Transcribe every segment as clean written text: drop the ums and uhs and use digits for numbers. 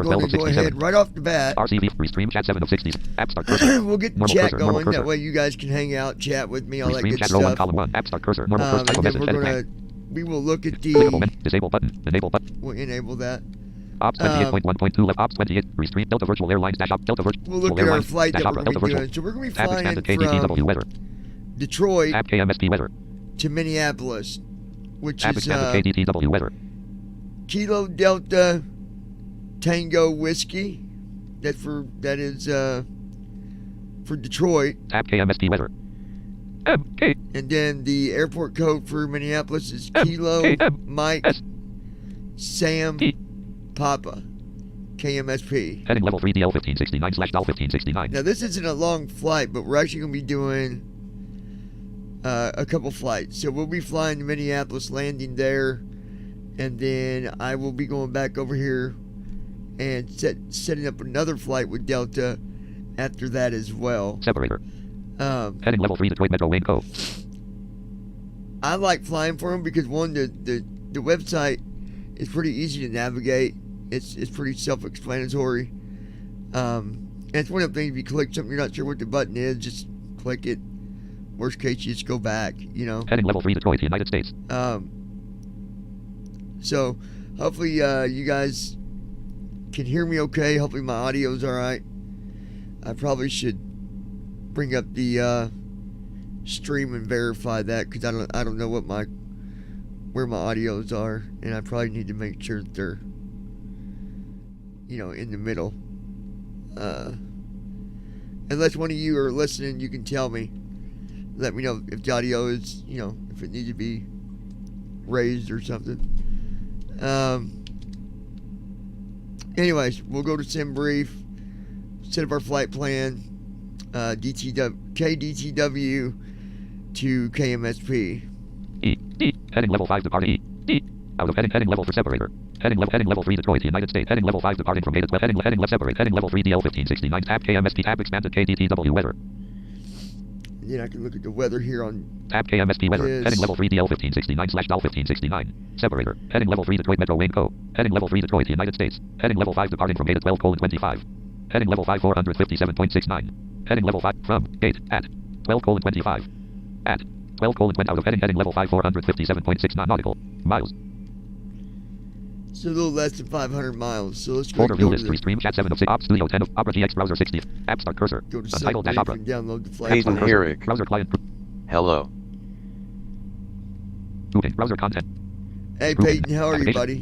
going to go ahead right off the bat. RCV restream chat 7 of 60s. App start cursor. We'll get the Normal chat cursor, going. cursor. That way you guys can hang out, chat with me, all that Restream good chat row 1 stuff. column 1. App start cursor. Normal cursor. Type of And then message. we're Edit gonna, we will look at Clickable the. menu. Disable button. Enable button. We'll enable that. Ops 28.1.2 left. Ops 28. Restream Delta Virtual Airlines dash op. Delta Virtual. We'll look at our flight that we're going to be doing. So we're going to be Tab flying expanded KDTW from weather. Detroit Tab KMSP weather. to Minneapolis, which Tab is expanded KDTW weather. Kilo Delta Tango Whiskey. That is for Detroit. Tab KMSP weather. MK. And then the airport code for Minneapolis is Kilo Mike Sam Papa KMSP. Heading level 3 DL 1569 slash DAL 1569. Now this isn't a long flight, but we're actually going to be doing a couple flights. So we'll be flying to Minneapolis, landing there, and then I will be going back over here and setting up another flight with Delta after that as well. Separator. Heading level 3 Detroit Metro Wayne Co. I like flying for them because one, the website is pretty easy to navigate. It's pretty self-explanatory. And it's one of the things, if you click something you're not sure what the button is, just click it. Worst case, you just go back, you know. Heading level 3 Detroit, United States. So hopefully you guys can hear me okay. Hopefully my audio's alright. I probably should bring up the stream and verify that, because I don't know what where my audios are, and I probably need to make sure that they're, you know, in the middle. Unless one of you are listening, you can tell me. Let me know if the audio is, you know, if it needs to be raised or something. Anyways, we'll go to sim brief, set up our flight plan, KDTW to KMSP. E. D. Heading level 5 departing E. D. Out of heading level for separator. Heading level 3 Detroit, United States. Heading level 5 departing from A to 12. Heading left separate. Heading level 3 DL 1569. Tab KMSP. Tab expanded KDTW weather. And then I can look at the weather here on Tab KMSP weather. Heading level 3 DL 1569 slash DAL 1569. Separator. Heading level 3 Detroit Metro Wayne Co. Heading level 3 Detroit, United States. Heading level 5 departing from A to 12:25. Heading level 5 457.69. Heading level 5 from gate at 12:25. At 12:20 out of heading level 5 457.69 nautical miles. It's a little less than 500 miles. So let's go. Folder view list. Restream chat 7 of 6. Op Studio 10 of Opera GX browser 60. App start cursor. Go to Untitled dash Opera. and download the flight. Peyton Herrick. Browser client. Hello. Moving. Browser content. Hey Peyton, how are you, buddy?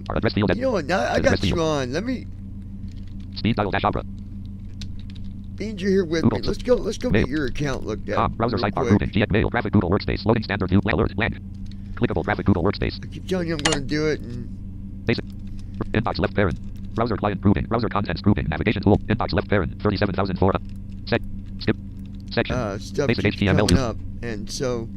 Address field. You know what? Now I got you on. Let me. Speed dial dash Opera. Means you're here with me. Let's go get your account looked at. Browser real sidebar. quick. Routing. GX mail. Graphic Google Workspace. Loading standard view. Alert. Land. Clickable graphic Google Workspace. I keep telling you I'm going to do it, and Basic. Inbox left parent. Browser client grouping. Browser contents grouping. Navigation tool. Inbox left parent. 37,004. Skip. Section. stuff Basic keeps HTML coming up, and so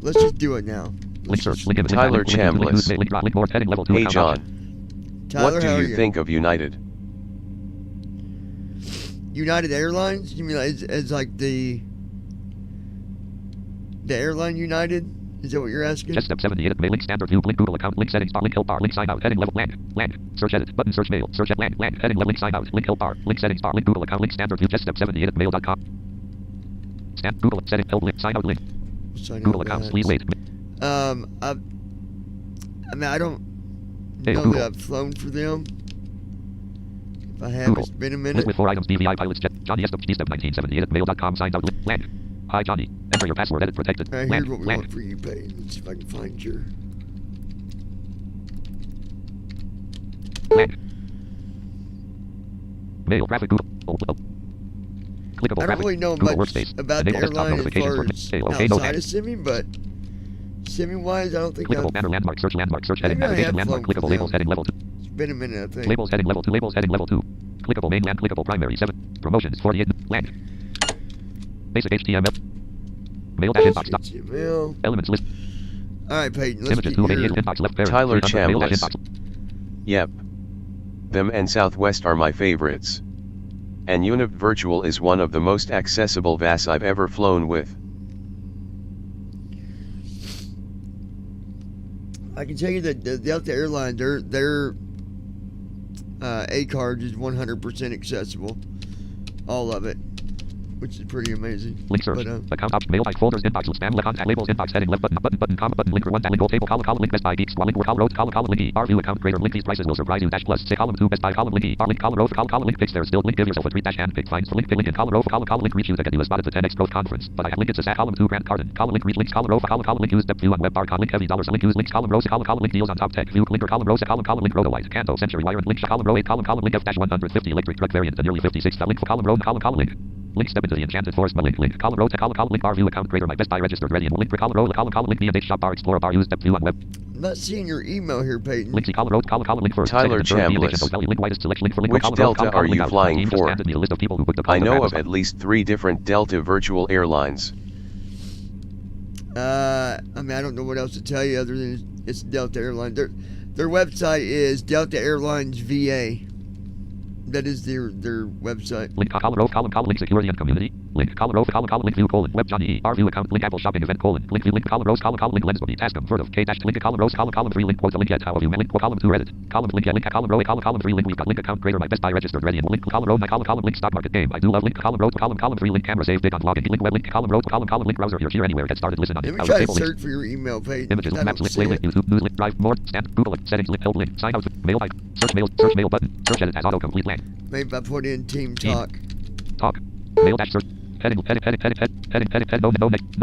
let's just do it now. Link search. Link image. Tyler Chambliss. Link drop. Link more. Heading level 2. Hey John. Tyler, What how do are you think of United? United Airlines? You mean as like the airline United? Is that what you're asking? Just step 78. Mail link standard view. Link Google account. Link settings bar. Link help bar. Link sign out. Heading level land. Search edit. Button search mail. Search at land. Heading level link sign out. Link help bar. Link settings bar. Link Google account. Link standard view. Just step 78 at mail.com. Stand Google setting help link. Sign out link. Google accounts. Please wait. I mean, I don't know that I've flown for them. If I have, Google. it's been a minute. List with 4 items. DVI pilots jet. Johnny step 1978 at mail.com. Signs out. Land. Hi Johnny. Enter your password. Edit protected. Alright, Land. here's what we Land. want for you, Peyton. Let's see if I can find your. Land. Mail. Graphic Google. Clickable I don't really know Google much Workspace. about the Enable desktop airline as notifications far for as okay, no outside of simming, but simming-wise, I don't think Clickable I've... banner landmark search heading Maybe I navigation have landmark flown clickable for labels them. heading level 2 It's been a minute, I think. labels heading level 2 labels heading level 2 clickable mainland clickable primary 7 promotions 48 land basic HTML mail dash inbox dot HTML. elements list Alright, Peyton, let's images get 2 your... inbox left parent Tyler 300, mail dash Chambliss. inbox. Yep. Them and Southwest are my favorites. And Unip Virtual is one of the most accessible VAS I've ever flown with. I can tell you that the Delta Airline, their A cards is 100% accessible. All of it, which is pretty amazing. Link search. But, Account option. Mail type folders. Inbox. Spam. Left contact labels. Inbox. Heading left button. Button. Comma button. Link for one. Link goal table. Column. Link Best Buy Geeks. Link Column rows. Column. Link E. R view account creator. Link these prices will surprise you. Dash plus. Say column 2 Best Buy. Column link E. R link column rows. Column link picks there still. Link give yourself a treat. Dash hand pick finds for link pick link in column row. Column link reach you to get you a spot at the 10x growth conference. But I have link it's a sat column 2 Grant Cardin. Column link reach links column row. Column link use step view on web bar. Link heavy dollars. Link use links column rows. Column link deals on top tech view. Linker column rows. Column link roto white. Canto century wire and link column row 8 column link F dash 150 electric truck variant to nearly 56. Link for column row. Column link. Link step into the enchanted forest. Link column row to column link bar view account creator. My Best Buy registered ready and link for column row. Column link B&H shop bar explorer bar use step view on web. I'm not seeing your email here, Peyton. Link see column row. Column link first. Tyler Chambliss. Which Delta are you flying for? I know of at least 3 different Delta virtual airlines. I mean, I don't know what else to tell you other than it's Delta Airlines. Their website is Delta Airlines VA. That is their website. Link column row link security and community. Link column row link view web Johnny E. R view account link Apple shopping event link view link column rows column link Lensbody Tascam Vertiv K dash link column rows column 3 link quote link yet how have you link column 2 Reddit column link link column row column 3 link we've got link account creator My Best Buy registered ready and link column row my column link stock market game I do love link column row column 3 link camera save big on logging link web link column row column link browser here anywhere get started listen on Let it. me try to search for your email, Peyton. Images maps link play link YouTube news link drive more stand Google it settings link help link sign out mail type search mail button search edit as autocomplete land. Maybe if I put in Team Talk. Talk. Mail dash search. Heading no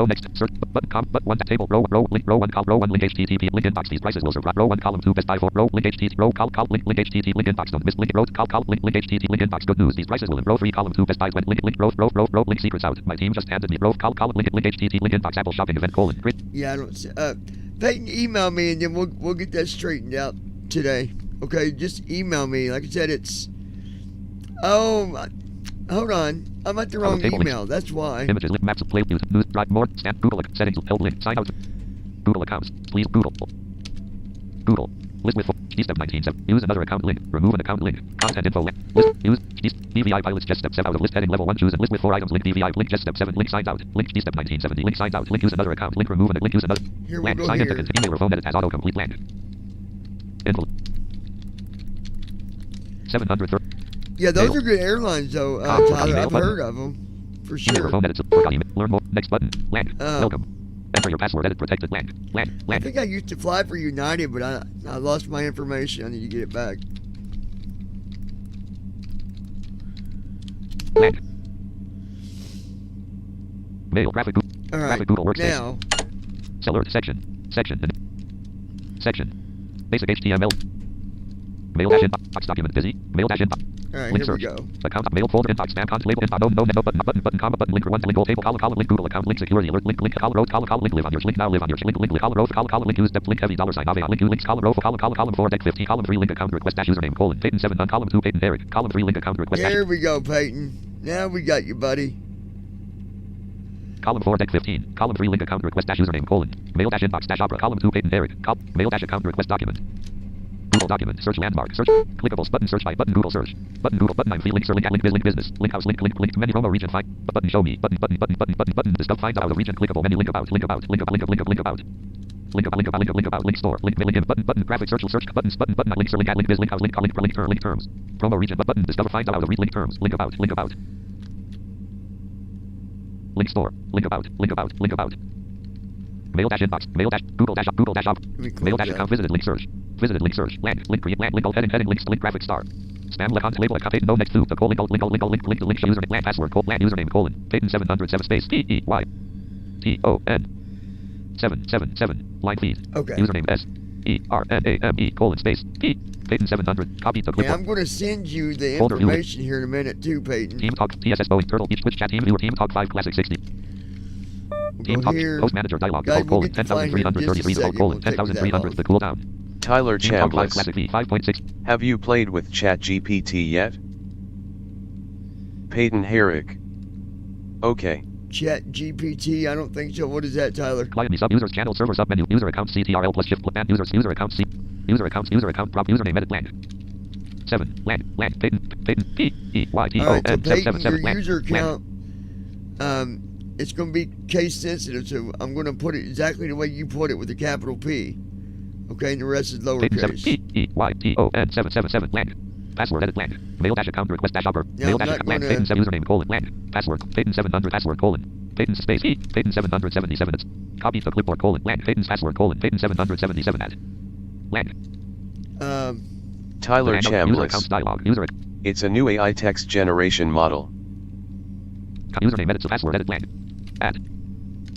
next search button but 1 table row link row 1 link HTTP link inbox these prices will surprise row 1 column 2 Best Buy 4 row link HTTP row link HTTP link inbox don't miss link row link HTTP link inbox good news these prices will in row 3 column 2 Best Buy link row link secrets out my team just handed me row link HTTP link inbox Apple shopping event Yeah, I don't see. Peyton, email me and then we'll get that straightened out today. Okay, just email me. Like I said, it's hold on. I'm at the wrong email. That's why. Images, link, maps, play, news, drive, more, stand, Google, settings, help, link, sign out. Google accounts. Please Google. List with step 19. Use another account link. Remove an account link. Content info link. List. Use DVI pilots just step 7 out of list heading level 1. Choose and list with 4 items. Link DVI link just step 7. Link signs out. Link step 1970. Link signs out. Link use another account. Link remove and link use another. Here we go. Sign in to continue or phone edit as autocomplete land. Info. 730. Yeah, those are good airlines, though, Tyler. I've heard of them, for sure. Phone edits. Learn more. Next button. Land. Welcome. Enter your password. Edit protected. Land. I think I used to fly for United, but I lost my information. I need to get it back. Land. Mail. Graphic. All right. Graphic Google Workspace. Now. Seller. Section. Basic HTML. Mail dash inbox document busy. Mail dash inbox. All right, link here search. we go. Account mail folder inbox spam cons label inbox no button comma button link for 1 link goal table column link Google account link security alert link column row column link live on your link now live on your link column row column link use step link heavy $sign ave link links column row column 4 deck 50 column 3 link account request dash username Peyton 7 on column 2 Peyton Eric column 3 link account request There we go, Peyton. Now we got you, buddy. Column 4 deck 15 column 3 link account request dash username mail dash inbox dash opera column 2 Peyton Eric mail dash account request document. Google document search landmark search clickables button search by button Google search button I'm free links or link at link business link house link menu promo region find button show me button discover find out of region clickable menu link about link about link store link button graphic search button links or link at link biz link house link terms promo region button discover find out of link terms link about link store link about mail dash inbox mail dash Google dash op mail dash account visited link search land link create land link alt heading links link graphic star spam link label account no next to the link show username land password land username Peyton 707 space PEYTON 777 line feed username SERNAME space Peyton 700 copy to clipboard. I'm going to send you the information here in a minute too, Peyton. Team Talk TSS Boeing Turtle Beach Twitch chat team viewer Team Talk 5 Classic 60 Team Talk Host Manager dialog 10,333 10,300 the cooldown. Tyler Chambliss. Classic V 5.6. Have you played with ChatGPT yet? Peyton Herrick. Okay. ChatGPT, I don't think so. What is that, Tyler? Client sub users channel server sub menu user account CTRL plus shift and user account C user account prop username edit land 7 land Peyton PEYTON Alright, so Peyton, 7 your user account it's going to be case sensitive, so I'm going to put it exactly the way you put it with a capital P. Okay, and the rest is lowercase. PEYTON 777 land Password edit blank. Mail dash account request dash upper. Yeah, Mail I'm dash not account blank. gonna- Peyton 7 username colon blank. Password. Peyton 700 password colon. Peyton space E. Peyton 777. Copy to clipboard colon blank. Peyton's password colon. Peyton 777 at blank. Tyler User Chambliss. accounts dialog. User It's a new AI text generation model. username edits password edit blank. Add.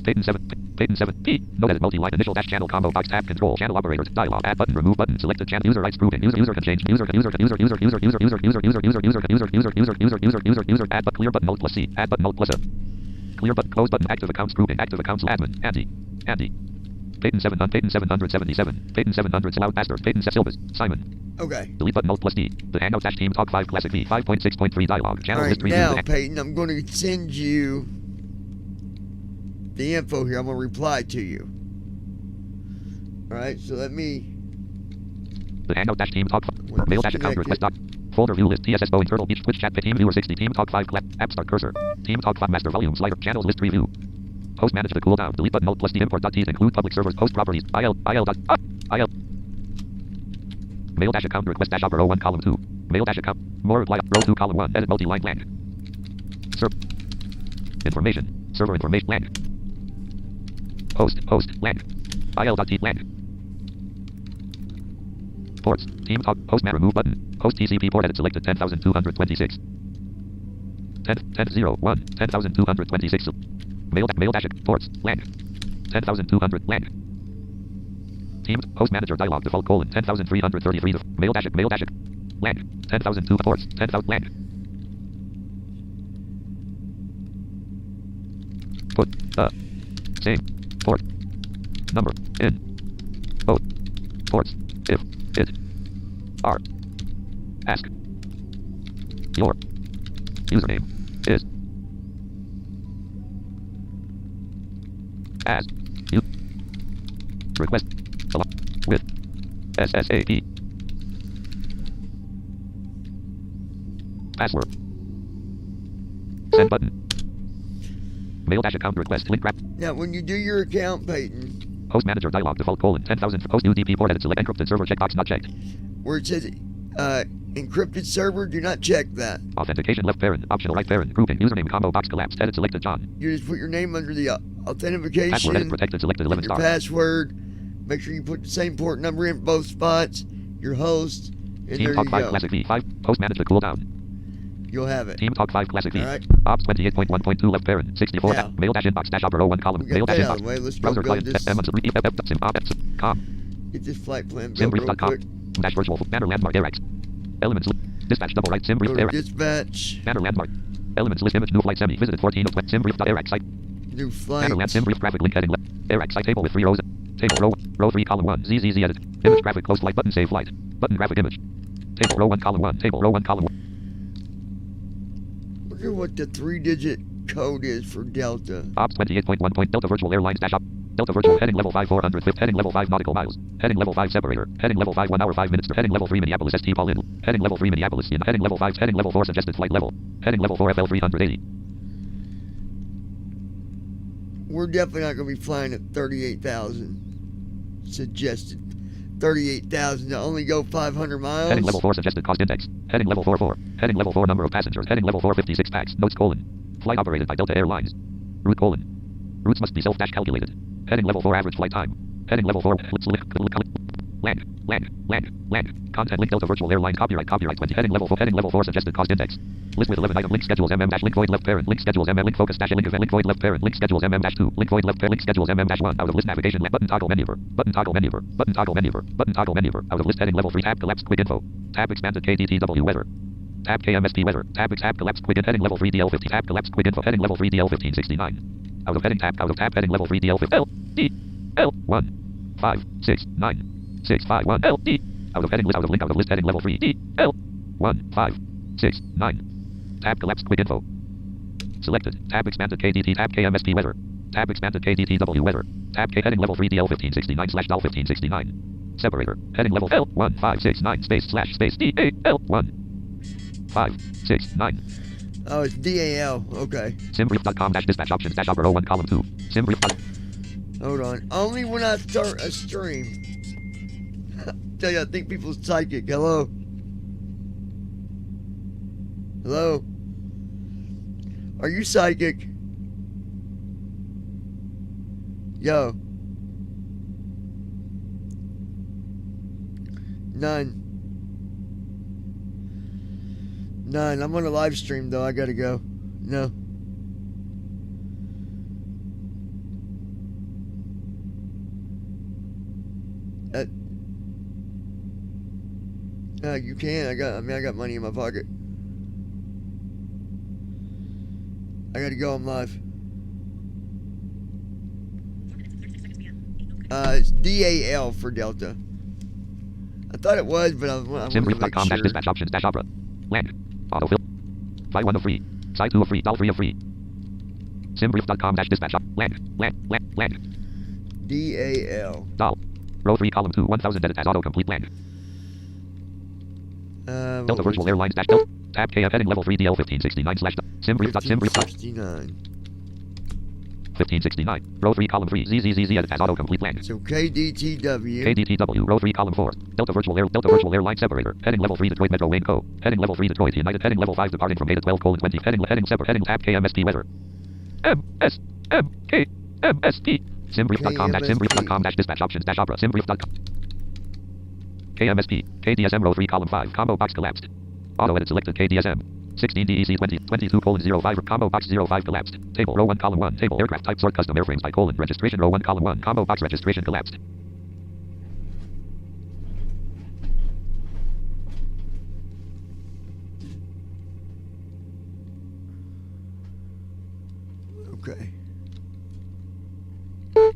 Peyton 7. Peyton 7. P. No edit multi-line initial dash channel combo box tab control channel operators dialog. Add button remove button selected channel user rights grouping user can change user add but clear button alt plus C add button alt plus A clear button close button active accounts grouping active accounts admin Andy Peyton 777 Peyton 700 loud pastor Peyton Silvas Simon Okay. delete button alt plus D the hangout dash team talk 5 classic V 5.6.3 dialog channel All right, list review now, Peyton, I'm going to send you the info here. I'm going to reply to you. All right, so let me... the hangout dash team talk Well, mail dash account request doc folder view list TSS Boeing Turtle Beach Twitch chat team viewer 60 team talk 5 clap app start cursor team talk 5 master volume slider channels list review host manage the cooldown delete button alt plus D import dot T include public servers host properties il mail dash account request dash upper row 1 column 2 mail dash account more reply row 2 column 1 edit multi-line blank information server information blank host blank il.t blank ports team talk host man remove button host TCP port edit selected 10,226 10.0.1 10,226 mail dash ports blank 10,200 blank team host manager dialog default colon 10,333 mail dash blank 10,002 ports 10,000 blank put same port number in both ports if it are ask your username is as you request with SSAP password send button mail dash account request link wrap Now, when you do your account, Peyton, host manager dialog default colon 10,000 host UDP port edit select encrypted server checkbox not checked where it says encrypted server, do not check that. authentication left parent optional right parent grouping username combo box collapsed edit selected John You just put your name under the password edit authentication, protected selected 11 your star password. Make sure you put the same port number in both spots, your host, and team there talk you 5 go. classic V5 host manager cooldown You'll have it. team talk 5 classic V All right. ops 28.1.2 left parent 64 Now. mail dash inbox dash upper row 1 column We got mail dash that out of inbox the way. Let's go browser build client this, com get this flight plan built real simbrief.com quick. dash virtual banner landmark airx elements dispatch double right simbrief Go to airx dispatch, banner landmark elements list image new flight semi visited 14 of simbrief.airx site new banner land flight. simbrief graphic link heading left airx site table with 3 rows table row 3 column 1 zzz edit image graphic close flight button save flight button graphic image table row 1 column 1 table row 1 column 1 Wonder what the 3-digit code is for Delta. ops 28.1 Delta virtual airlines dash up Delta virtual heading level 5 405 heading level 5 nautical miles heading level 5 separator heading level 5 1 hour 5 minutes heading level 3 Minneapolis ST Paul in heading level 3 Minneapolis in heading level 5 heading level 4 suggested flight level heading level 4 FL 380 We're definitely not going to be flying at 38,000. Suggested 38,000 to only go 500 miles. heading level 4 suggested cost index heading level 4 heading level 4 number of passengers heading level 4 56 packs notes colon flight operated by Delta Airlines route colon routes must be self dash calculated heading level 4 average flight time heading level 4 land content link Delta virtual airline copyright 20 heading level 4 suggested cost index list with 11 item link schedules dash link void left parent link schedules link focus dash link event link void left parent link schedules dash 2 link void left parent link schedules dash 1 out of list navigation button toggle maneuver button toggle maneuver button toggle maneuver button toggle maneuver out of list heading level 3 tab collapsed quick info tab expanded KDTW weather tab KMSP weather tab collapsed quick heading level 3 DL50 tab collapsed quick info heading level 3 DL1569 out of tab heading level 3 DL50 L D L 1 5 6 9 6 5 1 L D out of list heading level 3 D L 1 5 6 9 tab collapsed quick info selected tab expanded KDT tab KMSP weather tab expanded KDTW weather tab K heading level 3 DL 1569 slash DAL 1569 separator heading level L 1 5 6 9 space slash space D A L 1 5 6 9 Oh, it's DAL. Okay. simbrief.com dash dispatch options dash upper 01 column 2 simbrief. Hold on. Only when I start a stream. Tell you, I think people's psychic. Hello. Hello? Are you psychic? Yo. None. I'm on a live stream though. I gotta go. No. You can. I got money in my pocket. I gotta go. I'm live. It's DAL for Delta. I thought it was, but I'm gonna make Simbrief.com sure. dispatch options opera. Land. Autofill. Fly 1 of free. Side 2 of free. Doll 3 of free. Simbrief.com dispatch land. DAL. Doll. Row 3 column 2 1000 edit as autocomplete land. Delta Virtual Airlines dash Delta. Tab KF heading level 3 DL 1569 slash Simbrief. 69. 1569. Row 3 column 3 ZZZZ edit as autocomplete land. So KDTW. KDTW row 3 column 4. Delta Virtual Airline separator. Heading level 3 Detroit Metro Wayne Co. Heading level 3 Detroit United. Heading level 5 departing from Beta 12 20. Heading separate. Heading tab KMSP weather. MSMK MSP. Simbrief.com dispatch options opera. Simbrief.com. KMSP. KDSM row 3 column 5. Combo box collapsed. Auto edit selected KDSM. 16 DEC 22:05 combo box 05 collapsed. Table row 1 column 1. Table aircraft type sort custom airframes by colon registration row 1 column 1 combo box registration collapsed. Okay.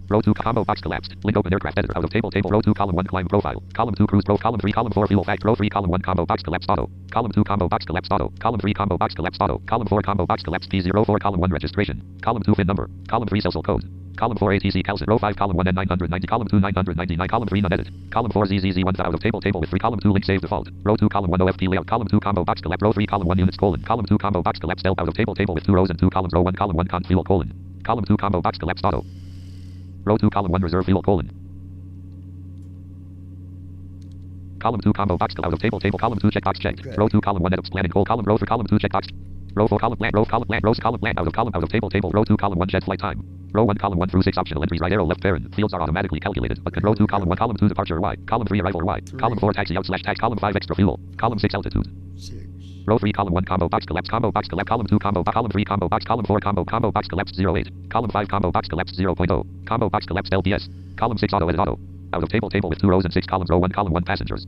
Row 2 combo box collapsed. Link open aircraft editor out of table row 2 column 1 climb profile. Column 2 cruise pro column 3 column 4 fuel fact row 3 column 1 combo box collapsed auto. Column 2 combo box collapsed auto. Column 3 combo box collapsed auto. Column 4 combo box collapsed P04 column 1 registration. Column 2 VIN number. Column 3 social code. Column 4 ATC calcit row 5 column 1 N990 column 2 999 column 3 none edit. Column 4 ZZZ1 out of table with 3 column 2 link save default. Row 2 column 1 OFT layout column 2 combo box collapse row 3 column 1 units colon. Column 2 combo box collapse out of table with 2 rows and 2 columns row 1 column 1 con fuel colon. Column 2 combo box collapsed auto. Row 2 column 1 reserve fuel colon. Column 2 combo box out of table column 2 checkbox checked. Okay. Row 2 column 1 edit planning column row 3 column 2 checkbox. Row 4 column land rows column land out of table row 2 column 1 jet flight time. Row 1 column 1 through 6 optional entries right arrow left parent. Fields are automatically calculated but can row 2 column 1 column 2 departure Y. Column 3 arrival Y. Column 4 taxi out slash tax column 5 extra fuel. Column 6 altitude. 6. Row 3 column 1 combo box collapse column 2 combo column 3 combo box column 4 combo box collapse 08 column 5 combo box collapse 0.0 combo box collapse LBS column 6 auto edit auto out of table with 2 rows and 6 columns row 1 column 1 passengers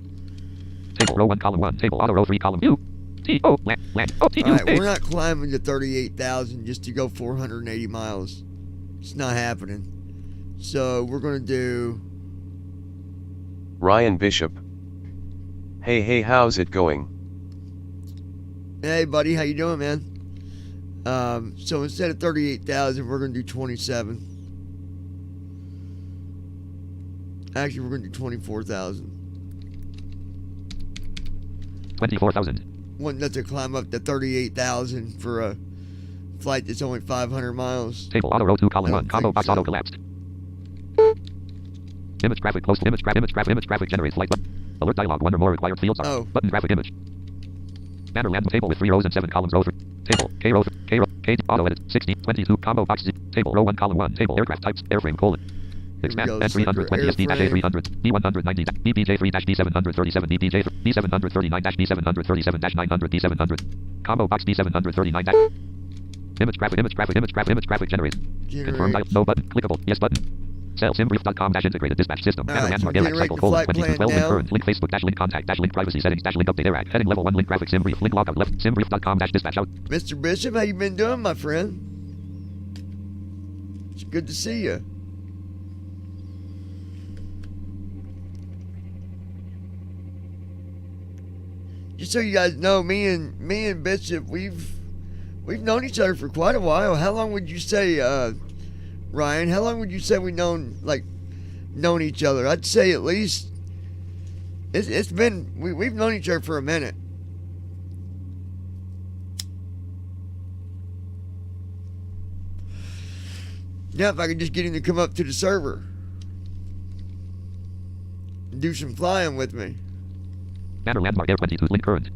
table row 1 column 1 table auto row 3 column U T O land O T U Alright, we're not climbing to 38,000 just to go 480 miles. It's not happening. So we're gonna do Ryan Bishop. Hey, how's it going? Hey buddy, how you doing, man? So instead of 38,000, we're gonna do 27. Actually, we're gonna do 24,000. 24,000. Wanting that to climb up to 38,000 for a flight that's only 500 miles. Table auto row 2 column I 1 don't combo think box so. auto collapsed. Image graphic close image graphic generates flight button. Alert dialog 1 or more required fields are Oh. button graphic image. Banner land table with 3 rows and 7 columns row 3 table K row auto edit 60 22 combo box table row 1 column 1 table aircraft types airframe colon. Expand go, N320 SD-A300 B190 BPJ3-B737 B739-B737 D700 combo box B739 image graphic generates confirm dial no button clickable yes button Cell simbrief.com integrated dispatch system. Alright, Banner so landmark generate air cycle the colon flight 20 plan 12 link now. current link Facebook dash link contact dash link privacy settings dash link update air heading level 1 link graphic simbrief link logout left simbrief.com dispatch out. Mr. Bishop, how you been doing, my friend? It's good to see you. Just so you guys know, me and Bishop, we've known each other for quite a while. How long would you say, Ryan? How long would you say we've known each other? I'd say at least it's been we've known each other for a minute. Now, if I could just get him to come up to the server and do some flying with me. Banner landmark air 22 link current.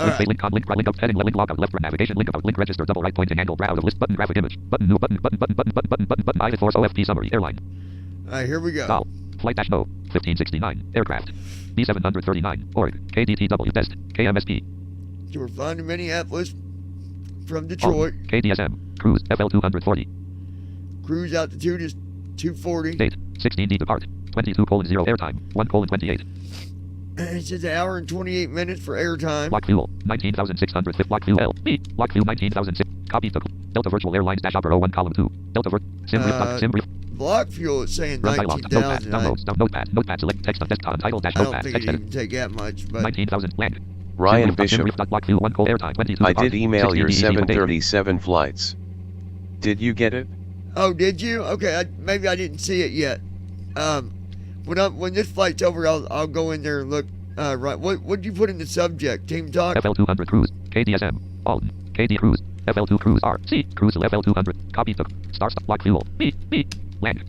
All Link, right. link on, link right, link up, heading, link log out, left navigation, link about, link register, double right pointing angle, out of list, button, graphic image, button, new, button, I force OFP summary, airline. All right, here we go. Call. Flight dash no, 1569, aircraft. B739, org, KDTW, test, KMSP. So we're flying to Minneapolis from Detroit. KDSM, cruise, FL240. Cruise altitude is 240. Date, 16D depart, 22:0 airtime, 1:28. It says an hour and 28 minutes for airtime. Block fuel, 19,600, block fuel L, B, block fuel 19,006, copy the Delta Virtual Airlines dash opera 01 column 2, Delta sim brief, Block fuel is saying run dialog, notepad, 19,000. downloads, notepad, select text on desktop, title dash I don't notepad, think text it edit, even take that much, but 19,000, blank. Ryan Bishop, Block fuel 1 airtime, 22 I did email your 16 737 flights. Did you get it? oh, did you? Okay, maybe I didn't see it yet. When this flight's over, I'll go in there and look. Right, what did you put in the subject? Team talk. FL200 cruise, KDSM, Alton, KD cruise, FL2 cruise, RC, cruise FL200, copy the start block fuel, B, land.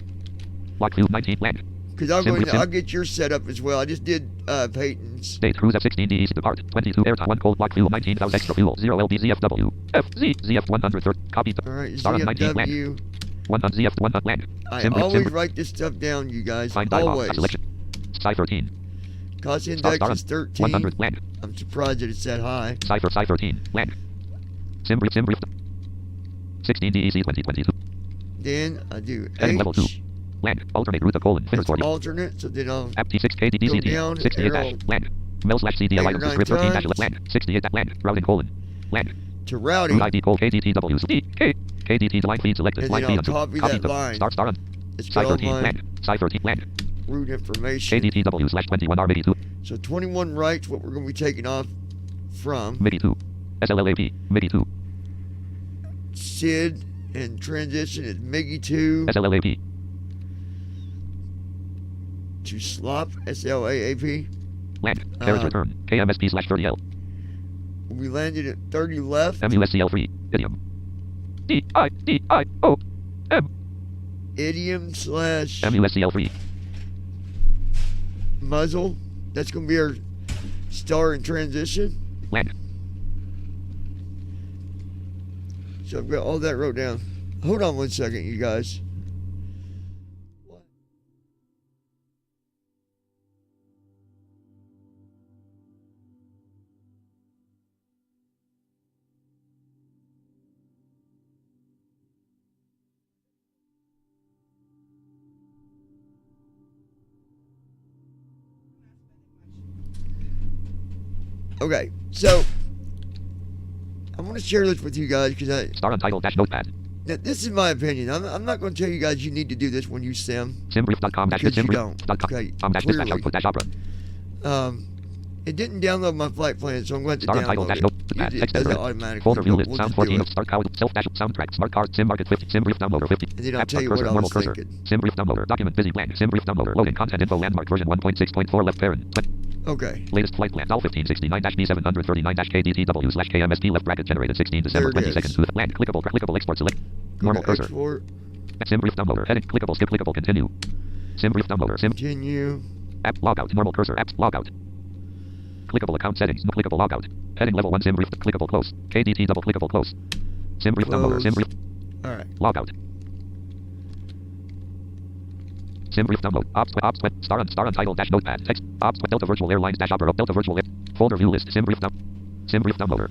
Block fuel 19, land. Because I'll get yours set up as well. I just did Peyton's. Date cruise F16 DEC depart, 22 airtime, 1 cold block fuel 19,000 extra fuel, 0 LD ZFW, FZ, ZF 130, copy the All right, start on 19, land. ZFW. 1 on ZF 1 on land. I always write this stuff down, you guys. Find dialog, Always. selection. Sci 13. Cost index Star is 13. 100, land. I'm surprised that it's that high. Sci 13, land. Sim brief. 16 DEC 2022. Then I do Heading level 2. H. Land. Alternate route to colon. Finish It's for you. alternate, so then I'll App T6 go KDDCT. down, 68 dash. arrow Land. Mel slash CDL eight or items nine script 13 dash times. land. 68 dash land. Routing colon. Land. to routing. Route ID code KDTW. K. KDT line feed selected. And Line then feed I'll on copy that the line. Start on. Let's Sci go 13 online. land. Sci 13 land. Route information. KDTW slash 21 R82. So 21 right's what we're going to be taking off from. MIDI 2. SLLAP. MIDI 2. SID and transition is MIGI 2 SLLAP. to SLOP, SLAAP. Land. Carriage return. KMSP slash 30L. We landed at 30 left. MUSCL 3. Idiom. DIO. M. Idiom slash MUSCL 3. muzzle. That's going to be our star in transition. Land. So I've got all that wrote down. Hold on one second, you guys. Okay, so I'm going to share this with you guys because Star untitled dash notepad. now, this is my opinion. I'm not going to tell you guys you need to do this when you sim. Simbrief.com dash Because you simbrief.com don't. Okay, dash dispatch clearly. output dash opera. It didn't download my flight plan, so I'm going to Star untitled download dash it. notepad. It Text does it editor. automatically. Folder view but list. we'll Sound just do 14 it. of start code. Self dash soundtrack. Smart card. Sim market 50. Simbrief downloader 50. And then I'll App tell you cursor. what I Normal was cursor. thinking. Simbrief downloader. Document busy blank. Simbrief downloader. Loading content info landmark version 1.6.4 left parent. Okay. Latest flight plan. All 1569-B739-KDTW slash KMSP left bracket generated 16 December There it 22nd. is. To the land. Clickable export select. Go Normal to cursor. export, Simbrief downloader. Heading. Clickable skip. Clickable continue. Simbrief downloader. continue. App logout. Normal cursor. App logout. Clickable account settings. No clickable logout. Heading level 1 Simbrief. Clickable close. KDT double clickable close. Simbrief downloader. Close. Simbrief. All right. Logout. Simbrief download. Ops star untitled dash notepad. Text. Ops Delta Virtual Airlines dash opera. Delta Virtual Air. Folder view list. Simbrief downloader.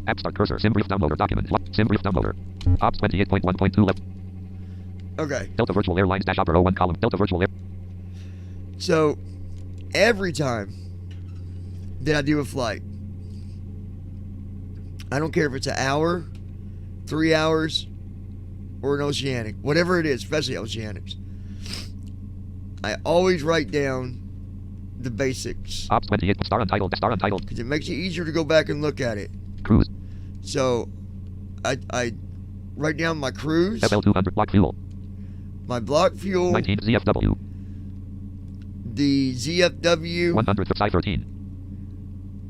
App start cursor. Simbrief downloader document. Simbrief downloader. Ops 28.1.2 left. Okay. Delta Virtual Airlines dash opera 01 column. Delta Virtual Air. So every time that I do a flight, I don't care if it's an hour, 3 hours, or an oceanic, whatever it is, especially oceanics, I always write down the basics Ops 28 star untitled because it makes it easier to go back and look at it. cruise. So I write down my cruise, FL200 block fuel. my block fuel, 19 ZFW. the ZFW, 100 Psi 13.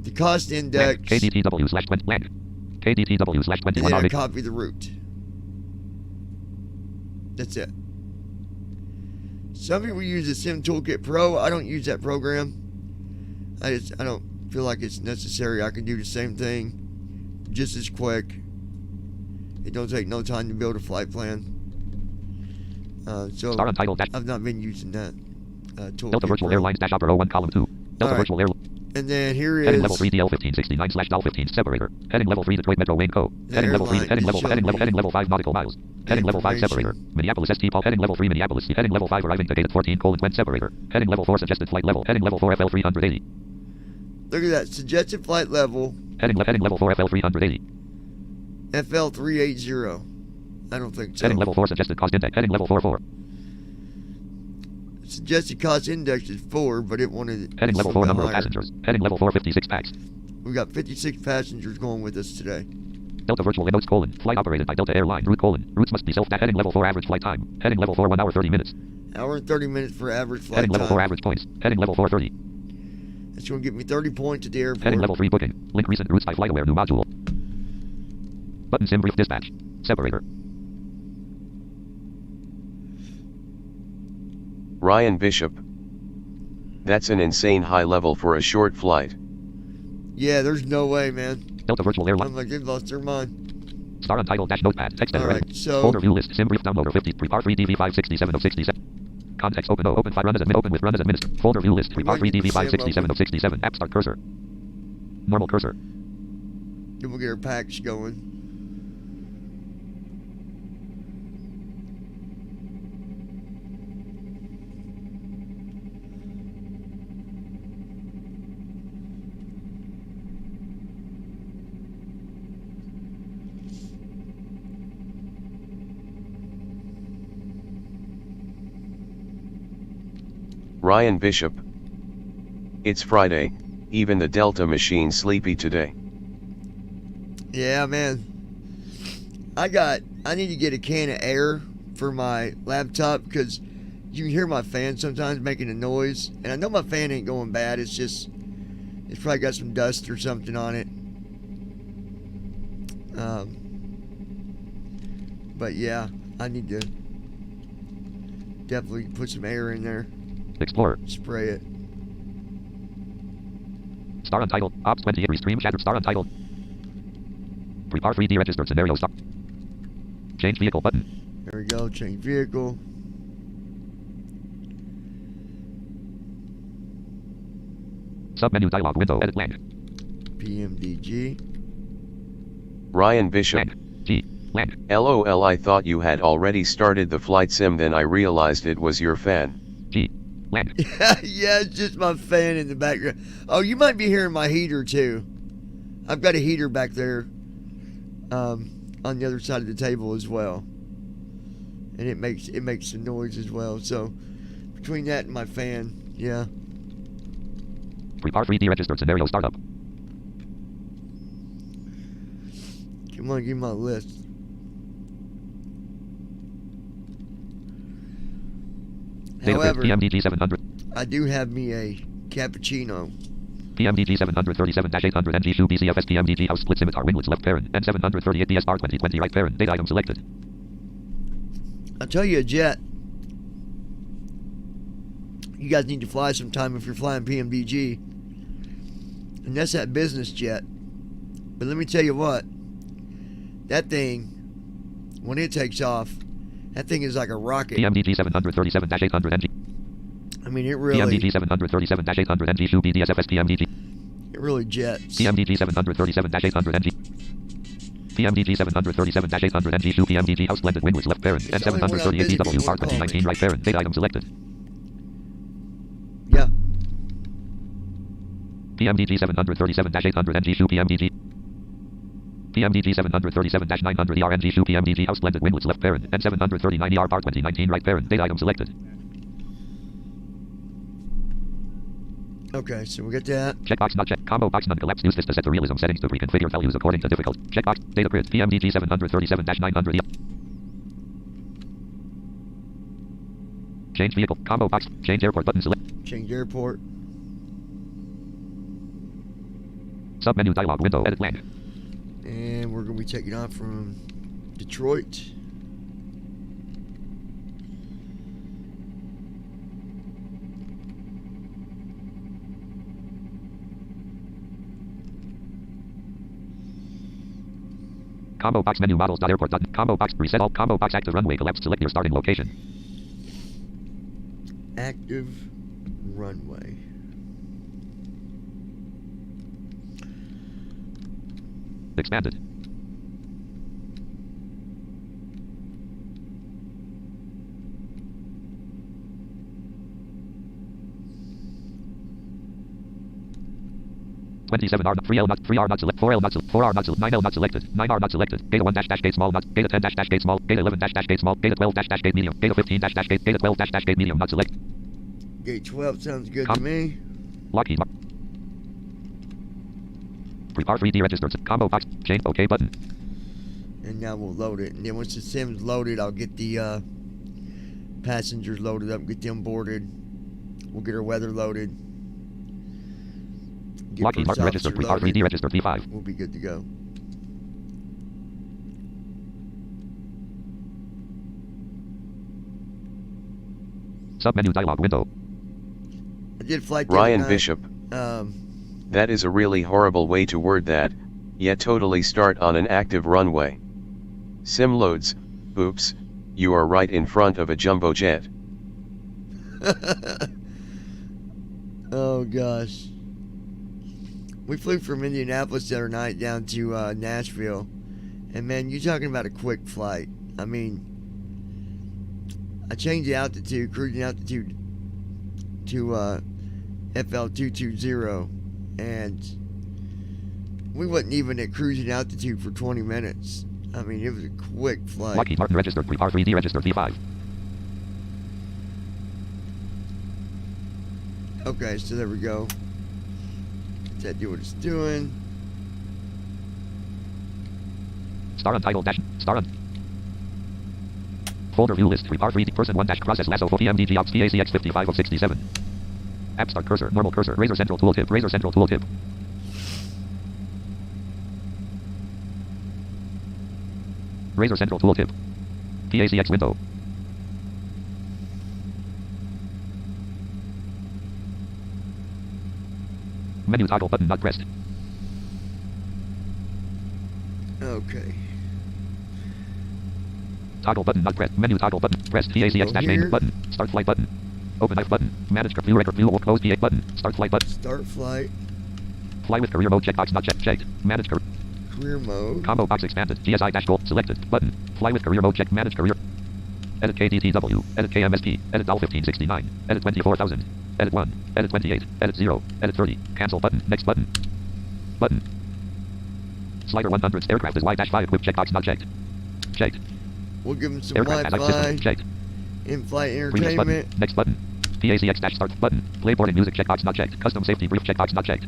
the cost index, KDTW slash 20 land. KDTW slash and 21 then I R. copy the route. That's it. Some people use the Sim Toolkit Pro. I don't use that program. I don't feel like it's necessary, I can do the same thing just as quick. It don't take no time to build a flight plan. So Star Untitled dash. I've not been using that tool. Delta Virtual Airlines dash opera 01 column 2. Delta Alright. Virtual Air. And then here Heading is level 3 DL 1569 slash DAL 15 separator. Heading level 3 Detroit Metro Wayne Co. The Heading level 3. airline Heading is level. showing Heading me level 5 nautical miles. Heading level 5 separator. information. Minneapolis ST Paul. Heading level 3 Minneapolis. Heading level 5 arriving to gate at 14:20 separator. Heading level 4 suggested flight level. Heading level 4 FL 380. Look at that. Suggested flight level Heading level 4 FL 380. FL 380. I don't think so. Heading level 4 suggested cost index. Heading level 4. Suggested cost index is 4, but it wanted Heading level 4 something number of higher. passengers. Heading level 4 56 packs. We got 56 passengers going with us today. Delta Virtual Notes colon. Flight operated by Delta Airline. Route colon. Routes must be self. Heading level 4 average flight time. Heading level 4 1 hour 30 minutes. Hour and 30 minutes for average flight Heading level time. 4 average points. Heading level 4 30. That's going to give me 30 points at the airport. Heading level 3 booking. Link recent routes by FlightAware new module. Button sim brief dispatch. Separator. Ryan Bishop. That's an insane high level for a short flight. Yeah, there's no way, man. Delta Virtual Airline. I'm like, they've lost their mind. Star Untitled dash notepad. Text editor. Alright, so Folder view list. Sim brief downloader 50. Prepar 3 DV 567 of 67. Context open. Open 5 run as admin. Open with run as administrator. Folder view list. Prepar 3 DV 567 of 67. App start cursor. Normal cursor. then we'll get our packs going. Ryan Bishop. It's Friday, even the Delta machine sleepy today. Yeah, man. I need to get a can of air for my laptop because you can hear my fan sometimes making a noise. And I know my fan ain't going bad. It's just, it's probably got some dust or something on it. But yeah, I need to definitely put some air in there. Explorer. Spray it. Star Untitled. Ops 20 restream shattered. Star Untitled. Prepar 3D registered scenario start. Change vehicle button. There we go. Change vehicle. Submenu dialog window. Edit land. PMDG. Ryan Bishop. Land. G. Land. LOL, I thought you had already started the flight sim, then I realized it was your fan. G. Land. Yeah, it's just my fan in the background. Oh, you might be hearing my heater too. I've got a heater back there on the other side of the table as well. And it makes some noise as well. So between that and my fan, yeah. Prepar 3D registered scenario startup. Come on, give me my list. However, PMDG 700. I do have me a cappuccino. PMDG 737-800 NG2 BCFS PMDG house split scimitar winglets left parent and 738 BSR 2020 right parent date item selected. I'll tell you a jet. You guys need to fly sometime if you're flying PMDG. And that's that business jet. But let me tell you what. That thing, when it takes off, that thing is like a rocket. PMDG 737-800 NG. I mean, it really... PMDG 737-800 NG2 BDSFS PMDG. It really jets. PMDG 737-800 NG. PMDG 737-800 NG2 PMDG house blended winglets left parent and 738 BW R 2019 right parent date item selected. Yeah. PMDG 737-800 NG2 PMDG. PMDG 737-900 ER NG2 PMDG house blended winglets left parent and 739 ER bar 2019 right parent date item selected. Okay, so we get that. Checkbox not checked. Combo box none collapse. Use this to set the realism settings to reconfigure values according to difficult. Checkbox data grid. PMDG 737-900 Change vehicle. Combo box. Change airport button select. Change airport. Submenu dialog window. Edit land. And we're going to be taking off from Detroit. Combo box menu models.airport. Combo box reset all. Combo box active runway collapsed. Select your starting location. Active runway. Expanded. R 3L not 3R not select 4L not select 4R not select 9L not selected 9R not selected Gate 1 dash dash gate small not Gate 10 dash dash gate small Gate 11 dash dash gate small Gate 12 dash dash gate medium Gate 15 dash dash gate Gate 12 dash dash gate medium not select. Gate 12 sounds good to me. Lockheed. Prepare 3D registered. Combo box. Change OK button. And now we'll load it. And then once the sim's loaded, I'll get the passengers loaded up, get them boarded. We'll get our weather loaded. Lockheed Martin registered. Prepare 3D registered V5. We'll be good to go. Submenu dialog window. I did flight Ryan Bishop. Um, That is a really horrible way to word that, yet totally start on an active runway. Sim loads, oops, you are right in front of a jumbo jet. oh gosh. We flew from Indianapolis the other night down to Nashville. And man, you're talking about a quick flight. I mean, I changed the altitude, cruising altitude to FL220. And we wasn't even at cruising altitude for 20 minutes. I mean, it was a quick flight. Lockheed Martin registered. Prepare 3D registered V5. Okay, so there we go. Let that do what it's doing. Star untitled dash. Star un. Folder view list. Prepare 3D person 1 dash process lasso for PMDG ops PACX 55 of 67. App start cursor. Normal cursor. Razor central tooltip. Razor central tooltip. Razor central tooltip. PACX window. Menu toggle button not pressed. Okay. Toggle button not pressed. Menu toggle button pressed. PACX dash name button. Start flight button. Open knife button. Manage view record view close PA button. Start flight button. Start flight. Fly with career mode checkbox not checked. Checked. Manage career mode. Combo box expanded. GSI dash goal selected. Button. Fly with career mode check. Manage career. Edit KDTW. Edit KMSP. Edit DAL 1569. Edit 24,000. Edit 1. Edit 28. Edit 0. Edit 30. Cancel button. Next button. Button. Slider 100. Aircraft is Y-5 equipped checkbox not checked. Checked. We'll give them some Aircraft Wi-Fi. checked. In-flight Button. entertainment. Next button. PACX dash start button. Play boarding music checkbox not checked. Custom safety brief checkbox not checked.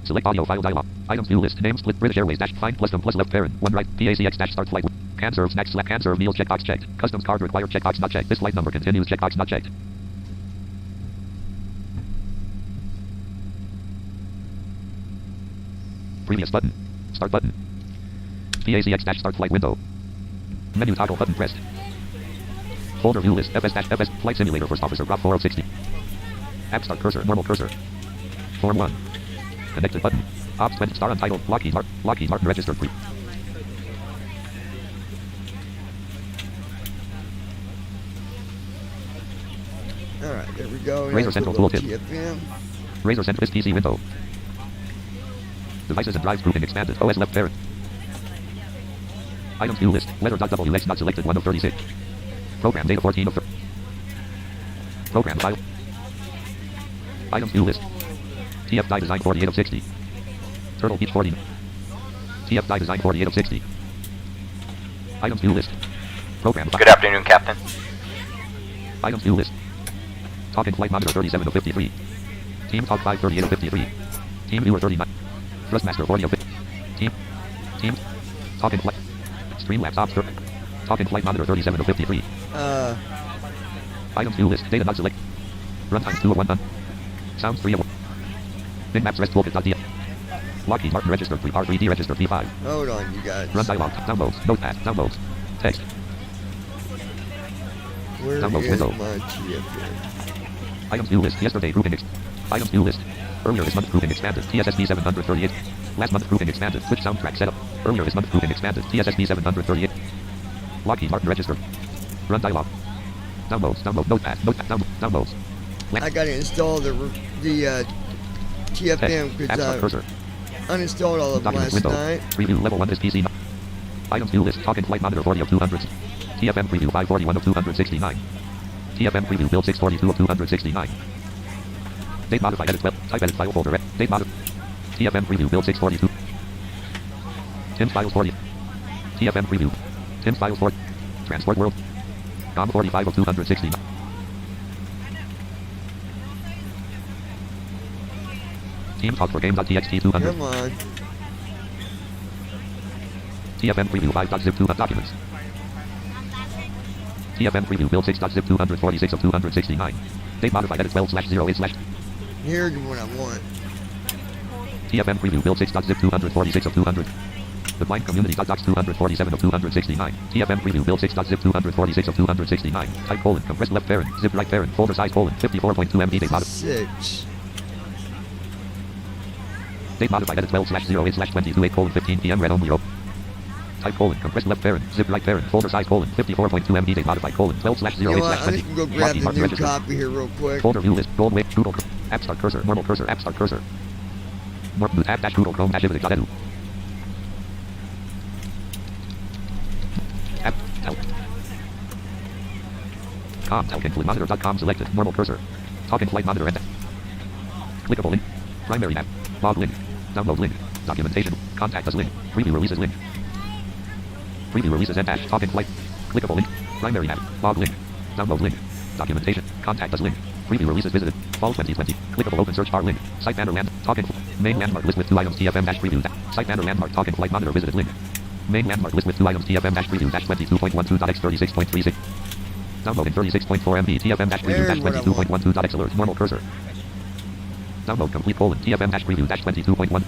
Select audio file dialog. Items view list. Name split British Airways dash find plus left parent. 1 right. PACX dash start flight. Can serve snacks can serve meals checkbox checked. Customs card required checkbox not checked. This flight number continues checkbox not checked. Previous button. Start button. PACX dash start flight window. Menu toggle button pressed. Folder view list. FS flight simulator first officer Graph 4060. App start cursor. Normal cursor. Form 1. Connected button. Ops 20 star untitled. Lockheed Martin registered pre. Alright, there we go. Razor central tooltip. TFM. Razor central PC window. Devices and drives grouping expanded. OS left parent. Items view list. Weather.wx not selected 1 of 36. Program data 14 of 30. Program file. Items view list. TF design 48 of 60. Turtle Beach 40. TF design 48 of 60. Items view list. Program file. Good afternoon, Captain. Items view list. Talking flight monitor 37 of 53. Team talk 538 of 53. Team viewer 39. Thrustmaster 40 of 50. Team. Talking flight. Streamlabs ops 30. Talking flight monitor 37 of 53. Items view list. Data not select. Runtime 2 of 1 done. Sounds 3 of 1. Minmaps rest toolkit.df. Lockheed Martin registered 3D registered V5. Hold on, you guys. Run dialog. Downloads. Notepad. Downloads. Text. Where Download is window. my TFM? Items view list. Yesterday grouping. Items view list. Earlier this month grouping expanded. TSSB 738. Last month grouping expanded. Switch soundtrack setup. Earlier this month grouping expanded. TSSB 738. Lockheed Martin register. Run dialog. Downloads. Notepad. Downloads. I gotta install the TFM because I uninstalled all of them last night. Preview level 1 is PC. Items view list. Talk and flight monitor 40 of 200. TFM preview 541 of 269. TFM preview build 642 of 269. Date modify edit 12. Type edit file folder. Date modify. TFM preview build 642. Tim files 40. TFM preview. Tim files 40. Transport world. COM 45 of 269. Team talk for game.txt 200. Come on. TFM preview 5.zip 2 documents. TFM preview build 6.zip 246 of 269. Date modified edit 12/08/. Here's what I want. TFM preview build 6.zip 246 of 200. The blind community.docs 247 of 269. TFM preview build 6.zip 246 of 269. Type colon compressed left parent. Zip right parent. Folder size colon 54.2 MB. Date modified. 6. Date modified edit 12/08/22 8:15 PM. Read only. Type colon compressed left parent. Zip right parent. Folder size colon 54.2 MB. Date modified colon 12/08/20. You know what? I'm just gonna go grab the new register. copy here real quick. Folder view list. Gold wave. Google. App start cursor. Normal cursor. App start cursor. More tab dash Google Chrome dash edu. App help. Talking flight monitor.com selected. Normal cursor. Talking flight monitor and clickable link. Primary app. Log link. Download link. Documentation. Contact us link. Preview releases link. Preview releases and dash. Talking flight. Clickable link. Primary app. Log link. Download link. Documentation. Contact us link. Preview releases visited. Fall 2020. Clickable open search bar link. Site banner land. Talking. Main landmark list with 2 items. TFM dash preview. Site banner landmark. Talking flight monitor visited link. Main landmark list with 2 items. TFM dash preview dash 22.12.x36.36. Downloading 36.4 MB. TFM dash preview dash 22.12.x alert. Normal cursor. Download complete colon. TFM dash preview dash 22.1.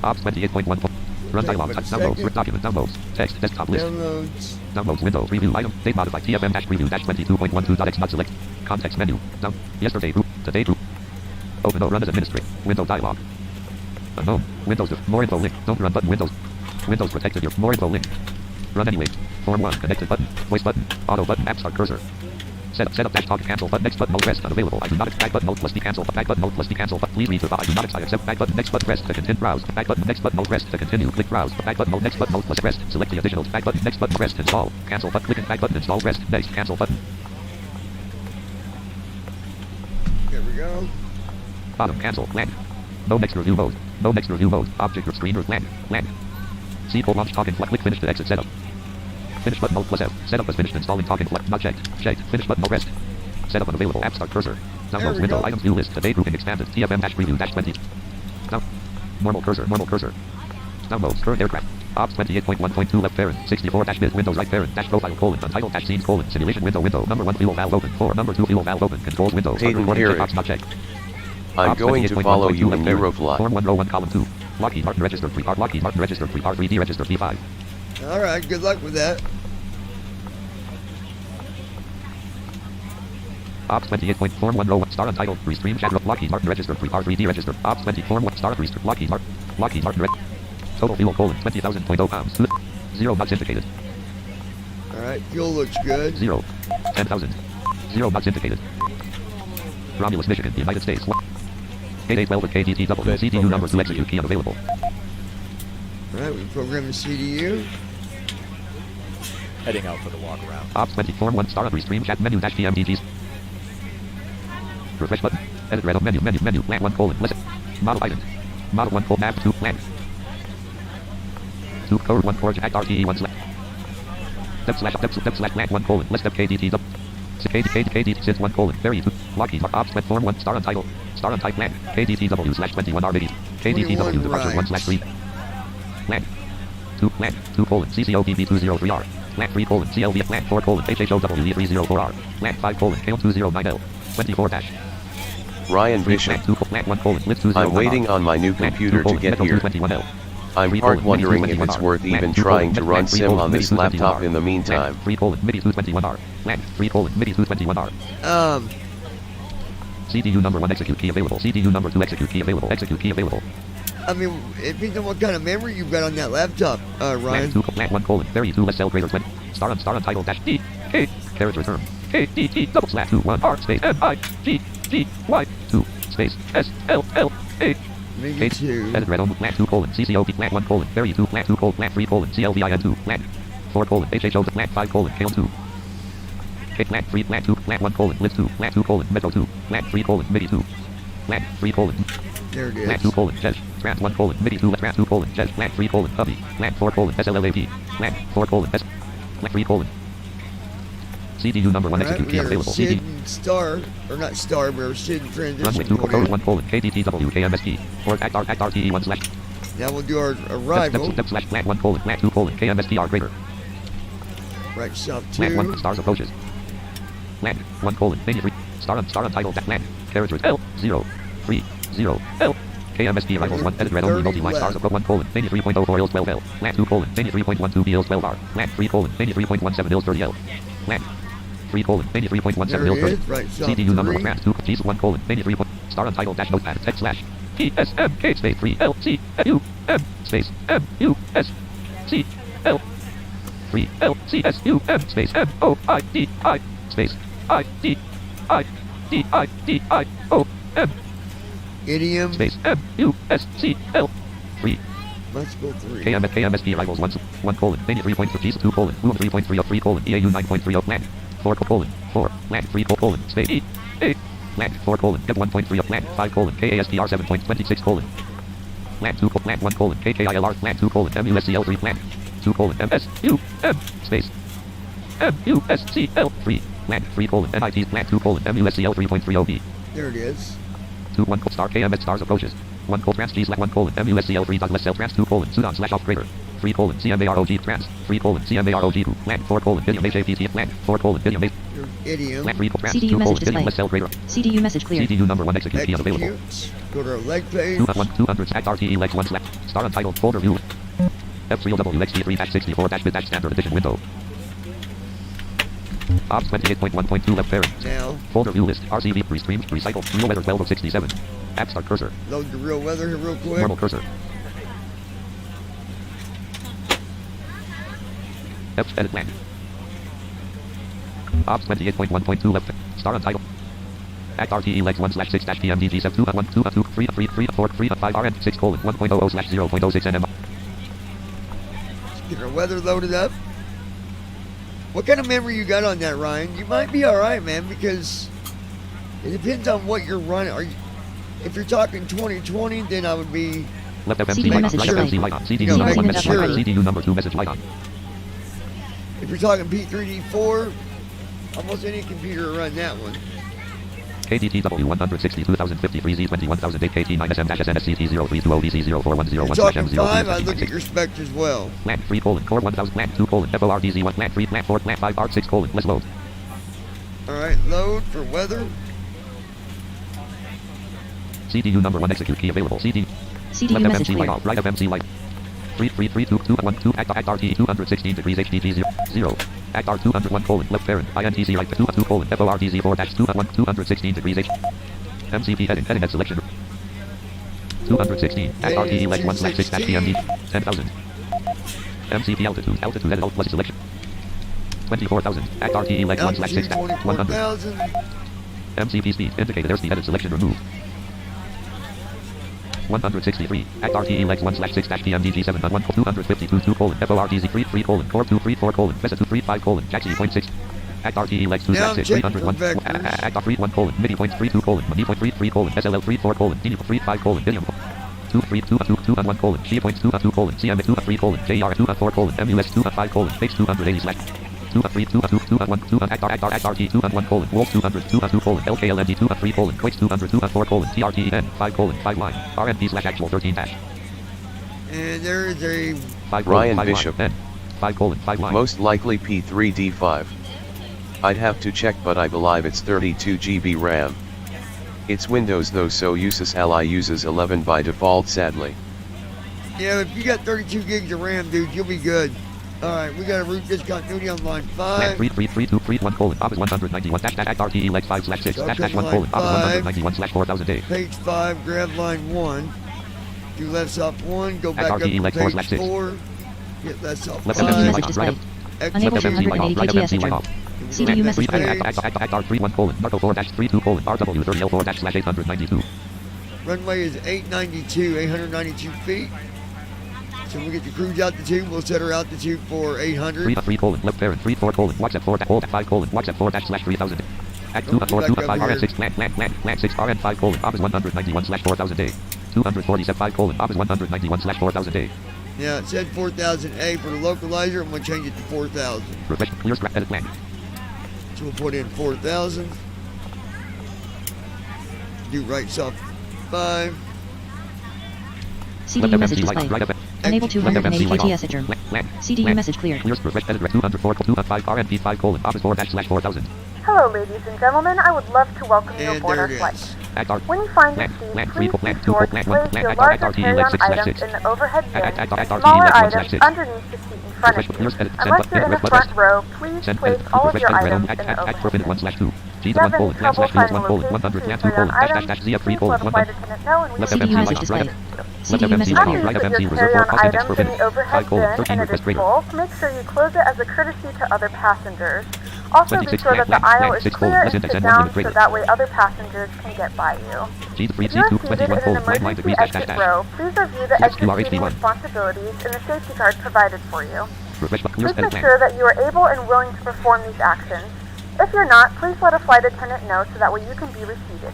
Ops 28.1. Run dialog. Downloads. Document. Downloads. Text. Desktop list. Downloads. Downloads window. Preview item. Date modified. TFM dash preview dash 22.12.x not select. Context menu. Down. Yesterday group. Today group. Open or run as administrator. Window dialog. Unknown. Windows. More info link. Don't run button. Windows. Windows protected. Your more info link. Run anyway. Form 1. Connected button. Voice button. Auto button. App start cursor. Setup dash talk cancel button. Next button. Alt rest unavailable. I do not back button. Alt plus D cancel. Back button. Alt plus D cancel. But please read the I do not accept. Back button. Next button. Rest to continue. Browse. Back button. Next button. Alt rest to continue. Click browse. Back button. Alt next button. Alt plus rest. Select the additional. Back button. Next button. Rest. Install. Cancel button. Clicking back button. Install. Rest. Next. Cancel button. There we go. Bottom. Cancel. Land. No next review mode. No next review mode. Object or screen or land. Land. C full launch talking flat. Click finish to exit setup. Finish button. Alt plus F. Setup is finished. Installing talking flat. Not checked. Checked. Finish button. Alt rest. Setup unavailable. App start cursor. Downloads window. Go. Items view list. Today grouping expanded. TFM dash preview dash 20. Down. Normal cursor. Normal cursor. Downloads. Current aircraft. Ops 28.1.2 left parent. 64 dash mid Windows right parent. Dash profile colon. Untitled dash scenes colon. Simulation window window. Number 1 fuel valve open. 4. Number 2 fuel valve open. Controls window. Hayden, here Ops not checked. I'm going to follow you in Eurofly. Form 1 row 1 column 2. Lockheed Martin registered 3 part. Lockheed Martin registered 3 part. 3D registered P5. Alright, good luck with that. Ops 28. Form 1 row 1 star untitled restream chat Lockheed Martin registered 3 part 3D registered. Ops 20 form 1 star restream Lockheed Martin total fuel colon 20,000.0 pounds. 0 knots indicated. Alright, fuel looks good. 0. 10,000. 0 knots indicated. Romulus, Michigan, United States. 8812 with KDTW. CDU number to execute key unavailable. Alright, we program the CDU. Heading out for the walk around. Ops 20 form 1 star restream chat menu dash PMDGs. Refresh button. Edit red menu land 1 colon listen. Model item. Model 1 colon nav 2 land. 2 code 1 origin act RTE 1 select. Dep slash land 1 colon list of KDT up. KDT since 1 colon very 2. Lockheed Ops went form 1 star untitled land. KDTW slash 21 R KDTW departure 1 slash 3. Land 2 colon CCOPB 203R. Land 3 colon CLV land 4 colon HHOWE 304R. Land 5 colon KO209L 24 dash. Ryan Bishop. I'm waiting on my new computer to get here. I'm part wondering if it's worth even trying to run sim on this laptop in the meantime. CDU number 1 execute key available. CDU number 2 execute key available. Execute key available. I mean, it depends on what kind of memory you've got on that laptop, Ryan. Lat 2 lat 1 colon 32 less cell greater 20. Star untitled dash D K character term K D T double slash 2 1 R space M I G G Y 2 space S L L A. Maybe K 2. edit red on lat 2 colon CCOP lat 1 colon 32 lat 2 colon lat 3 colon CLVIN 2 lat 4 colon HHO lat 5 colon KL 2. K lat 3 lat 2 lat 1 colon lit 2 lat 2 colon Metro 2 lat 3 colon MIDI 2 lat 3 colon There it lat 2 is. colon Jes trans 1 colon MIDI 2 trans 2 colon Jes lat 3 colon hubby lat 4 colon SLLAP lat 4 colon S lat 3 colon CDU number 1 Alright, execute we key got our available SID CD and star, or not star, but our SID and runway transition 2 code code in. 1 colon KDTW KMST or act RTE 1 slash Now we'll do our arrival. step slash lat 1 colon lat 2 colon KMSTR greater Right, south lat 1 2. stars approaches land 1 colon 83 star untitled that land characters L 0 3 0 L KMST rivals 1 edit red only multi-line stars of 1 colon 83.04 Ils 12 L lat 2 colon 83.12 B Ils 12 R lat 3 colon 83.17 Ils 30 L lat 3 colon 83.17 There Ils it 30 is, right, south CDU number 3. trans 2 G's 1 colon 83 star untitled dash notepad text slash ESMK space 3 L C U M space M U S C L 3 L C S U M space M O I D I space I D I D I D I O M Idiom. space M U S C L 3 Let's go 3. KMSP rivals 1 colon 83.3 G's 2 colon Boom 3.30 3 colon EAU 9.30 land 4 colon 4 land 3 colon space E A land 4 colon get 1.30 land 5 colon KASPR 7.26 colon land 2 colon land 1 colon KKILR land 2 colon MUSCL 3 land 2 colon MSU M space MUSCL 3 land 3 colon NIT land 2 colon MUSCL 3.30 B There it is. 2 1 star KMS stars approaches 1 trans G slash 1 colon MUSCL 3 dot less cell trans 2 colon Sudan slash off greater 3 colon CMAROG trans 3 colon CMAROG 2 land 4 colon idiom HAPT land 4 colon idiom Your idiom. land 3 trans CDU 2 colon message idiom display. less cell greater CDU message clear. CDU number 1 execute key available Execute. Go to our leg page. 200 act RTE legs 1 slash star untitled folder view F3WXT3-64 standard edition window Ops 28.1.2 left parent Now, folder view list RCV restream recycle real weather 12 of 67 app start cursor load the real weather here real quick. normal cursor F edit land Ops 28.1.2 left star untitled Act RTE legs 1 slash 6 dash PMDG 7 2 1 2 2 3 3 3 4 3 5 RN 6 colon 1.00 slash 0.06 NM Get our weather loaded up. What kind of memory you got on that, Ryan? You might be alright, man, because it depends on what you're running. If you're talking 2020, then I would be left FMC CDU light on message right display. FMC light on CDU You know, number 1 making message sure. light on CDU number 2 message light on if you're talking P3D4, almost any computer will run that one. KDTW 162,053 Z21008 KT9SM-SNSCT0320DC0410 If you're talking 5, I look at your specs as well. Land 3 colon core 1000 land 2 colon FORDZ1 land 3 land 4 land 5 art 6 colon let's load Alright, load for weather. CDU number 1 execute key available CD CDU left message FMC light clear. off right FMC light 3332212 act RT 216 degrees HDG 0 act R 201 colon left parent INTC right 2 colon FORDZ 4 dash 216 degrees H MCP heading at selection 216 act RT leg 1 slash 6 dash PMD 10,000 MCP altitude edit alt plus selection 24,000 act RT leg 1 slash 6 dash 100 24,000. MCP speed indicated airspeed edit selection removed 163 act RTE legs 1 slash 6 dash PMDG 7 1 252 2 colon FORDZ 3 colon core 2 3 4 colon VESA 2 3 5 colon Jack 0.6 act RTE legs 2 Now slash 6 check 301 for vectors. act R 3 1 colon MIDI point 3 2 colon MIDI point 3 3 colon SLL 3 4 colon DINI 3 5 colon idiom 2 3 2 2 2 1 colon G point 2 2 colon CM 2 3 colon JR 2 4 colon MUS 2 5 colon base 280 slash 2 3 2 2 2 1 2 act RT 2 1 colon Wolf 200 2 2 colon LKLND 2 3 colon Quakes 200 2 4 colon TRTN 5 colon 5 line RNP slash actual 13 dash And there is a 5 Ryan 5 Bishop. line, 5 colon 5 line Most likely P3D5. I'd have to check, but I believe it's 32 GB RAM. It's Windows though, so uses Ally uses 11 by default sadly. yeah. If you got 32 gigs of RAM, dude, you'll be good. All right, we got a root discontinuity on line Land 5. 3 3 3 2 3 1 colon Office 191 dash act RTE legs 5 slash 6 dash 1 colon Office 191 slash 4000 day Page 5, grab line 1. Do left soft 1, go back up RTE to leg 4 slash page 6. 4. Hit left soft Left 5. FMC message light off. Right displayed. F. Unable Left to FMC light off. 180 Right KTS FMC light off. CDU message Read displayed. Actar 31 colon. Narco 4 dash 32 colon. RW 30 L4 dash slash 892. Runway is 892 feet. So we'll get the cruise altitude. We'll set our altitude for 800. 3 colon. Left parent 3 4 colon. Watch at 4 hold at 5 colon. Watch at 4 dash slash 3000. At 2 4 2 5 RN 6 plan 6 RN 5 colon. Obs 191 slash 4000 day. 247 5 colon. Obs 191 slash 4000 day. Yeah, it said 4000A for the localizer. I'm going to change it to 4000. Refresh. Clear scrap edit plan. So we'll put in 4000. Do right soft 5. CDU message displayed. Unable to 180 KTS adjourn. CDU message cleared. Clear refresh edit 204 205 RNP 5 colon. Obs 4 dash slash 4000. Hello, ladies and gentlemen. I would love to welcome you And aboard there our it flight. is. When you find your seat, please be sure to place your larger carry-on items in the overhead bin and smaller items underneath the seat in front of you. Unless you're in the front row, please place all of your items in the overhead bin. If you have any trouble finding locations for your carry-on items, please let a flight attendant know and we will CDU message displayed. CDU message After cleared. you put your carry-on items in the overhead bin and it is full, make sure you close it as a courtesy to other passengers. Also be sure that the aisle is clear and sit down so that way other passengers can get by you. If you are seated in an emergency exit row, please review the exit seating responsibilities and the safety card provided for you. Please make sure that you are able and willing to perform these actions. If you're not, please let a flight attendant know so that way you can be reseated.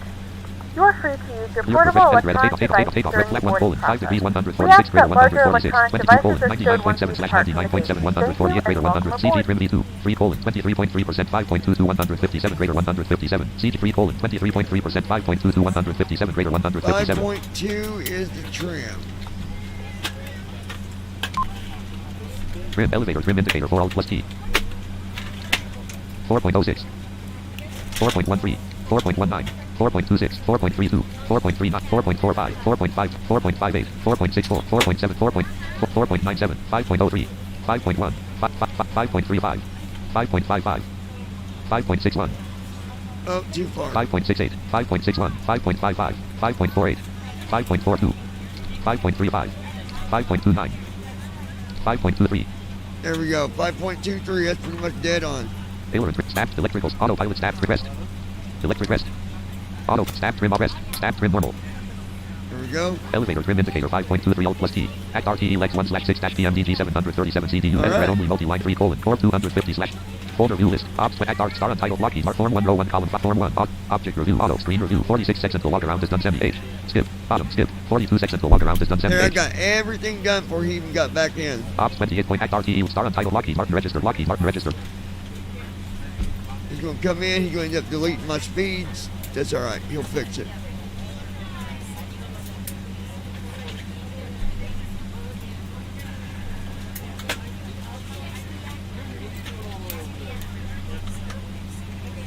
You are free to use your portable electronic devices during the boarding process. We ask that larger electronic devices are stowed once you depart from the gate. Thank you and welcome aboard. 3 colon 23.3% 5.2 to 157 greater 157 CG3 colon 23.3% 5.2 to 157 greater 157 5.2 is the trim. trim elevator trim indicator 4 alt plus T 4.06 4.13 4.19 4.26 4.32 4.39 4.45 4.5 4.58 4.64 4.7 4.97 5.03 5.1 5.35 5.55 5.61 Oh, too far. 5.68 5.61 5.55 5.48 5.42 5.35 5.29 5.23 There we go. 5.23. That's pretty much dead on. Tailor and staff electricals autopilot staff rest electric rest auto staff trim rest staff trim normal. There we go. Elevator trim indicator 5.23 alt plus T. Act RTE lex 1 slash 6 dash PMDG 737 CDU All right. red only multi-line 3 colon core 250 slash folder view list. Ops act art star untitled Lockheed Mark form 1 row 1 column form 1 object review auto screen review 46 seconds to walk around is done 78. Skip bottom skip 42 seconds to walk around is done There, I 78. got everything done before he even got back in. Ops 28 point act RTE star untitled Lockheed Martin registered Lockheed Martin registered. He's going to come in. He's going to end up deleting my speeds. That's all right. He'll fix it.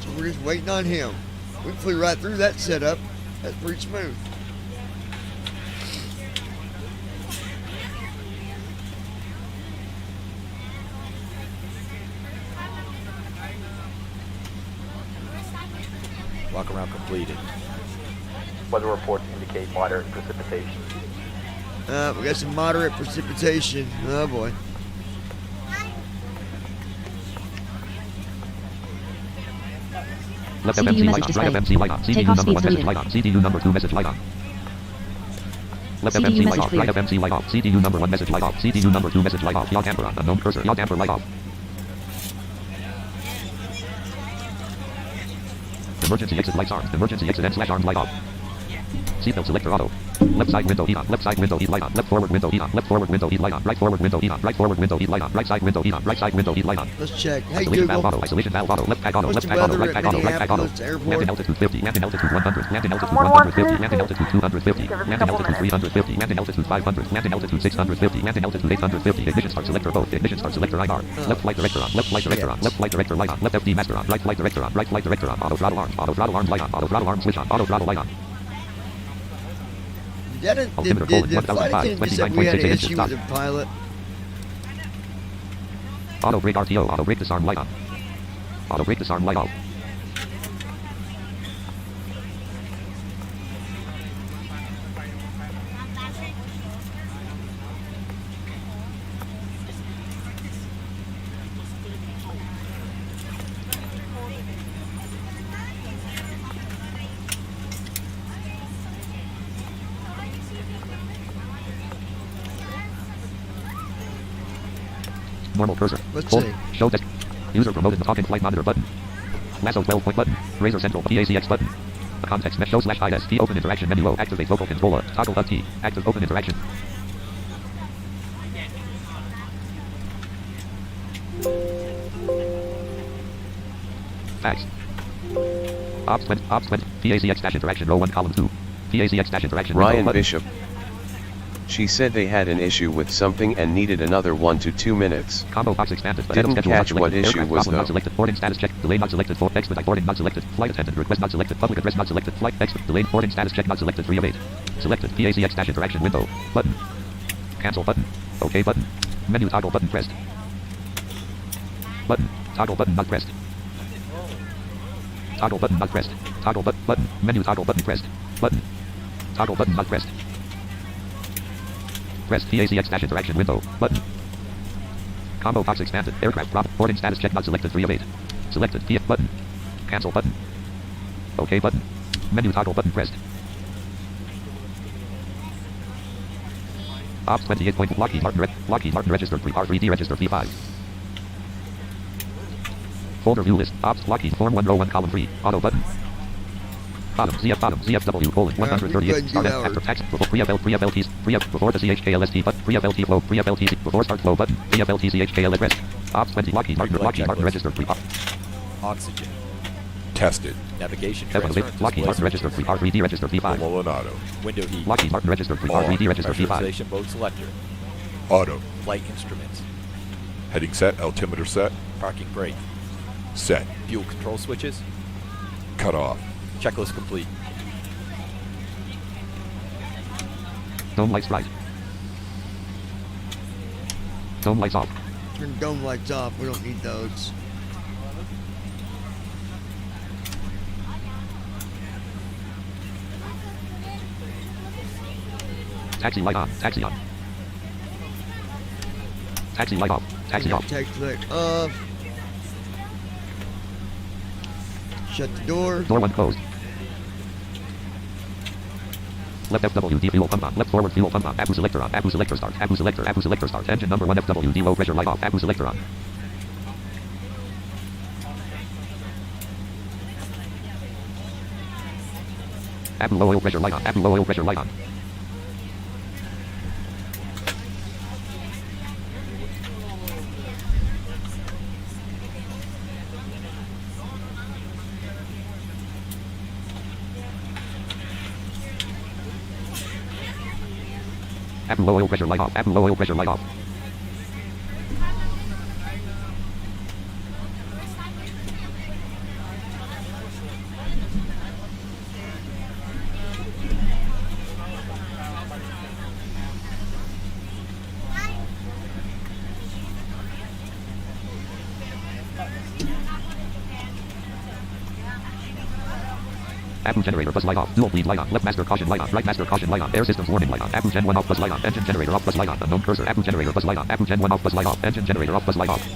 So we're just waiting on him. We flew right through that setup. That's pretty smooth. Walk around completed. Weather reports indicate moderate precipitation. We got some moderate precipitation. Oh boy. Left CDU FMC message light on right displayed. FMC light on CDU Takeoff number 1 speeds message light on CDU number 2 message light on. Left CDU FMC light message off right cleared. FMC light off CDU number 1 message light off CDU number 2 message light off yaw damper on unknown cursor yaw damper light off. Emergency exit lights armed. Emergency exit and slash armed light off. Seatbelt selector auto. Left side window heat on. Left side window heat light on. Left forward window heat on. Left forward window heat light on. Right forward window heat on. Right forward window heat light on. Right side window heat on. Right side window heat light on. Let's check. Hey Isolation valve Google. auto. Isolation valve auto. Left pack auto. What's Left the pack auto. weather Right pack at auto. Right pack auto. Minneapolis Airport? Landing altitude 50. Landing altitude 100. Landing altitude 113, 150. Landing altitude 250. Give us a Landing couple altitude minutes. 350. Landing altitude 500. Landing altitude 650. Landing altitude 850. Ignition start selector both. Ignition start selector IR. Left flight director on. Left flight director on. Left flight director light on. Left FD master on. Right flight director on. Right flight director on. Auto throttle arm. Auto throttle arm light on. Auto throttle arm switch on. Auto throttle light on. Did Altimeter colon the flight 1005, attendant just said we had an 29.68 issue inches with the pilot? Auto brake RTO. Auto brake disarm light on. Auto brake disarm light off. Normal cursor. Let's Hold. see. Show desk. User promoted the talking flight monitor button. Lasso 12 point button. Razor central PACX button. A context mesh show / IS. T open interaction menu O. Activate vocal controller. Toggle up T. Active open interaction. Fax. Ops 20. PACX dash interaction row 1 column 2. PACX dash interaction Ryan window button. Bishop. She said they had an issue with something and needed another 1 to 2 minutes. Combo box expanded. But Didn't schedule not catch what selected. issue Aircraft was problem not though. selected. Boarding status check. Delay not selected. For expedite boarding not selected. Flight attendant request not selected. Public address not selected. Flight expert delayed boarding status check not selected. 3 of 8. Selected. PACX dash interaction window button. Cancel button. OK button. Menu toggle button pressed. Button. Toggle button not pressed. Toggle button not pressed. Toggle button. Menu toggle button pressed. Button. Toggle button not pressed. Press PACX dash interaction window button. Combo box expanded. Aircraft prop boarding status check not selected. 3 of 8. Selected. P button. Cancel button. OK button. Menu toggle button pressed. Ops 28 point. Lockheed Martin registered R3D registered P5. Folder view list. Ops Lockheed Form 1 row 1 column 3. Auto button. Bottom ZFW colon 138 start after tax before pre-FLTs before the CHKLST but pre-FLT flow pre-FLT before start flow button pre-FLT CHKLS rest. Ops 20 Lockheed Martin registered pre Oxygen. Tested. Navigation Heavily transfer. Lockheed Martin registered pre R3D registered P5. Below and auto. Window heat. Lockheed Martin registered pre R3D registered P5. Pressurization mode selector. Auto. Flight instruments. Heading set. Altimeter set. Parking brake. Set. Fuel control switches. Cut off. Checklist complete. Dome lights right. Dome lights off. Turn dome lights off. We don't need those. Taxi light on. Taxi on. Taxi light off. Taxi off. Taxi light off. Shut the door. Door 1 closed. Left FWD fuel pump on. Left forward fuel pump on. Apu selector on. Apu selector start. Apu selector start. Engine number 1 FWD low pressure light off. Apu selector on. Apu low oil pressure light on. Apu low oil pressure light on. Apu low oil pressure light off. Apu low oil pressure light off. Apu generator plus light off. Dual bleed light on. Left master caution light on. Right master caution light on. Air systems warning light on. Apu gen 1 off plus light on. Engine generator off plus light on. Unknown cursor. Apu generator plus light on. Apu gen 1 off plus light off. Engine generator off plus light off.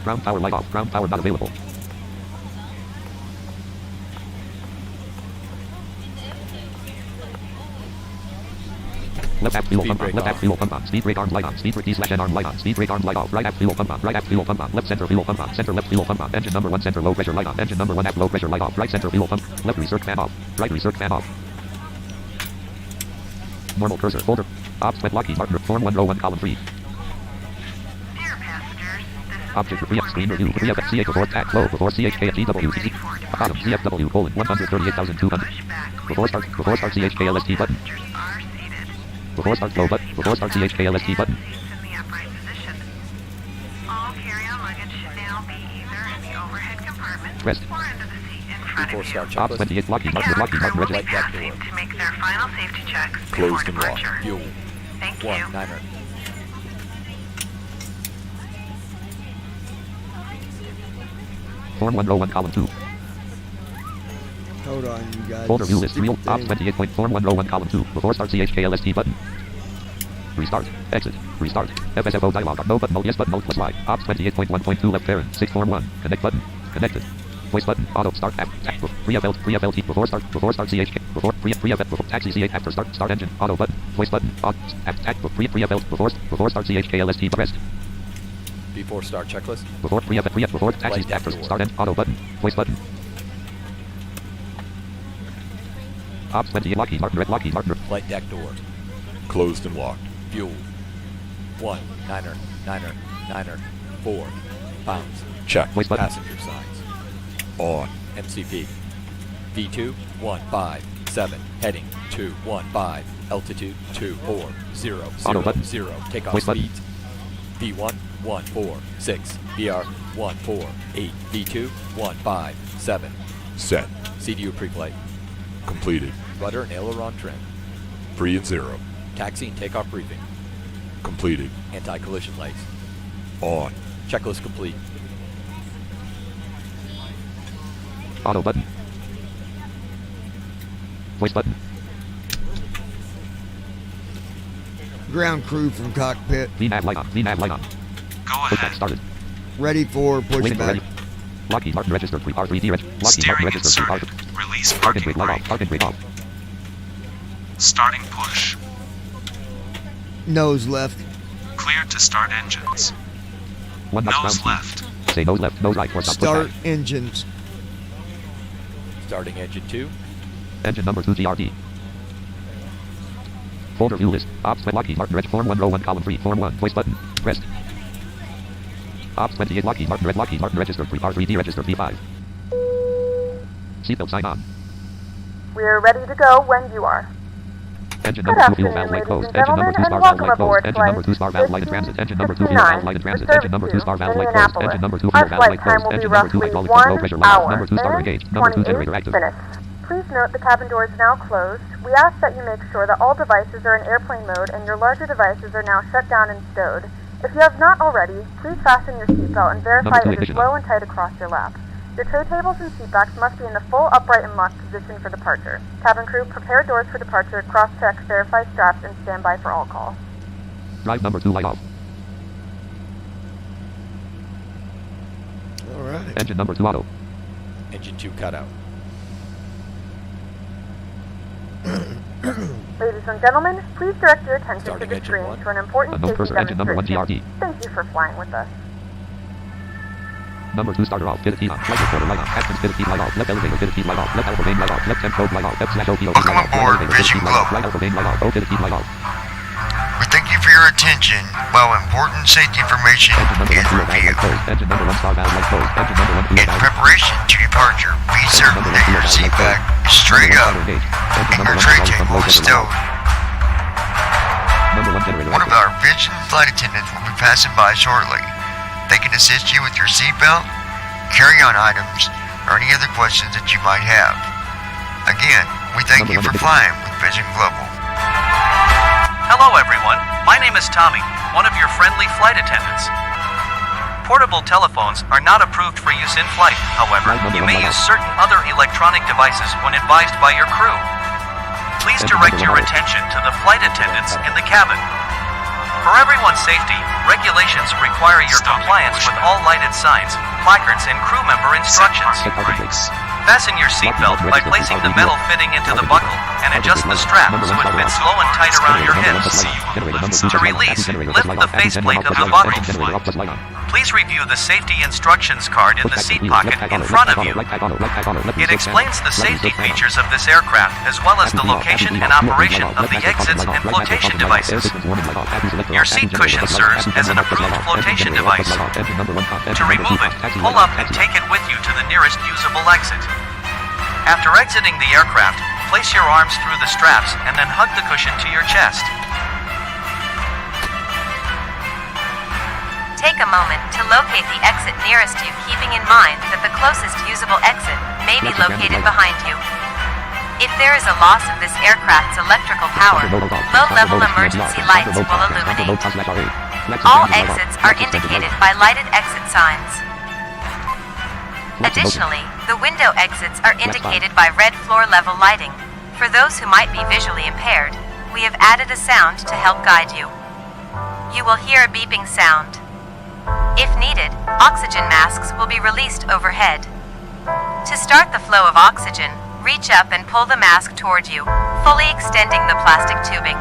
Ground power light off. Ground power not available. Left aft fuel pump on. Left aft fuel pump on. Speed brake arms light on. Speed brake D/N arm light on. Speed brake arms light off. Right aft fuel pump on. Right aft fuel pump on. Left center fuel pump on. Center left fuel pump on. Engine number 1 center low pressure light on. Engine number 1 aft low pressure light off. Right center fuel pump. Left research fan off. Right research fan off. Normal cursor folder. Ops with Lockheed Martin Form 1 row 1 column 3. Object for pre-up screen review. Pre-up CH before tack flow before CHKFGWCC. Bottom ZFW colon 138,200. Before start CHKLST button. Before start flow button. Before start CHKLST button. Pressed. Before start Ops checklist. 28 Lockheed Martin registered. Right back door. To make their final safety checks Closed before and locked. departure. Fuel. Thank 1 you. 9er. Form 1 row 1 column 2. Hold on, you guys. Folder view list Stupid real. Ops thing. 28 point form 1 row 1 column 2. Before start CHKLST button. Restart. Exit. Restart. FSFO dialog. No button. Yes button. Plus Y. Ops 28.1.2 left parent. 6 form 1. Connect button. Connected. Voice button. Auto start. Pre-FLT. Before start CHK. Before pre-FLT. Before taxi CH. After start engine. Auto button. Voice button. Pre-FLT. Before start CHK LST pressed. Before start checklist. Before before taxi Light after door. start end. Auto button. Voice button. Ops 20. Lockheed Martin. Red Lockheed Martin. Flight deck door. Closed and locked. Fuel. 1. Niner. 4. Pounds. Check. Voice button. Passenger signs. On. MCP. V2 157. Heading 215. Altitude 240. Auto button. 0. Takeoff Voice button. speeds. V1 146. VR 148. V2 157. Set. CDU pre-flight. Completed. Rudder and aileron trim. Free and 0. Taxi and takeoff briefing. Completed. Anti-collision lights. On. Checklist complete. Auto button. Voice button. Ground crew from cockpit. VNAV light on. VNAV light on. Go Pushback ahead. started. Ready for Waiting for pushback. ready. Lockheed Martin registered R3D reg. Lockheed Martin Steering registered inserted. Release Parking parking brake light off. brake. Parking brake off. Starting push. Nose left. Cleared to start engines. One knots Nose ground left. speed. Say nose left. Nose right for stop Start pushback. engines. Starting engine 2. Engine number 2 GRD. Folder view list. Ops Lockheed Martin Reg. Form 1 row 1 column 3. Form 1. Voice button. Pressed. Ops 28 Lockheed Martin Red. Lockheed Martin registered R3D registered V5. Seatbelt sign on. We're ready to go when you are. Engine Good number 2 fuel afternoon, valve light ladies closed. and Engine number 2 gentlemen, star and valve welcome light aboard closed. Engine number 2 flight star valve light in transit. Engine number 2 fuel 59 valve light in transit. for Engine number 2 service star to valve light closed. Indianapolis. Engine number 2 Our fuel valve flight light time closed. will be Engine number 2 roughly hydraulic control 1 pressure level. hour, Number 2 starter engaged. Number 2 generator active. minutes. Please note the cabin door is now closed. We ask that you make sure that all devices are in airplane mode and your larger devices are now shut down and stowed. If you have not already, please fasten your seatbelt and verify Number 2 it is ignition low on. and tight across your lap. Your tray tables and seat backs must be in the full upright and locked position for departure. Cabin crew, prepare doors for departure, cross-check, verify straps, and stand by for all call. Drive number 2 light off. All right. Engine number 2 auto. Engine 2 cutout. Ladies and gentlemen, please direct your attention Starting to the engine screen 1. for an important Unknown safety cursor. Engine number 1 demonstration. GRD. Thank you for flying with us. Number 2 starter off. Fitted key on. Flight recorder light off. Captain's fitted key light off. Left elevator fitted key light off. Left alpha main light off. Left temp probe light off. Left slash OPO Welcome light off. Right aboard, elevator fitted Vision key light off. Global. Right alpha main light off. O fitted key light off. We thank you for your attention while important safety information Engine number 1 is fuel valve light reviewed. closed. Engine number 1 star valve light closed. Engine number 1 fuel In valve. preparation to departure, be certain that your seat back is straight up and your tray table is stowed. Number 1 generator One of active. our Vision flight attendants will be passing by shortly. They can assist you with your seatbelt, carry-on items, or any other questions that you might have. Again, we thank you for flying with Vision Global. Hello everyone, my name is Tommy, one of your friendly flight attendants. Portable telephones are not approved for use in flight, however, you may use certain other electronic devices when advised by your crew. Please direct your attention to the flight attendants in the cabin. For everyone's safety, regulations require your compliance with all lighted signs, placards, and crew member instructions. Check parking brakes. Fasten your seatbelt by placing the metal fitting into the buckle and adjust the strap so it fits low and tight around your hips. To release, lift the faceplate of the buckle. Please review the safety instructions card in the seat pocket in front of you. It explains the safety features of this aircraft as well as the location and operation of the exits and flotation devices. Your seat cushion serves as an approved flotation device. To remove it, pull up and take it with you to the nearest usable exit. After exiting the aircraft, place your arms through the straps and then hug the cushion to your chest. Take a moment to locate the exit nearest you, keeping in mind that the closest usable exit may be located behind you. If there is a loss of this aircraft's electrical power, low-level emergency lights will illuminate. All exits are indicated by lighted exit signs. Additionally, the window exits are indicated by red floor-level lighting. For those who might be visually impaired, we have added a sound to help guide you. You will hear a beeping sound. If needed, oxygen masks will be released overhead. To start the flow of oxygen, reach up and pull the mask toward you, fully extending the plastic tubing.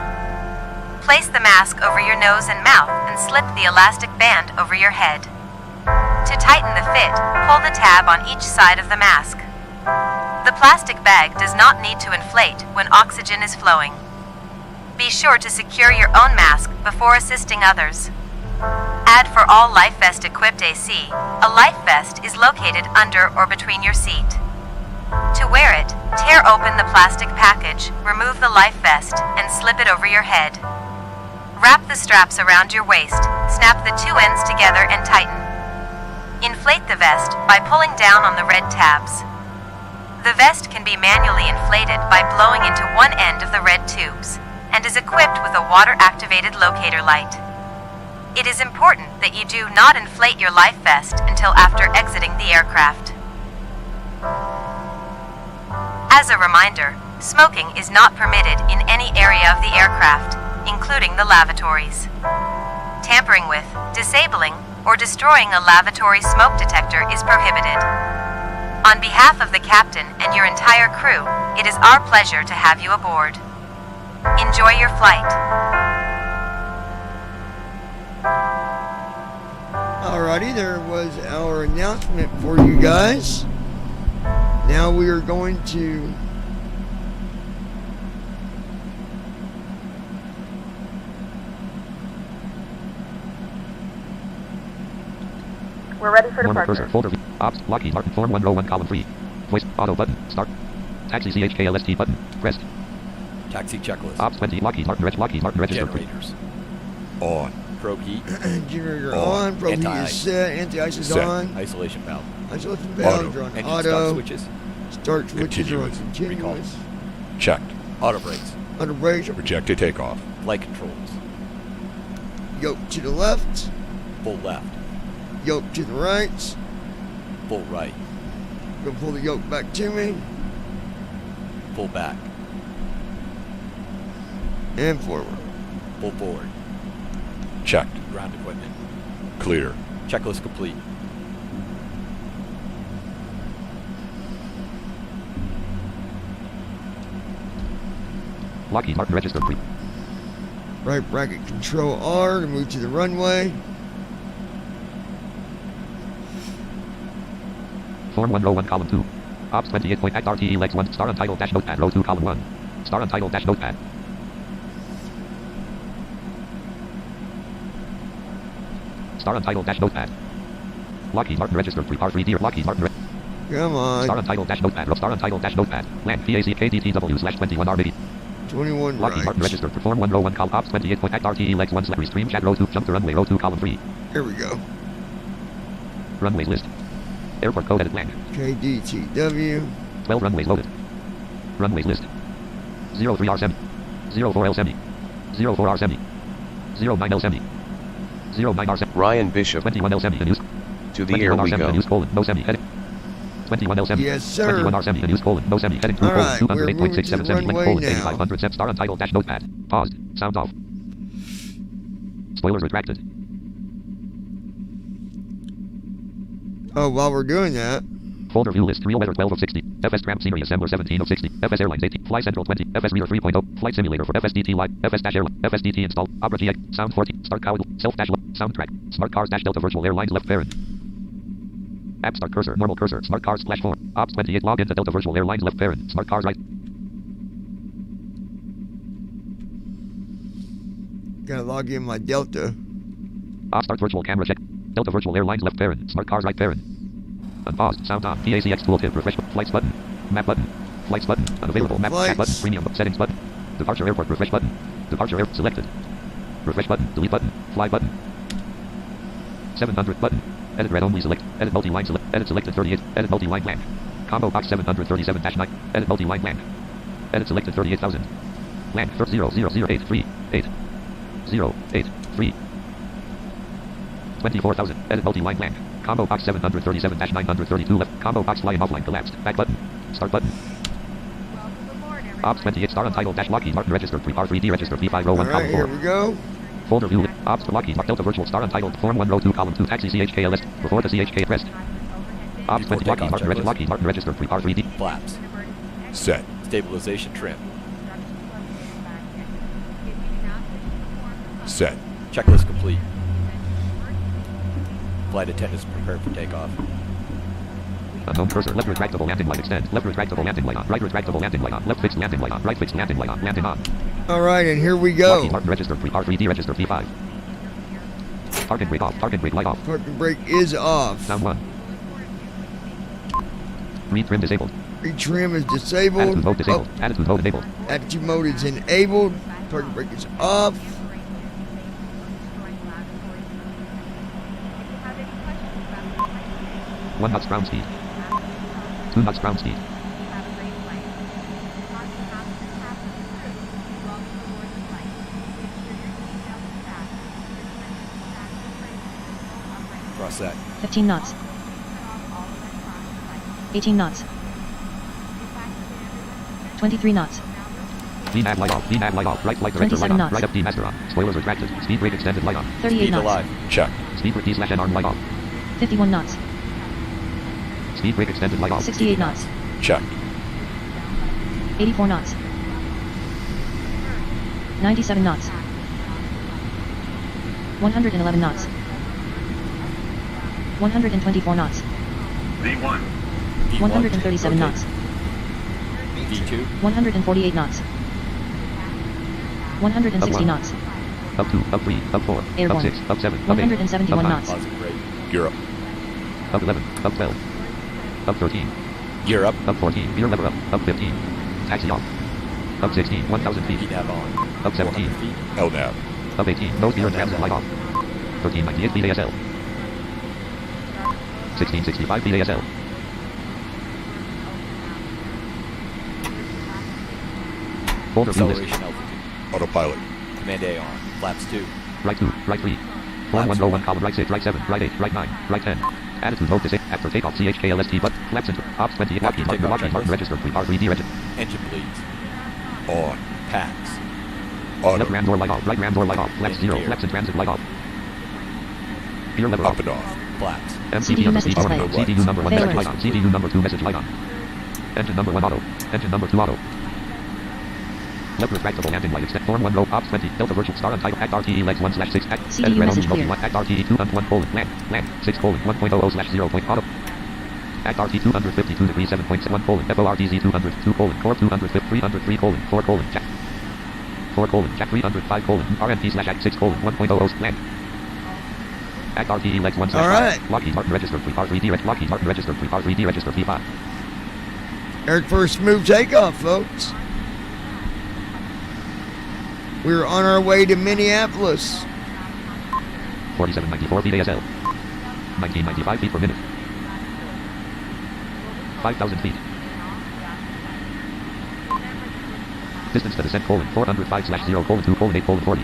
Place the mask over your nose and mouth and slip the elastic band over your head. To tighten the fit, pull the tab on each side of the mask. The plastic bag does not need to inflate when oxygen is flowing. Be sure to secure your own mask before assisting others. Add for all life vest equipped AC, a life vest is located under or between your seat. To wear it, tear open the plastic package, remove the life vest, and slip it over your head. Wrap the straps around your waist, snap the two ends together and tighten. Inflate the vest by pulling down on the red tabs. The vest can be manually inflated by blowing into one end of the red tubes, and is equipped with a water-activated locator light. It is important that you do not inflate your life vest until after exiting the aircraft. As a reminder, smoking is not permitted in any area of the aircraft, including the lavatories. Tampering with, disabling, or destroying a lavatory smoke detector is prohibited. On behalf of the captain and your entire crew, it is our pleasure to have you aboard. Enjoy your flight. Alrighty, there was our announcement for you guys. Now we are going to We're ready for Normal departure. cursor, folder V, ops, Lockheed Martin, form 1, row 1, column 3. Voice, auto button, start. Taxi CHKLST button, pressed. Taxi checklist. Ops 20, Lockheed Martin register. Generators. On. Probe heat. generator On. on, probe heat is Anti-ice. set, anti-ice is Set. on, Isolation valve. isolation valves Auto. are on Engine auto, stop switches. start switches are on Continuous. continuous, Checked. Auto brakes. under brakes, Rejected takeoff. Flight controls. yoke to the left, Full left. yoke to the right, Full right. gonna pull the yoke back to me, Full back. and forward. Full forward. Checked. Ground equipment. Clear. Checklist complete. Lockheed Martin register 3. Right bracket control R to move to the runway, Form 1, row 1, column 2. Ops 28 point act RTE legs 1, star untitled dash notepad, row 2, column 1. Star untitled dash notepad. Star untitled dash notepad. Lockheed Martin register 3, R3D, Lockheed Martin come on, star untitled dash notepad, star untitled dash notepad. Land PACKDTW/21R80. 21 Lockheed Martin right, register for Form 1, row 1, column Ops 28 point act RTE legs 1, slippery stream chat, row 2, jump to runway, row 2, column 3. here we go, Runways list. Airport code edit land. KDTW, 12 runways loaded. Runways list. 03R semi. 04L semi. 04R semi. 09L semi. 09R semi. Ryan Bishop, 21L semi. The news. to the air 21R we semi. The go. news colon. No semi. Heading. 21L semi. yes sir, 21R semi. The news colon. No semi. Heading 2 All right, colon. we're moving to the 208.67 semi. Link runway colon. now. 8500 sep. Star untitled dash notepad. Paused. Sound off. Spoilers retracted. oh while we're doing that, Folder view list. Real weather 12 of 60. FS Tram Scenery Assembler 17 of 60. FS Airlines 18. Fly Central 20. FS Reader 3.0. Flight Simulator for FSDT Live. FS Dash Airline. FSDT installed. Opera GX. Sound 40. Start Cowell. Self Dash Soundtrack. Smart Cars Dash Delta Virtual Airlines left parent. App Start Cursor. Normal Cursor. Smart Cars Splash 4. Ops 28. Log into Delta Virtual Airlines left parent. Smart Cars right. gotta log in my Delta, Ops Start Virtual Camera check. Delta Virtual Airlines left parent. Smart Cars right parent. Unpaused. Sound on. PACX tooltip. Refresh. Flights button. Map button. Flights button. Unavailable. Map. Chat button. Premium. Settings button. Departure airport. Refresh button. Departure air selected. Refresh button. Delete button. Fly button. 700 button. Edit red only select. Edit multi-line select. Edit selected 38. Edit multi-line blank. Combo box 737-9. Edit multi-line blank. Edit selected 38,000. Blank 00083. 083. 24,000. Edit multi-line blank. Combo box 737-932 left. Combo box flying offline collapsed. Back button. Start button. Ops 28 star untitled dash Lockheed Martin register 3R3D register P5 row 1 alright, column 4. here we go, Folder view. Ops for Lockheed Martin Delta virtual star untitled form 1 row 2 column 2 taxi CHKLS before the CHK pressed. Ops 20. Lockheed Martin registered. R3D. Flaps. Set. Stabilization trim. Set. Checklist complete. Flight attendants prepared for takeoff. Unknown cursor. Left retractable landing light extend. Left retractable landing light on. Right retractable landing light on. Left fixed landing light on. Right fixed landing light on. Landing on. All right, and here we go. Lockheed Martin registered. R3D registered. P5. Parking brake off. Parking brake light off. Parking brake is off. Sound 1. Retrim disabled. Retrim is disabled. Attitude mode disabled. Attitude mode enabled. Attitude mode is enabled. Parking brake is off. One knots ground speed. 2 knots ground speed. Cross that. 15 knots. 18 knots. 23 knots. VNAV light off. VNAV light off. Right flight director light 27 on. knots. Right FD master on. Spoilers retracted. Speed brake extended light on. 38 Speed knots. alive. Check. Speed brake D/N arm light off. 51 knots. Speed brake extended light off. 68 knots. Check. 84 knots. 97 knots. 111 knots. 124 knots. V1. 137 knots. V2. 148 knots. 160 knots. Up 2. Up 3. Up 4. Airborne. Up 6. Up 7. Up 8. 171 up 9. knots. Positive brake. Gear up. Up 11. Up 12. Up 13. Gear up. Up 14. Gear lever up. Up 15. Taxi off. Up 16. 1,000 feet. VNAV on. Up 17. 400 feet. LNAV. Up 18. Nose gear and transit light off. 1398 BASL. 1665 BASL. Folder view list. Acceleration altitude. Autopilot. Command A on. Flaps 2. Right 2. Right 3. Form 101 column right 6. Right 7. Right 8. Right 9. Right 10. Attitude mode disabled. After takeoff CHKLST but flaps into Ops 20. Lockheed Martin. Lockheed Martin registered. R3D registered. Engine bleeds. On. Packs. Auto. Left ram door light off. Right ram door light off. Flaps 0. Gear. Flaps in transit light off. Gear lever Up off. and off. Flaps. MCD on the speed display. power. CDU number 1 message Failures. light on. CDU number 2 message light on. Engine number 1 auto. Engine number 2 auto. Left retractable landing light extend. Form 1 row. Ops 20. Delta virtual star on type. Act RTE legs 1/6. Act. CDU Edit red message only clear. multi. Act RTE 2 1 colon. Land. 6 colon. 1.00/0 point auto. Act RT 252 degrees 7.1 colon. FORTZ 202 colon. Core 250 303 colon. 4 colon. Jack. 4 colon. Jack 305 colon. RNT/Act 6 colon. 1.00 land. Act RTE legs 1/5. All right. Lockheed Martin registered. R3D Lockheed Martin registered. R3D registered. P5. Eric for a smooth takeoff, folks. We're on our way to Minneapolis. 4794 BASL. 1995 feet per minute. 5,000 feet. Distance to descent colon 405/0 colon 2 colon 8 colon 40.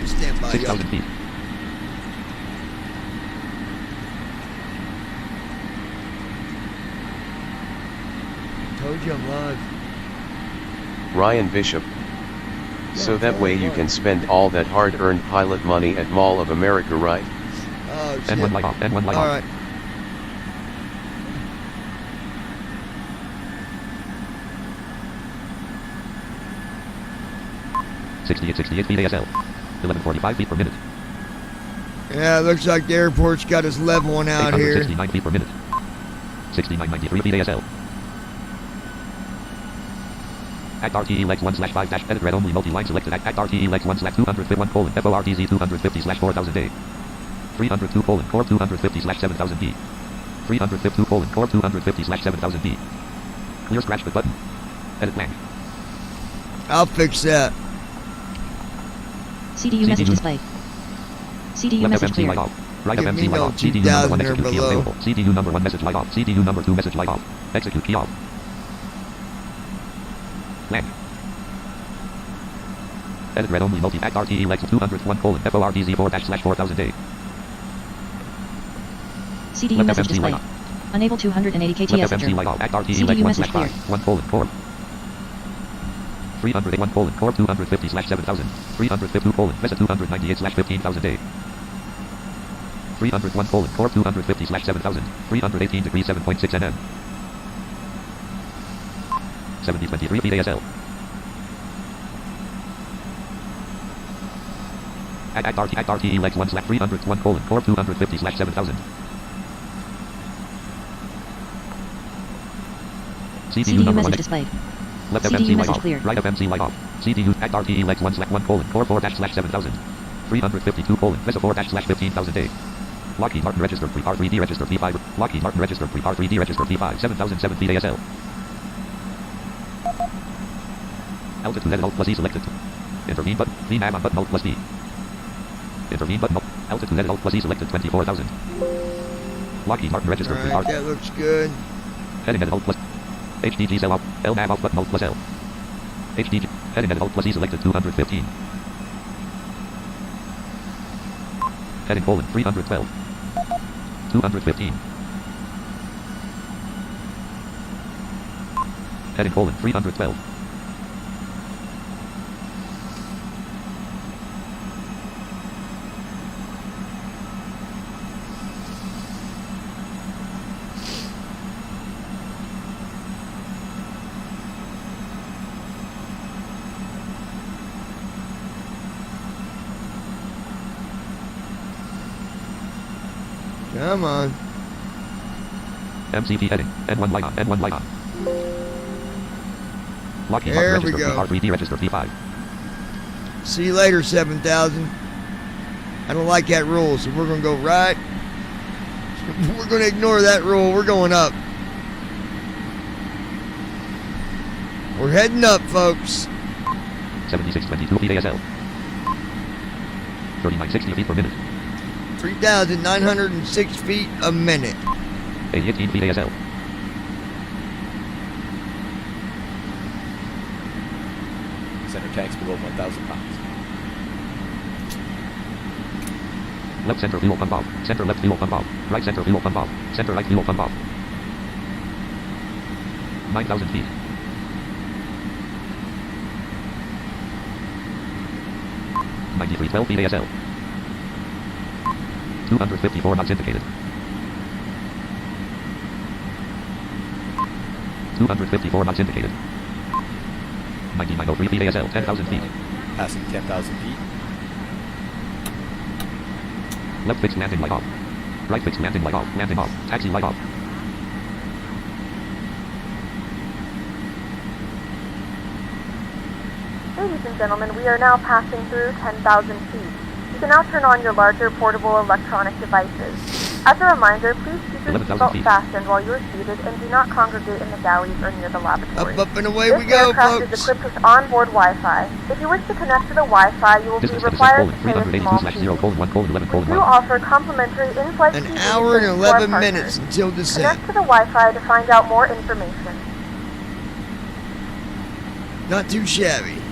Stand by, y'all. 6,000 feet. Told you I'm live. Ryan Bishop. So that way you can spend all that hard-earned pilot money at Mall of America, right? Oh, shit. N1 light off. N1 light All off. right. Sixty-eight feet ASL. 1145 feet per minute. Yeah, looks like the airport's got us leveling out here. 869 feet per minute. 6993 feet ASL. Act RTE legs 1/5 dash edit red only multi-line selected. Act RTE legs 1/251 colon FORTZ 250/4000 day. 302 colon core 250/7000 D. 352 colon core 250/7000 D. Clear scratch the button. Edit blank. I'll fix that. CDU message display. CDU Left message FMC clear. light off. Right Give FMC me light no off. CDU number 1 2000 or execute key below. available. CDU number 1 message light off. CDU number 2 message light off. Execute key off. Blank. Edit read only multi-act RTE legs 201 colon FORDZ 4-/4000A. CDU message displayed. Unable 280 KTS FMC light off. Act RTE leg CDU message cleared. 1/5. 1 colon core. 301 colon core 250/7000. 352 colon VESA 298/15000A. 301 colon core 250/7000. 318 degrees 7.6 nm. 7023 feet ASL. Act RTE legs 1/301 colon core 250/7000. CDU message displayed. Left CDU FMC light message off. cleared. Right FMC light off. CDU act RTE legs 1/1 colon core 4-/7000. 352 colon VESA 4-/15000A. Lockheed Martin registered pre-R3D registered P5. Lockheed Martin registered pre-R3D registered P5 7007 feet ASL. Altitude edit Alt plus E selected. Intervene button. VNAV on button Alt plus D. Intervene button. Altitude edit Alt plus E selected 24,000. Lockheed Martin registered Alright, pre-R. that looks good. Heading edit Alt plus HDG cell out. LNAV off button Alt plus L. HDG. Heading edit Alt plus E selected 215. Heading colon 312. 215. Heading colon 312. Come on. MCP heading. N1 light on. N1 light on. Lockheed There Martin we register go. R3D register P5. See you later, 7,000. I don't like that rule, so we're going to go right. We're going to ignore that rule. We're going up. We're heading up, folks. 7622 feet ASL. 3960 feet per minute. 3,906 feet a minute. 18 feet ASL. Center tanks below 1,000 pounds. Left center fuel pump off. Center left fuel pump off. Right center fuel pump off. Center right fuel pump off. 9,000 feet. .93 12 feet ASL. 254 knots indicated. 254 knots indicated. 9903 feet ASL. 10,000 feet. Passing 10,000 feet. Left fixed landing light off. Right fixed landing light off. Landing off. Taxi light off. Ladies and gentlemen, we are now passing through 10,000 feet. You can now turn on your larger portable electronic devices. As a reminder, please keep your 11,000 seatbelt feet. fastened while you are seated and do not congregate in the galleys or near the lavatory. Up, and away This we go, aircraft folks. is equipped with onboard Wi-Fi. If you wish to connect to the Wi-Fi, you will be Distance required to pay a 382 small slash fee. 0 colon 1 colon 11 We colon do 1. offer complimentary in-flight An TV hour and to our 11 partners. minutes until descent. Connect to the Wi-Fi to find out more information. Not too shabby.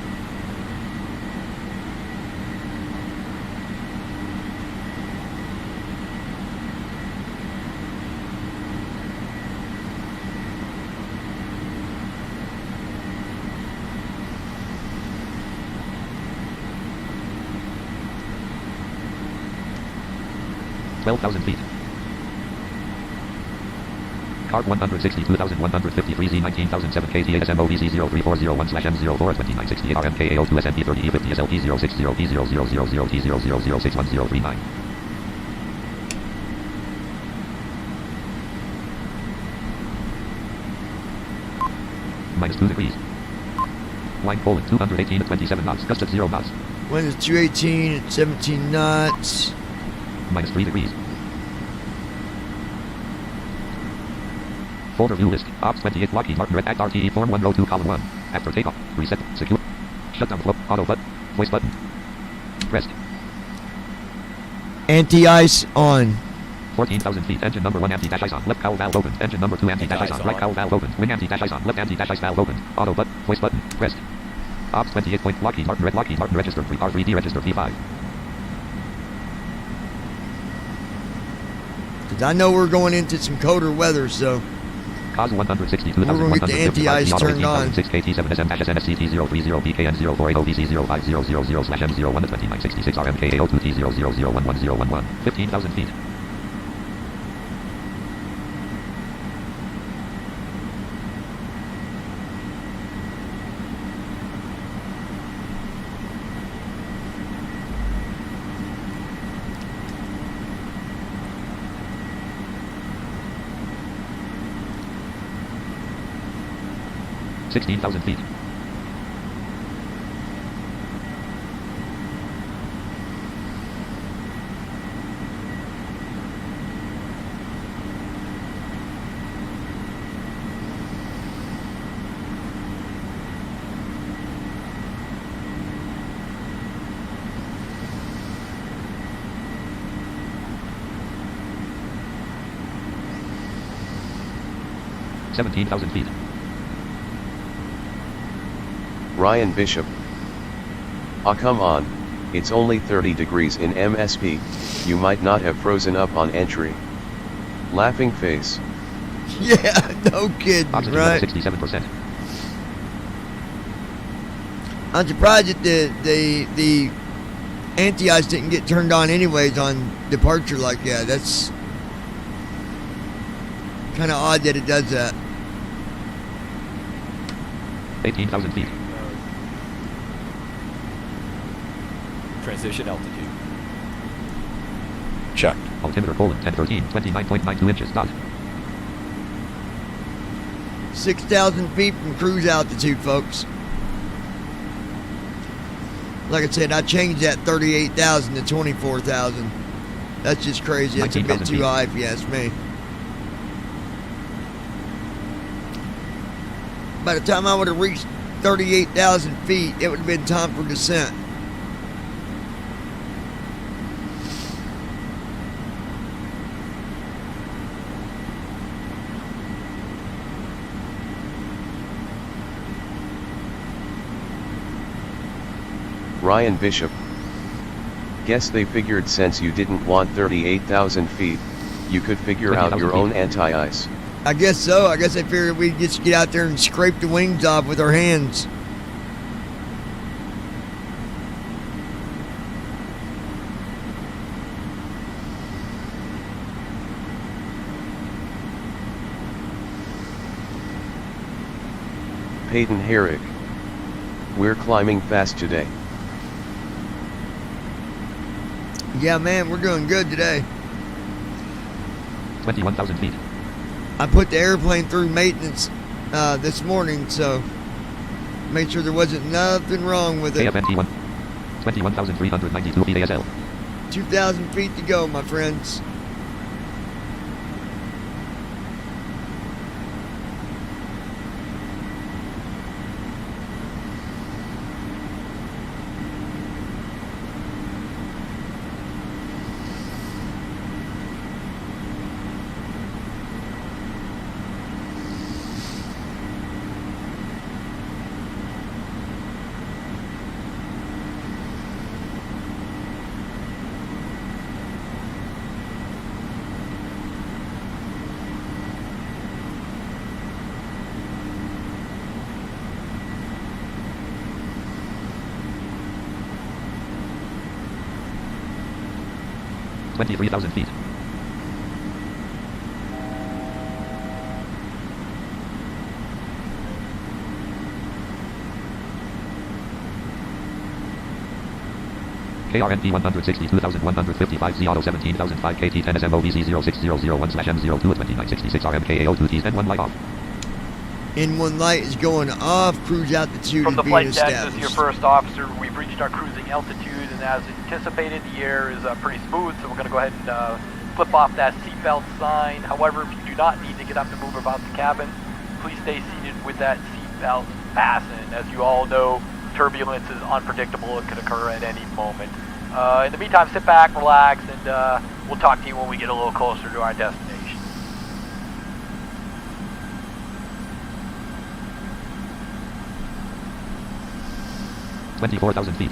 $12,000 feet. Card 162,153 Z19007 KTASMOVZ 03401/M04 2968 RMKAO2 SNP 30E50 SLP 060 P000 T000610039. -2 degrees. Line colon 218 at 27 knots. Gust at 0 knots. Wind is 218 at 17 knots. -3 degrees. Folder view list. Ops 28 Lockheed Martin Red Act RTE Form 1 Row 2 Column 1. After takeoff. Reset. Secure. Shutdown flow. Auto button. Voice button. Pressed. Anti-ice on. 14,000 feet. Engine number 1 anti-dash on. Left cowl valve open. Engine number 2 anti-dash on. Right cowl valve open. Wing anti-dash on. Left anti-dash valve open. Auto button. Voice button. Pressed. Ops 28 point. Lockheed Martin registered R3D registered V5. Because I know we're going into some colder weather, so Cause 162. we're going to get the anti-ice turned on. 6 KT7SM-SNSCT030BKN040VC05080V0/M01 2966RMKAO2T0001111. 15,000 feet. $16,000 feet. $17,000 feet. Ryan Bishop. Ah, come on, it's only 30 degrees in MSP, you might not have frozen up on entry. Laughing face. Yeah, no kidding, Oxygen right? 67%. I'm surprised that the anti-ice didn't get turned on anyways on departure like that. That's kind of odd that it does that. 18,000 feet. Transition altitude. Checked. Altimeter: 1013, 29.92 inches. Dot. 6,000 feet from cruise altitude, folks. Like I said, I changed that 38,000 to 24,000. That's just crazy. That's a bit too high if you ask me. By the time I would have reached 38,000 feet, it would have been time for descent. Ryan Bishop. Guess they figured since you didn't want 38,000 feet, you could figure out your own anti-ice. I guess so. I guess they figured we'd just get out there and scrape the wings off with our hands. Peyton Herrick. We're climbing fast today. Yeah, man, we're doing good today. 21,000 feet. I put the airplane through maintenance this morning, so made sure there wasn't nothing wrong with it. KFNT1. 21,392 feet ASL. 2,000 feet to go, my friends. $23,000 feet. KRNT 162,155 Z Auto 17,005 KT 10 SMOVC 06001/M02 2966 RMKAO2 N1 light off. N1 light is going off. Cruise altitude From the is being flight deck, this is established. your first officer. We've reached our cruising altitude, and as anticipated, the air is pretty smooth, so we're going to go ahead and flip off that seatbelt sign. However, if you do not need to get up to move about the cabin, please stay seated with that seatbelt fastened. As you all know, turbulence is unpredictable. It could occur at any moment. In the meantime, sit back, relax, and we'll talk to you when we get a little closer to our destination. 24,000 feet.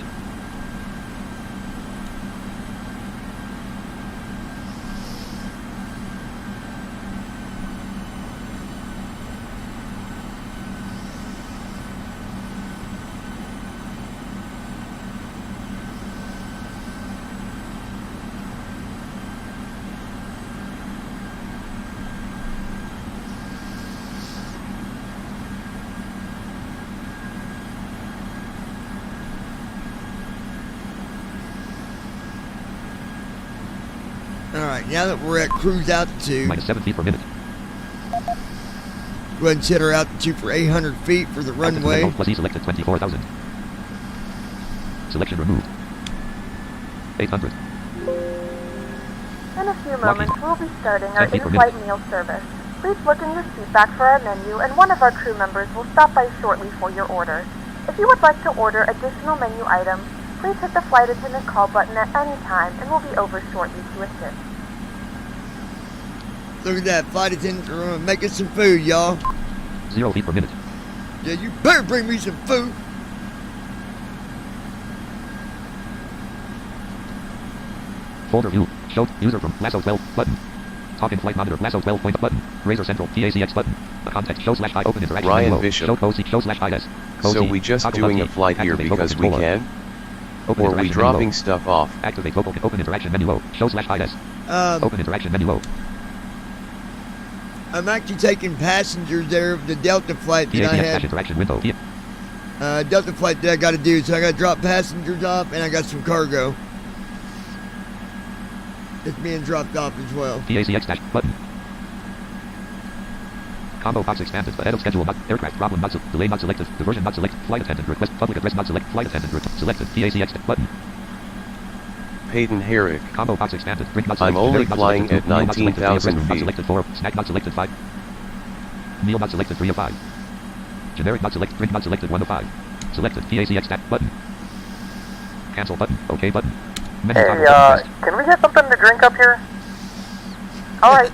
Alright, now that we're at cruise altitude, Minus 7 feet per minute. go ahead and set our altitude for 800 feet for the runway. Altitude plus E selected 24,000. Selection removed. 800. In a few moments, we'll be starting our in-flight meal service. Please look in your seat back for our menu, and one of our crew members will stop by shortly for your order. If you would like to order additional menu items, please hit the flight attendant call button at any time, and we'll be over shortly to assist. Look at that, flight attendant making some food, y'all. 0 feet per minute. Yeah, you better bring me some food. Folder view. Show user from Lasso 12 button. Talk in flight monitor Lasso 12 point button. Razor Central TACX button. The context show /I open interaction. Ryan menu. Bishop. Show COSI show /IS. So we just doing a flight here because we can? Open Or we dropping stuff off? Activate local open interaction menu O. Show /IS. Open interaction menu O. I'm actually taking passengers there of the Delta flight that I had. Interaction window. Delta flight that I got to do, so I got to drop passengers off, and I got some cargo. It's being dropped off as well. TACX dash button. Combo box expanded. Ahead of schedule not aircraft problem not delay not selected. Diversion not select. Flight attendant request. Public address not select. Flight attendant selected. TACX button. Peyton Herrick. Combo box expanded. Drink not I'm selected. only flying at 19,000 Not feet. selected 4. Snack not selected 5. Meal not selected 3 of 5. Generic not selected. Drink not selected 1 of 5. Selected. TACX dash button. Cancel button. OK button. Menu can we get something to drink up here? Alright.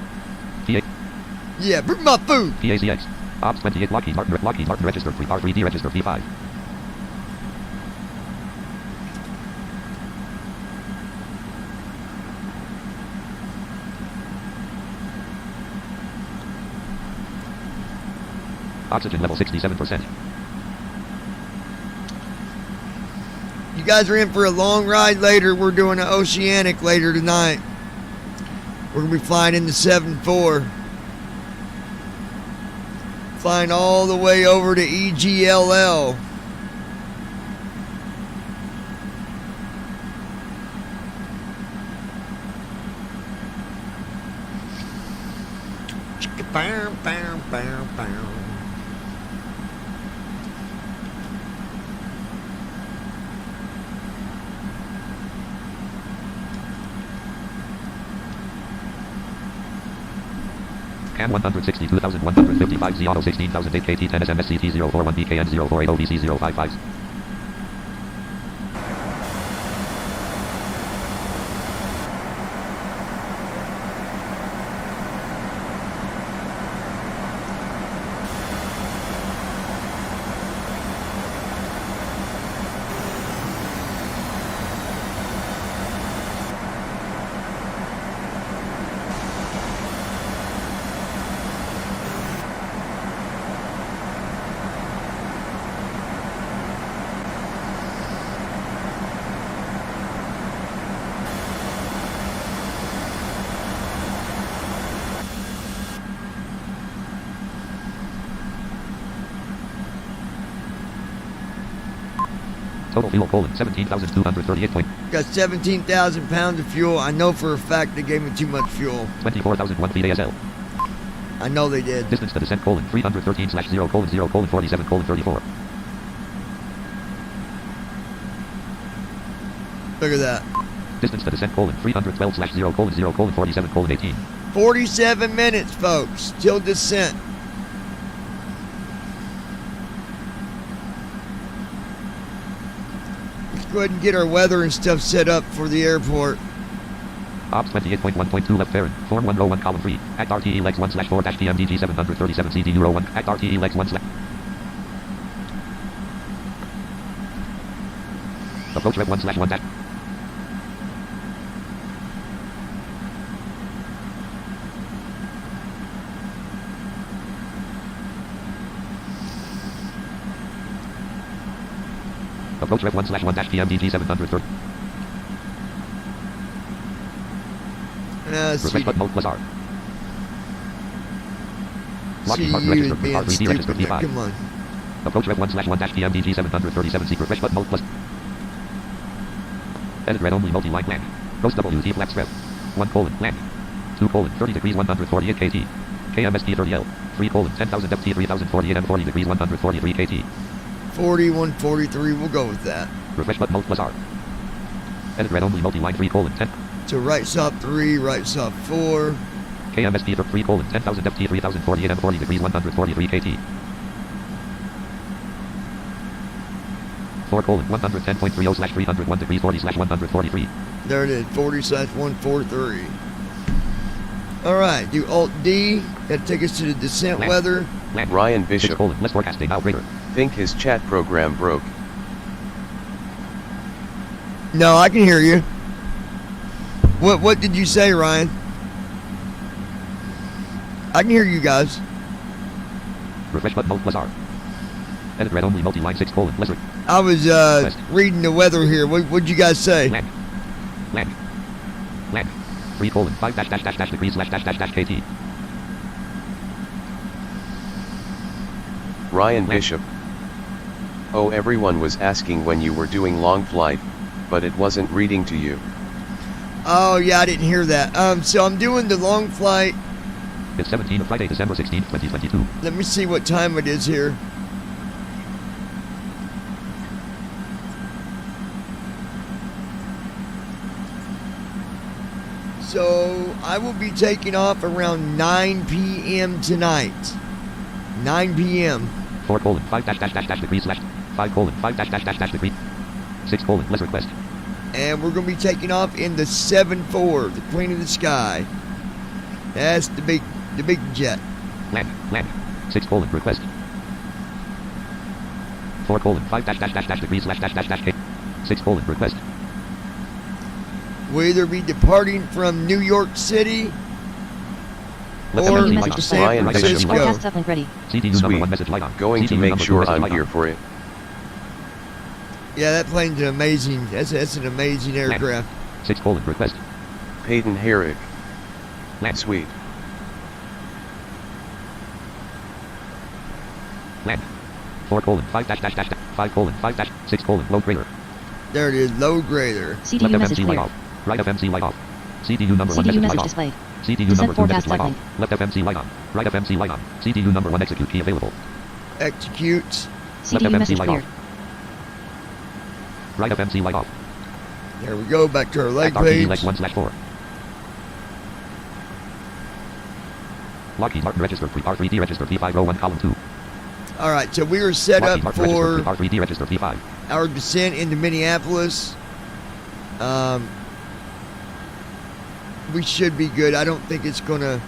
Yeah, bring my food. TACX. Ops 28 Lockheed Martin registered 3R3D registered V5. Oxygen level 67%. You guys are in for a long ride later. We're doing an Oceanic later tonight. We're going to be flying in the 7-4. Flying all the way over to EGLL. Bow, bow, bow, bow. CAN 162,155 Z Auto 16,008 KT 10 SMSCT 041 BKN 0480 VC 055. Total fuel colon 17,238 point. Got 17,000 pounds of fuel. I know for a fact they gave me too much fuel. 24,001 feet ASL. I know they did. Distance to descent colon 313/0:0:47:34. Look at that. Distance to descent colon 312/0:0:47:18. 47 minutes, folks, till descent. Let's go ahead and get our weather and stuff set up for the airport. Ops 28.1.2 left Farron. Form 1 row 1 column 3. Act RTE legs 1/4-TMDG 737 CD Euro 1. Act RTE legs 1/. Approach Rev 1/1 dash. Approach Rev 1/1 dash PMDG 730. Refresh button mode plus R. Locking mark register for R3D register P5. Come on. Approach Rev 1/1 dash PMDG 737 secret refresh button mode plus. Edit read only multi-line plan. Ghost WT flaps rev. 1 plan. 2 30 degrees 148 KT. KMST 30L. 3 10,000 FT 3048 M 40 degrees 143 KT. 4143, we'll go with that. Refresh button mode plus R. Edit read only multi-line 3 10. So right stop 3, right stop 4. KMST for 3 10,000 FT 3048 M 40 degrees 143 KT. 4 110.30/301 degrees 40/143. There it is, 40/143. Alright, do Alt D. That'll take us to the descent weather. Ryan Bishop. Less forecasting now greater. Think his chat program broke. No, I can hear you. What did you say, Ryan? I can hear you guys. Refresh button mode plus R. Edit read only multi-line 6 less. I was reading the weather here. What'd you guys say? Land. 3 5 dash degrees dash KT. Ryan Bishop. Oh, everyone was asking when you were doing long flight, but it wasn't reading to you. Oh yeah, I didn't hear that. So I'm doing the long flight. It's 17 Friday, December 16th, 2022. Let me see what time it is here. So I will be taking off around 9 p.m. tonight. 9 p.m. 4 5 dash degrees slash 5 5 dash degree 6 less request. And we're going to be taking off in the 7-4, the Queen of the Sky. That's the big jet. Land 6 request. 4 5 dash degrees slash dash K 6 request. We'll either be departing from New York City or San Francisco. Broadcast uplink ready. Sweet. Going to make sure I'm here for it. Yeah, that plane's an amazing. That's an amazing aircraft. 6 request. Peyton Herrick. Sweet. Land 4 5 dash 5 5 dash 6 low grader. There it is, low grader. CDU message clear. Right FMC light off. CDU number 1 CDU message light off. displayed. CDU number 2 message Descent light forecast off. Left FMC light on. Right FMC light on. CDU number 1 execute key available. Execute. CDU message cleared. Right FMC light off. There we go, back to our leg RTD page. leg 1/4. Lockheed Martin registered R3D registered P501 column 2. Alright, so we were set up for R3D registered P5. our descent into Minneapolis. We should be good. I don't think it's going to...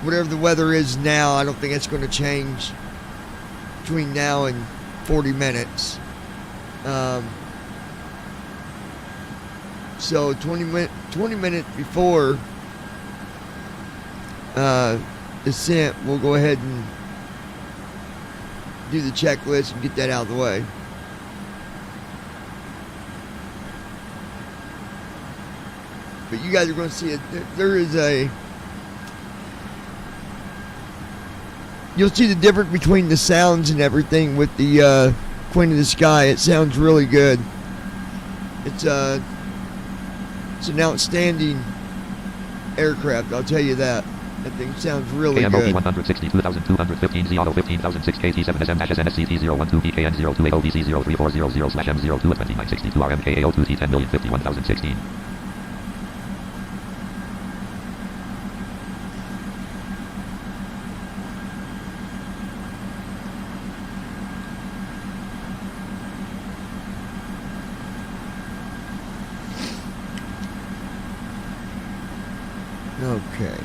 Whatever the weather is now, I don't think it's going to change between now and 40 minutes. So 20 minutes before descent, we'll go ahead and do the checklist and get that out of the way. But you guys are going to see it. There is a... You'll see the difference between the sounds and everything with the Queen of the Sky. It sounds really good. It's an outstanding aircraft, I'll tell you that. That thing sounds really KMOP good. 162,215 Z auto 15,006 KT7SM-SNSC012 PKN028OVC03400/M02 2962 RMKAO2 T10,051,016. Okay.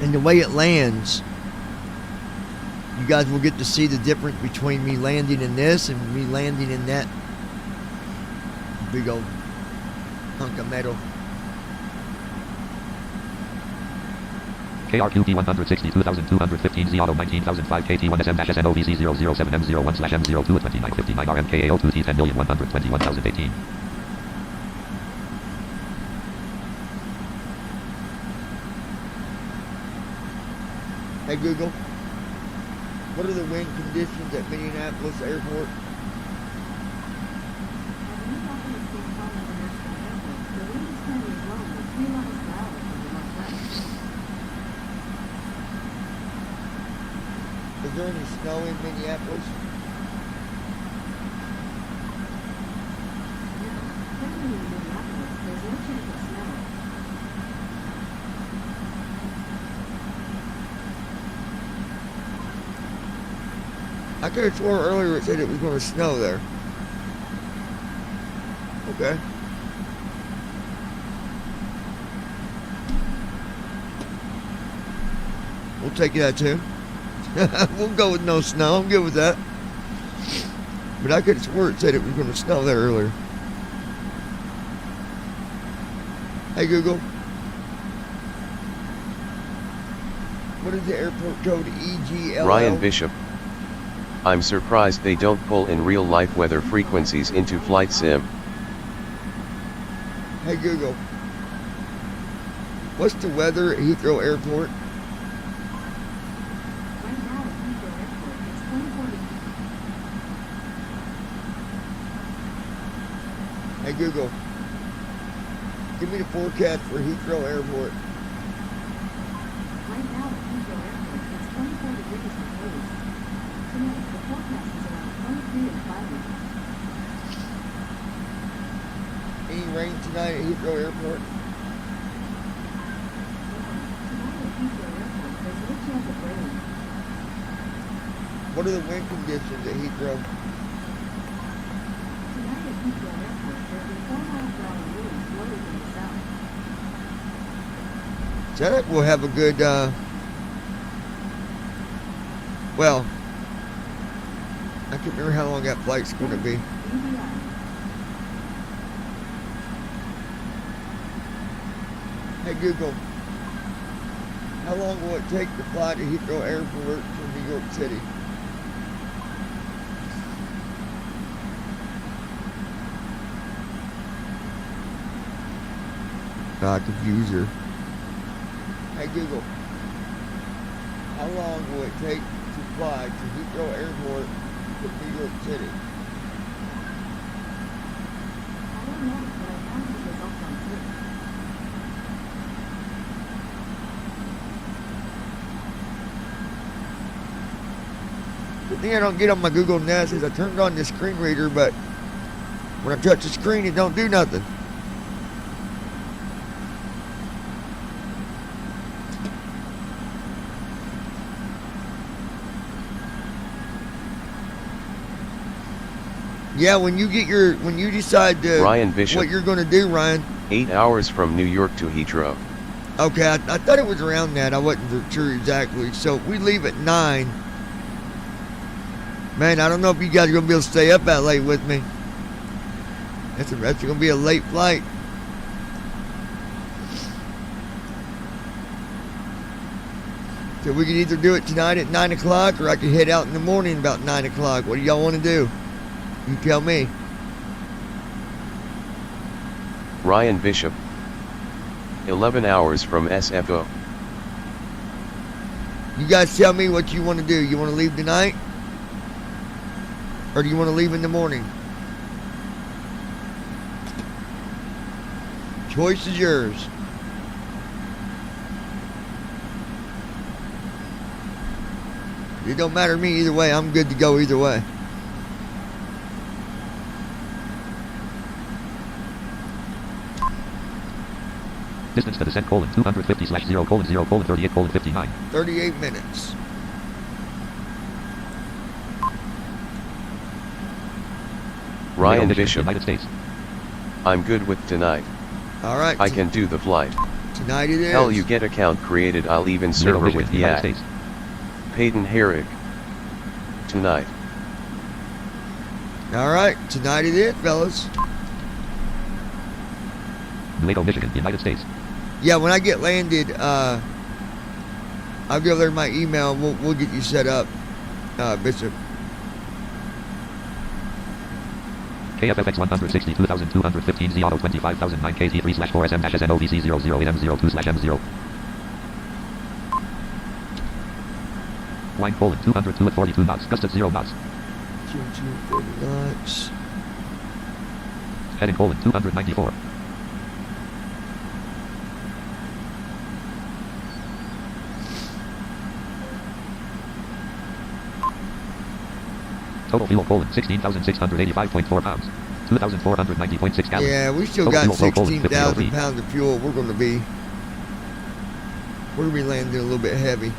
And the way it lands, you guys will get to see the difference between me landing in this and me landing in that big old hunk of metal. KRQP 162,215 Z Auto 19,005 KT1SM-SNOVC 007M01/M02 2959 RMKAO2 T10,121,018. Hey Google, what are the wind conditions at Minneapolis Airport? Is there any snow in Minneapolis? I could have sworn earlier it said it was going to snow there. Okay. We'll take that too. We'll go with no snow. I'm good with that. But I could have sworn it said it was going to snow there earlier. Hey Google. What is the airport code? EGL? Ryan Bishop. I'm surprised they don't pull in real life weather frequencies into flight sim. Hey Google. What's the weather at Heathrow Airport? Hey Google, give me the forecast for Heathrow Airport. Right now at Heathrow Airport, it's 24 degrees and cold. Tonight, the forecast is around 23 and cloudy. Any rain tonight at Heathrow Airport? Tonight at Heathrow Airport, there's no chance of rain. What are the wind conditions at Heathrow? Tonight at Heathrow Airport, there'll be 4 miles per hour winds blowing from the south. That will have a good, well, I can't remember how long that flight's going to be. Hey Google, how long will it take to fly to Heathrow Airport from New York City? Confuser. Hey Google, how long will it take to fly to Heathrow Airport from New York City? I don't know, but I found the results on Twitter. The thing I don't get on my Google Nest is I turned on the screen reader, but when I touch the screen, it don't do nothing. Yeah, when you decide Ryan Bishop. what you're going to do, Ryan. 8 hours from New York to Heathrow. Okay, I thought it was around that. I wasn't sure exactly. So if we leave at 9. Man, I don't know if you guys are going to be able to stay up that late with me. That's going to be a late flight. So we could either do it tonight at 9 o'clock or I could head out in the morning about 9 o'clock. What do y'all want to do? You tell me. Ryan Bishop. 11 hours from SFO. You guys tell me what you want to do. You want to leave tonight? Or do you want to leave in the morning? Choice is yours. It don't matter to me either way. I'm good to go either way. Distance to descent: 250/0:0:38:59. 38 minutes. Ryan Bishop. United States. I'm good with tonight. All right. I can do the flight. Tonight it is. Hell, you get account created. I'll even server Michigan, with the United act. States. Peyton Herrick. Tonight. All right, tonight it is, fellas. Nuevo, Michigan, United States. Yeah, when I get landed, I'll go there my email. We'll get you set up, Bishop. KFFX 162,215 Z Auto 25,009 KT3/4SM-SNOVC00AM02/M0. Line Poland 202 at 42 knots. Gust at 0 knots. 240 knots. Heading Poland 294. Total fuel Poland 16,685.4 pounds. 2,490.6 gallons. Yeah, we still Total got fuel flow, Poland, 16,000 5003. pounds of fuel. We're gonna be landing a little bit heavy.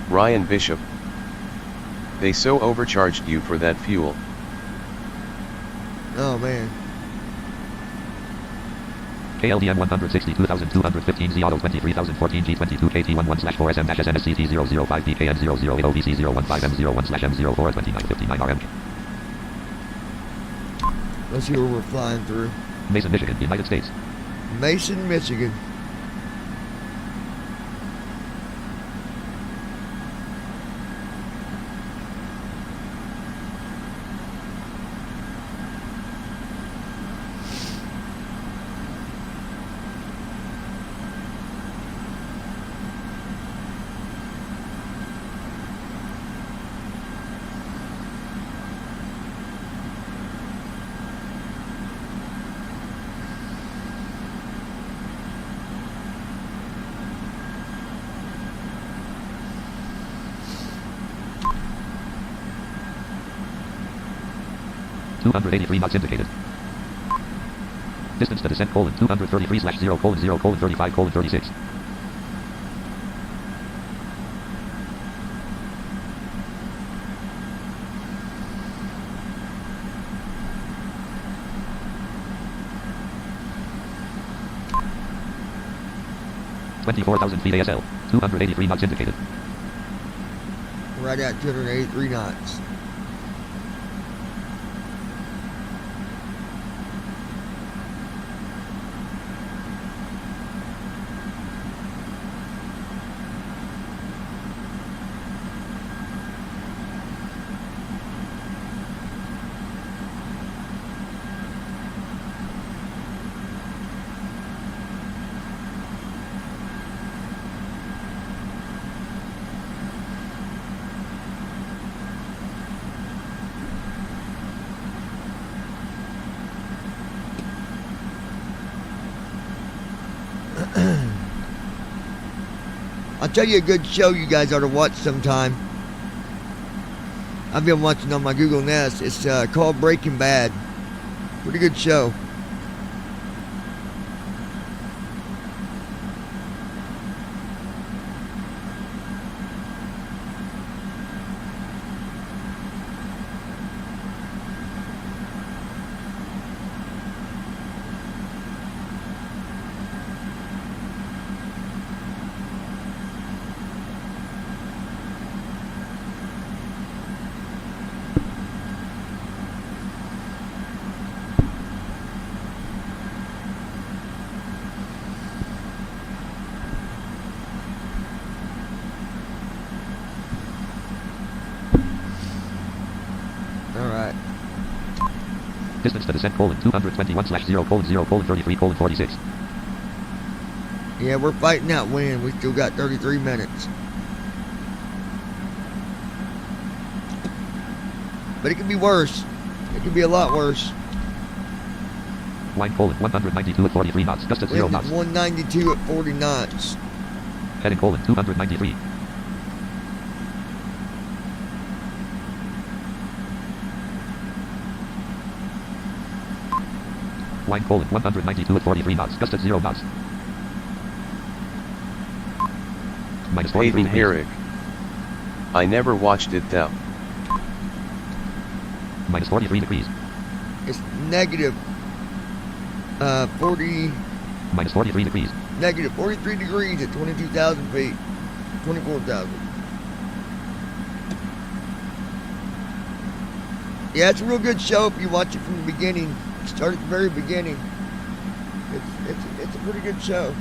Ryan Bishop. They so overcharged you for that fuel. Oh man. KLDM 162,215 Z Auto 23,014 G22 KT11/4SM-SNSCT005 BKN008OVC015M01/M042959 RM. Let's see where we're flying through. Mason, Michigan, United States. Mason, Michigan. .283 knots indicated. Distance to descent Poland 233/0:0:35:36. .24,000 feet ASL. 283 knots indicated. Right at 283 knots. I'll tell you a good show you guys ought to watch sometime. I've been watching on my Google Nest. It's called Breaking Bad. Pretty good show. Distance to descent Poland 221/0:0:33:46. Yeah, we're fighting that wind. We still got 33 minutes. But it could be worse. It could be a lot worse. Line Poland 192 at 43 knots. Gust at 0 knots. 192 at 40 knots. Heading Poland 293. Line Poland 192 at 43 knots. Gust at 0 knots. Minus 43 Peyton degrees. Herrick. I never watched it though. Minus 43 degrees. It's negative 40. Minus 43 degrees. Negative 43 degrees at 22,000 feet. 24,000. Yeah, it's a real good show if you watch it from the beginning. Start at the very beginning. It's a pretty good show.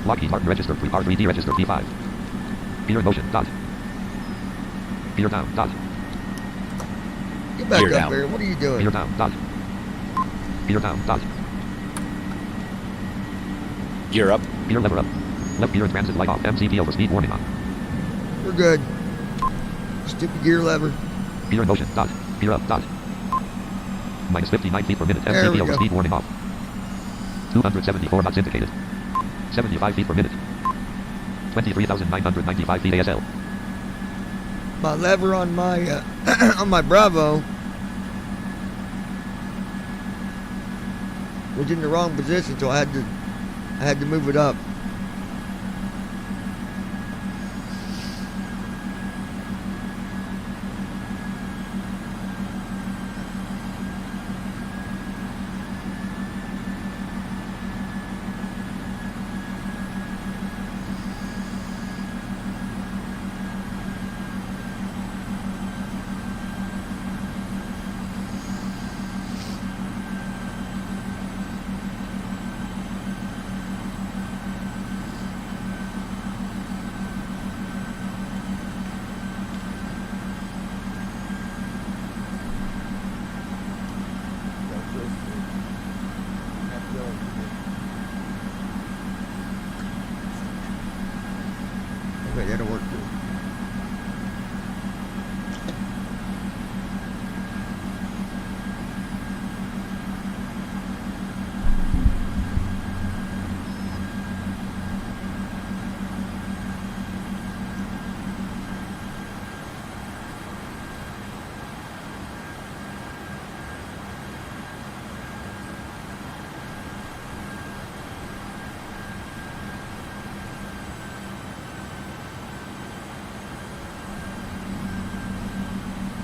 Lockheed Martin registered R3D registered P5. Gear in motion. Dot. Gear down. Dot. Get back Gear up down. there. What are you doing? Gear down. Dot. Gear down. Dot. Gear up. Gear lever up. Left gear in transit light off. MCP over speed warning on. We're good. Stupid gear lever. Gear in motion. Dot. Gear up. Dot. Minus 59 feet per minute. There we MCP over go. speed warning off. 274 knots indicated. 75 feet per minute. 23,995 feet ASL. My lever on my on my Bravo was in the wrong position, so I had to move it up. Okay, that'll work too.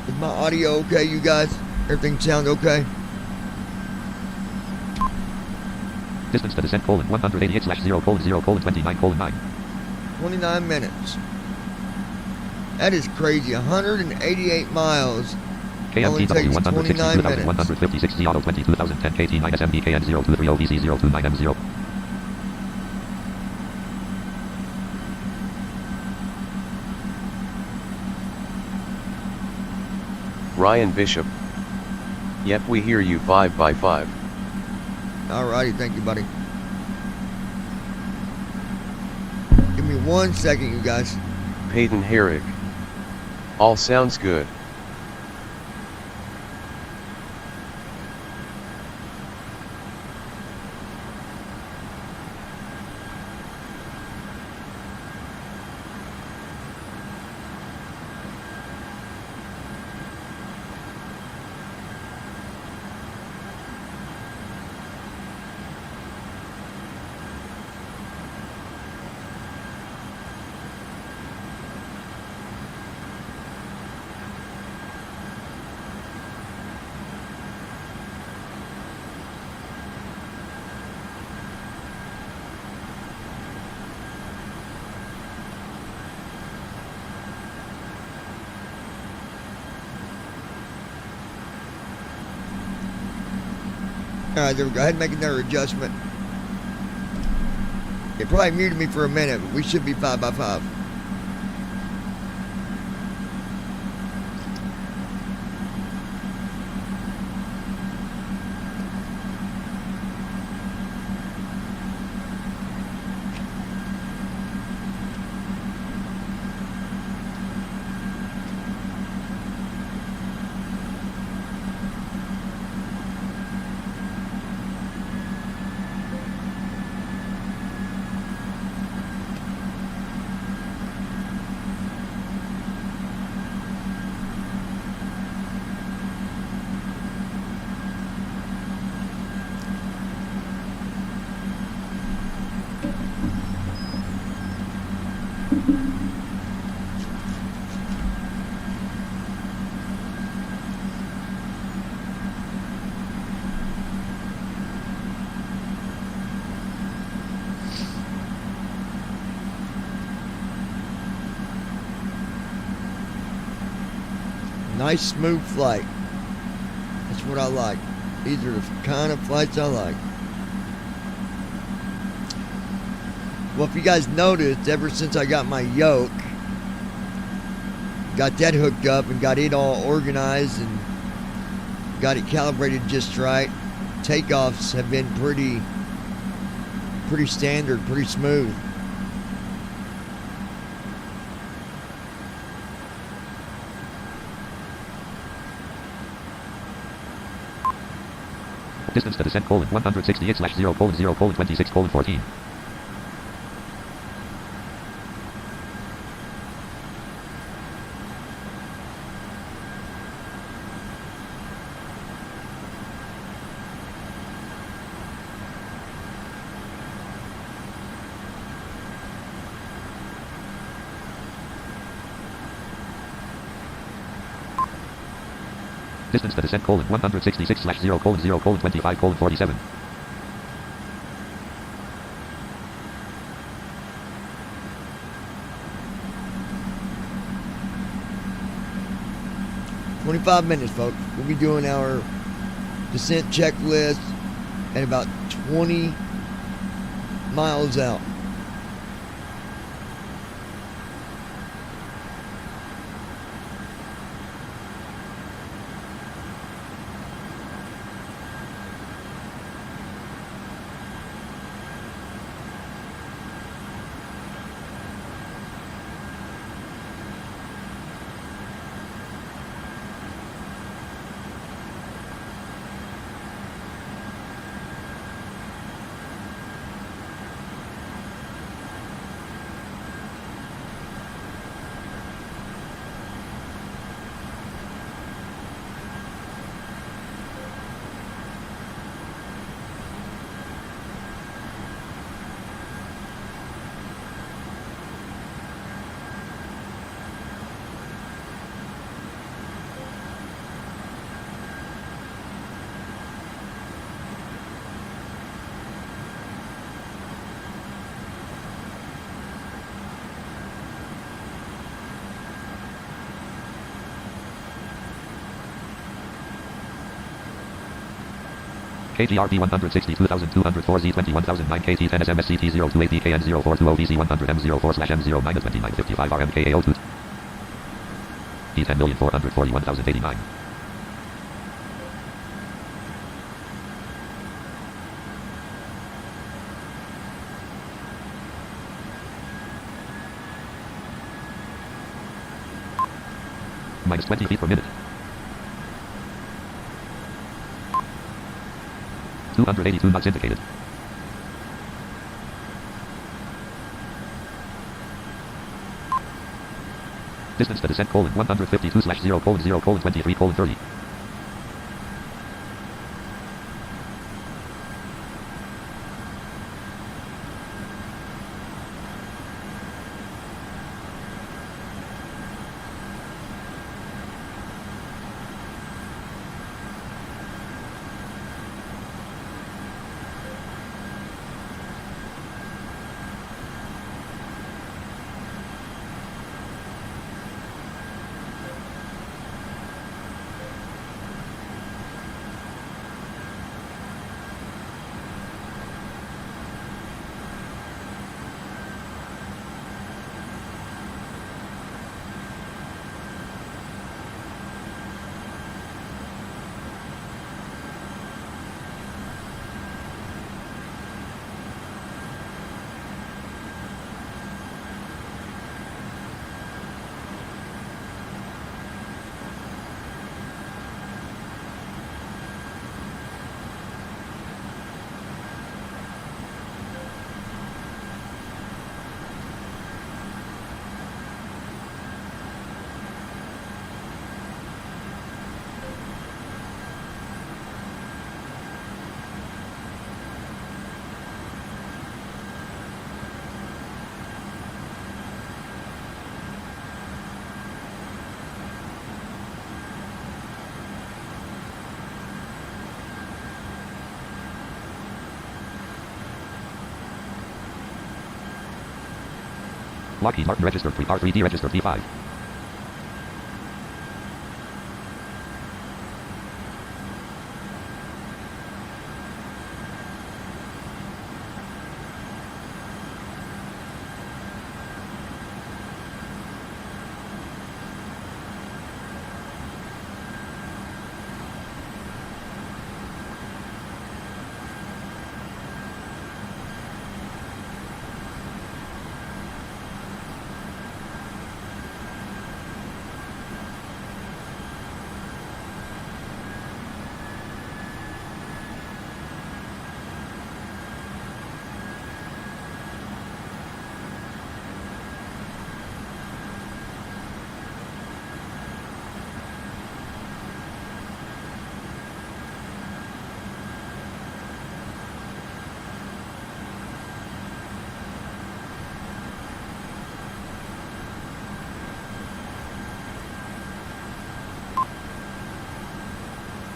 Is my audio okay, you guys? Everything sound okay? Distance to descent: 188/0:0:29:9. 29 minutes. That is crazy. 188 miles. Only KMTW takes 160 29 minutes. 2156 Z Auto 22010 KT9 SMBKN 023 OVC 029M0. Ryan Bishop. Yep, we hear you 5x5. Alrighty, thank you, buddy. Give me 1 second, you guys. Peyton Herrick. All sounds good. Alright, there we go. Go ahead and make another adjustment. It probably muted me for a minute, but we should be 5x5. Nice smooth flight. That's what I like. These are the kind of flights I like. Well, if you guys noticed, ever since I got my yoke, got that hooked up and got it all organized and got it calibrated just right, takeoffs have been pretty standard, pretty smooth. Distance to descent, 168/0:0:26:14. 166/0:0:25:47. 25 minutes, folks. We'll be doing our descent checklist at about 20 miles out. KGRP 162,204 Z21009 KT 10 SMSCT 02 APKN 0420 VC 100 M04/M0-2955 RMKA02 E10,441,089. minus 20 feet per minute. 282 knots indicated. Distance to descent: 152/0:0:23:30. Lockheed Martin registered 3R3D registered V5.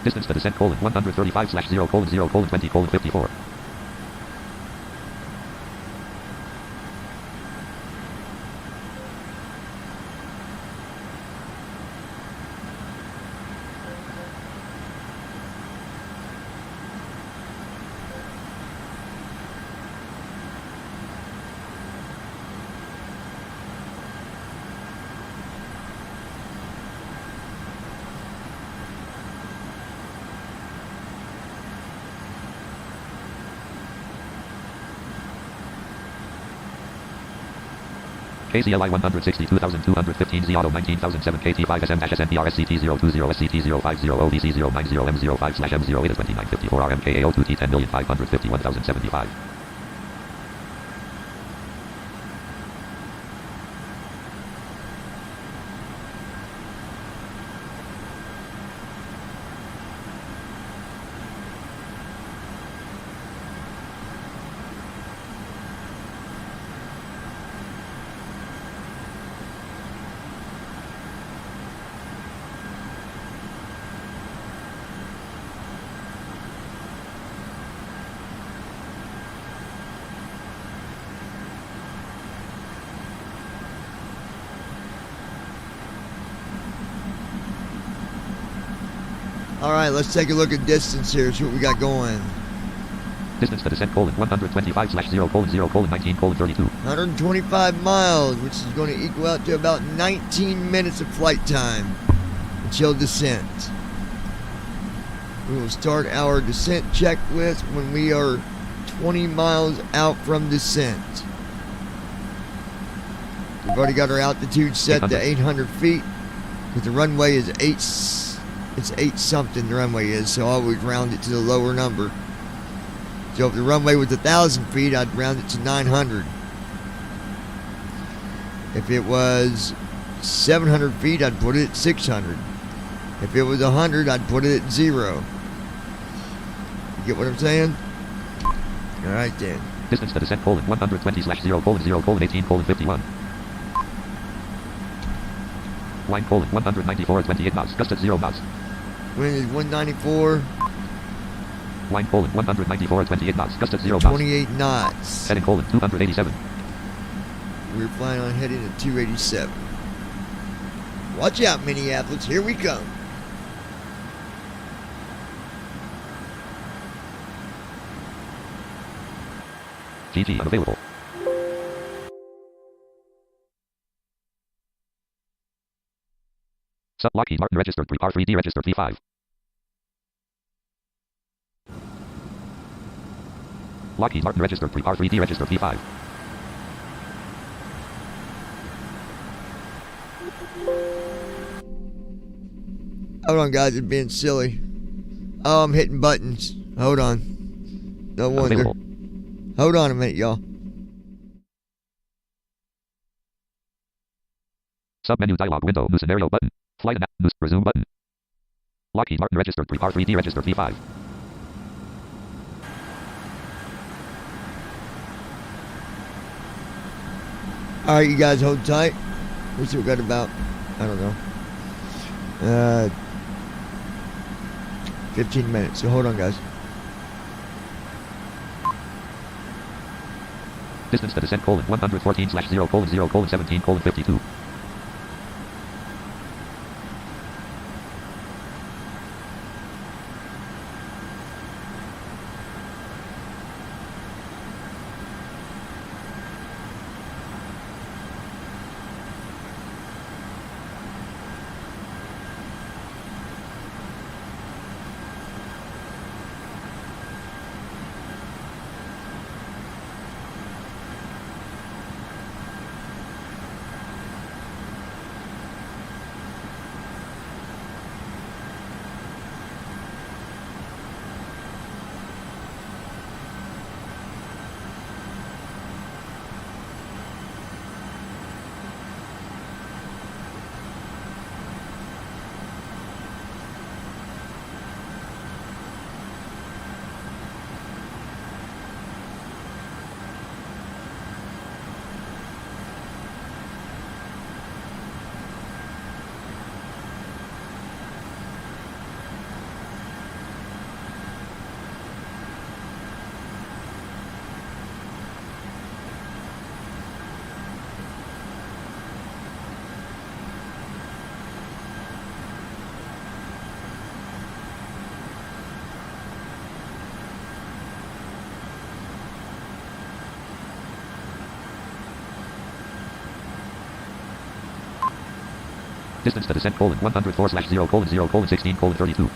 Distance to descent: 135/0:0:20:54. KCLI 162,215 Z Auto 19,007 KT5SM-SNPRSCT020SCT050MC090M05/M08-2954 RMKAO2T 10,551,075. Alright, let's take a look at distance here. See what we got going. Distance to descent: 125/0:0:19:32. 125 miles, which is going to equal out to about 19 minutes of flight time until descent. We will start our descent checklist when we are 20 miles out from descent. We've already got our altitude set to 800 feet. But the runway is it's 8 something the runway is, so I always round it to the lower number. So if the runway was 1,000 feet, I'd round it to 900. If it was 700 feet, I'd put it at 600. If it was 100, I'd put it at 0. You get what I'm saying? Alright then. Distance to descent, 120/0:0:18:51. Line, 194 at 28 knots, gust at 0 knots. Wind is 194. Line, 194 at 28 knots, gust at 0 knots. 28 knots. Heading, 287. We're flying on heading to 287. Watch out, Minneapolis. Here we come. GT unavailable. Lockheed Martin registered R3D registered P5. Lockheed Martin registered R3D registered P5. Hold on, guys. It's being silly. Oh, I'm hitting buttons. Hold on. No wonder. Unavailable. Hold on a minute, y'all. Submenu dialog window. New scenario button. Flight and news. Resume button. Lockheed Martin registered R3D registered P5. Alright, you guys hold tight. We still got about, I don't know, 15 minutes. So hold on, guys. Distance to descent, 114/0:0:17:52. Distance to descent, 104/0:0:16:32.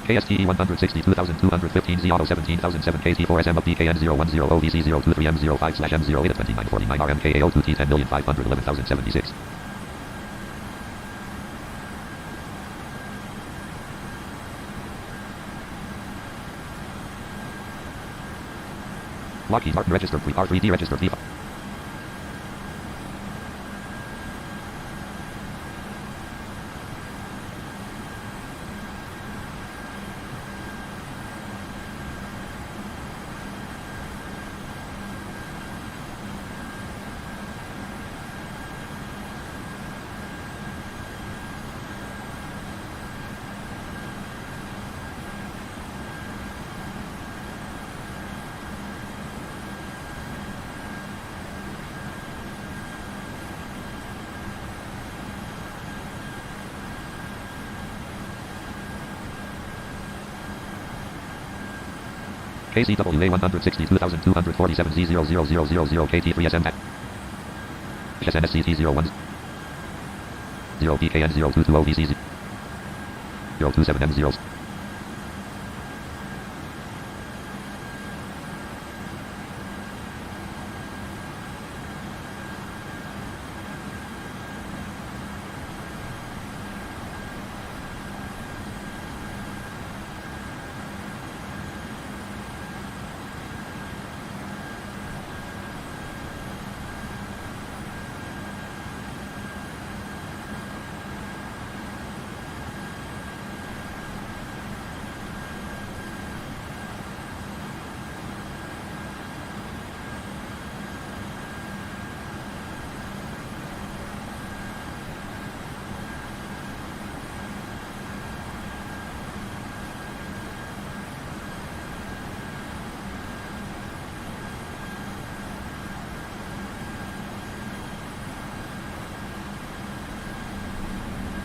KSTE 162,215 Z Auto 17,007 KT4SM up DKN 010 OVC 023M05/M08 at 2949 RMKAO 2T 10,511,076. Lockheed Martin registered R3D registered V5. KCWA 162,247 Z00000 KT3SM at SNSCT 01 0PKN 0220 VC 027M 0.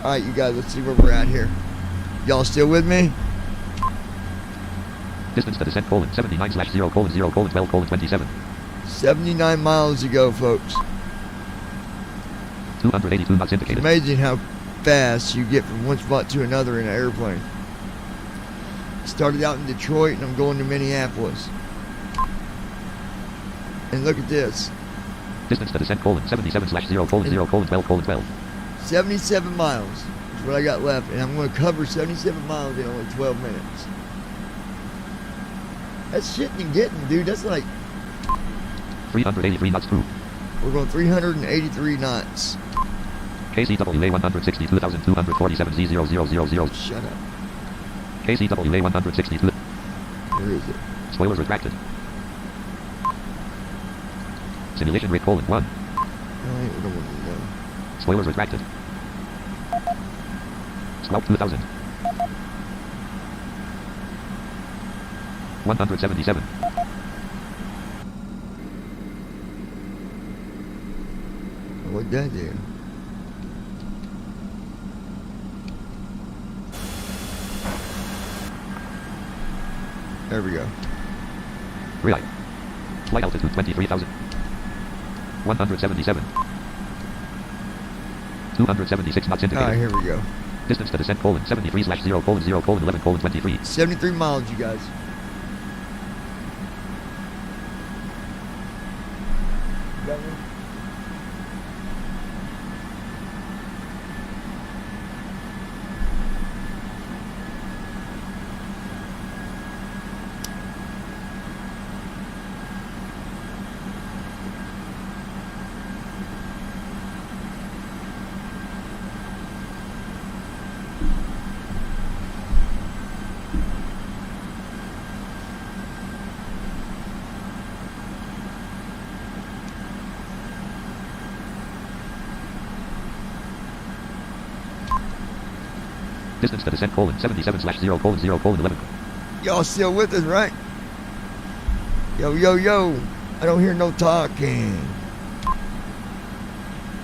Alright, you guys, let's see where we're at here. Y'all still with me? Distance to descent colon 79/0 colon 0 colon 12 colon 27. 79 miles to go, folks. 282 knots indicated. It's amazing how fast you get from one spot to another in an airplane. Started out in Detroit and I'm going to Minneapolis. And look at this. Distance to descent colon 77/0 colon 0 colon 12 colon 12. 77 miles is what I got left, and I'm going to cover 77 miles in only 12 minutes. That's shit and getting, dude. That's like 383 knots through. We're going 383 knots. KCWA 162,247 Z000. Shut up. KCWA 162. Where is it? Spoilers retracted. Simulation rate colon 1. I don't want to know. Spoilers retracted. Squawk 2000. 177. What'd that do? There we go. Right. Flight altitude 23,000. 177. 276 knots indicated. Alright, here we go. Distance to descent colon 73/0 colon 0 colon 11 colon 23. 73 miles, you guys. Got me? Distance to descent colon 77/0 colon 0 colon 11. Y'all still with us, right? Yo, yo, yo. I don't hear no talking.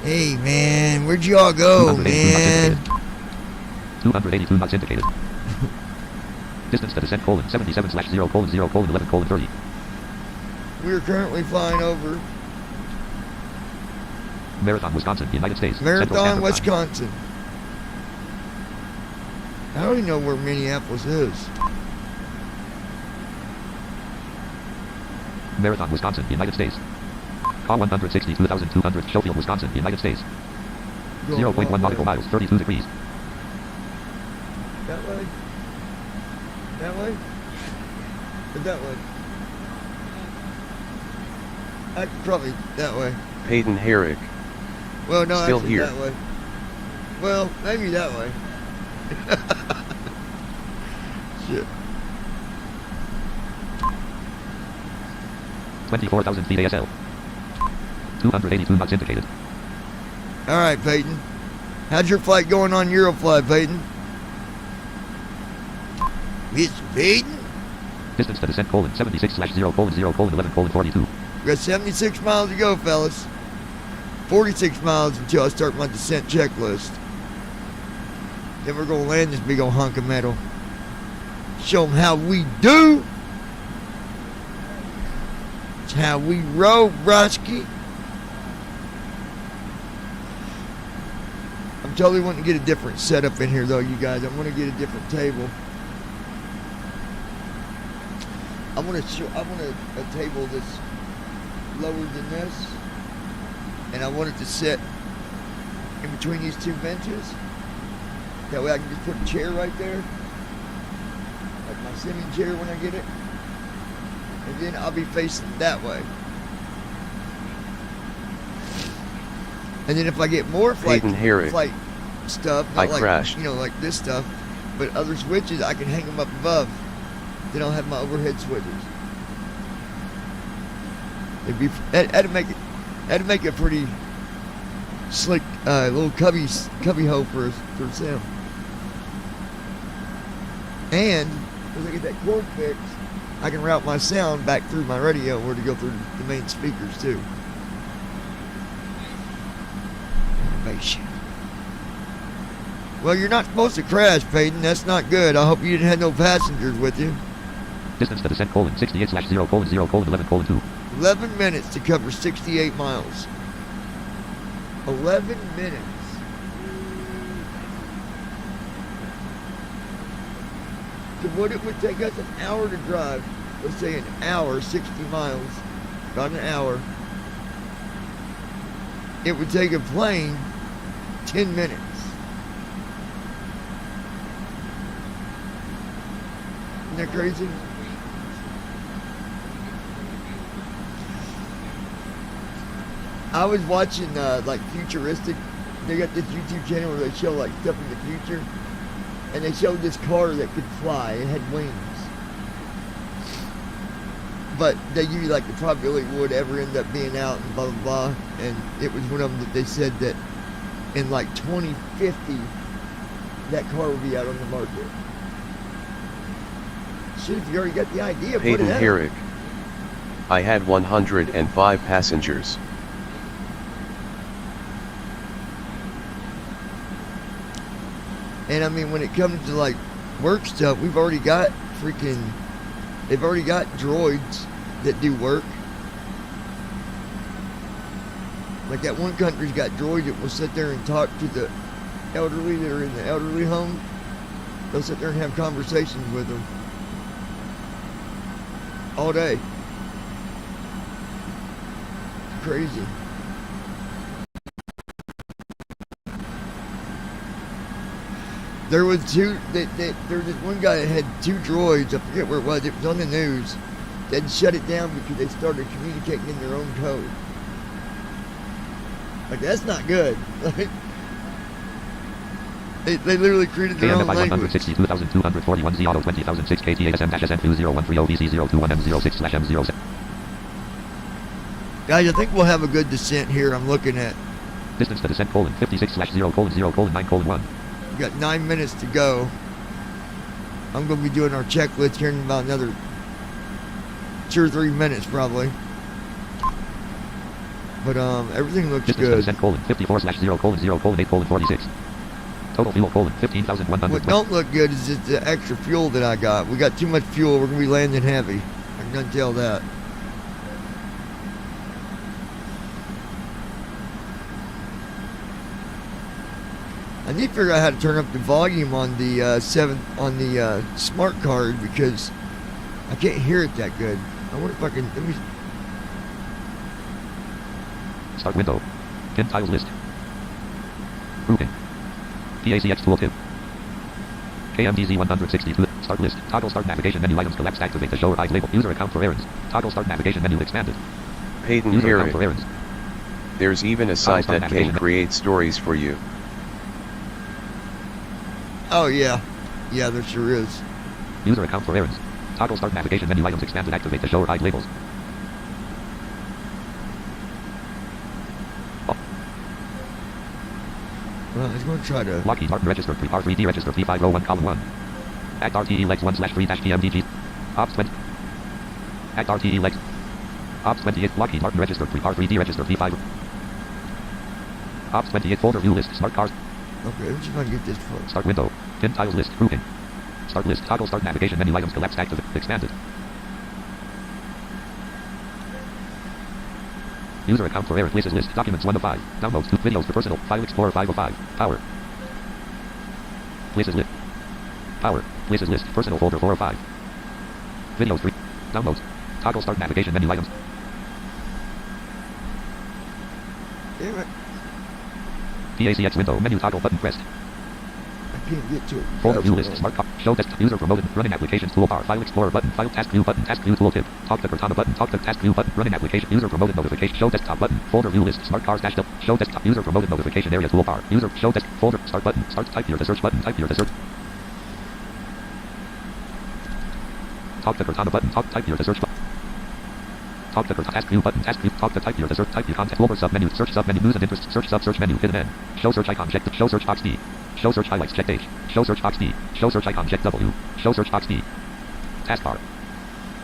Hey, man. Where'd y'all go, man? 282 knots indicated. Distance to descent colon 77/0 colon 0 colon 11 colon 30. We're currently flying over Marathon, Wisconsin, United States. Marathon, Wisconsin. I don't even know where Minneapolis is. Marathon, Wisconsin, United States. Call 162,200, Schofield, Wisconsin, United States. 0.1 nautical miles, 32 degrees. That way? That way? Or that way? I could probably that way. Peyton Herrick. Well, no, Still actually here. that way. Well, maybe that way. Shit. 24,000 feet ASL. 282 knots indicated. All right, Peyton. How's your flight going on Eurofly, Peyton? Mr. Peyton? Distance to descent, 76/0:0:11:42. We got 76 miles to go, fellas. 46 miles until I start my descent checklist. Then we're going to land this big old hunk of metal. Show them how we do. It's how we roll, Broski. I'm totally wanting to get a different setup in here, though, you guys. I want to get a different table. I want a table that's lower than this, and I want it to sit in between these two benches. That way I can just put a chair right there, like my swimming chair when I get it, and then I'll be facing that way. And then if I get more flight stuff, not like crashed. You know, like this stuff, but other switches, I can hang them up above. Then I'll have my overhead switches. I had to make it pretty slick, little cubby hole for Sam. And as I get that cord fixed, I can route my sound back through my radio or to go through the main speakers too. Innovation. Well, you're not supposed to crash, Peyton. That's not good. I hope you didn't have no passengers with you. Distance to descent, 68/0:0:11:2. 11 minutes to cover 68 miles. 11 minutes. So what it would take us an hour to drive, let's say an hour, 60 miles, about an hour. It would take a plane 10 minutes. Isn't that crazy? I was watching like futuristic. They got this YouTube channel where they show like stuff in the future, and they showed this car that could fly. It had wings, but they give you like the probability it would ever end up being out and blah blah blah. And it was one of them that they said that in like 2050, that car will be out on the market. Shit, if you already got the idea, Peyton put it out. Herrick. I had 105 passengers. And I mean, when it comes to like work stuff, they've already got droids that do work. Like that one country's got droids that will sit there and talk to the elderly that are in the elderly home. They'll sit there and have conversations with them all day. Crazy. There was there was this one guy that had two droids. I forget where it was. It was on the news. They'd shut it down because they started communicating in their own code. Like, that's not good. Like, they literally created their own language. 162,241 Z Auto 20,006 KTASM-SN2013OBC013OBC02-1M06/M07. Guys, I think we'll have a good descent here. I'm looking at. Distance to descent, 56/0:0:9:1. We got 9 minutes to go. I'm going to be doing our checklist here in about another 2 or 3 minutes, probably. But everything looks Distance good. to descent, 54/0:0:8:46. Total fuel, 15,100. What don't look good is just the extra fuel that I got. We got too much fuel. We're going to be landing heavy. I can done tell that. I need to figure out how to turn up the volume on the smart card because I can't hear it that good. I wonder if I can. Let me. Start window. Pin tiles list. Grouping. PACX tooltip. KMDZ 162. Start list. Toggle start navigation menu items collapsed. Activate the show or eyes label. User account for errands. Toggle start navigation menu expanded. Peyton User account hearing. for errands. There's even a site start that can navigation. create stories for you. Oh yeah, yeah, there sure is. User account for errands. Toggle start navigation menu items expanded. Activate the show or eyes labels. Well, I was going to try to. Lockheed Martin register 3R3D register 3501 column 1. Act RTE legs 1/3-PMDG. Ops 20. Act RTE legs. Ops 28 Lockheed Martin register 3R3D register 35. Ops 28 folder view list smart cars. Okay, let me see if I can get this for. Start window. Pin tiles list grouping. Start list toggle start navigation menu items collapsed active expanded. User account for error places list documents 1 of 5. Downloads 2 videos for personal file explorer 5 of 5. Power. Places list. Power. Places list personal folder 4 of 5. Videos 3. Downloads. Toggle start navigation menu items. Damn it. PACX window menu toggle button pressed. I can't get to it. Folder view list smart show desktop user promoted running applications toolbar file explorer button file task view tooltip talk to Cortana button talk to task view button running application user promoted notification show desktop button folder view list smart cars dash show desktop user promoted notification area toolbar user show desk folder start button start type here the search button type here the search talk to Cortana button talk type here the search button talk to Cortana task view button task view talk to type here the search type your contact folder sub menu search news and interest search menu hidden N show search icon check show search box D show search highlights checked H show search box D show search icon check W show search box D taskbar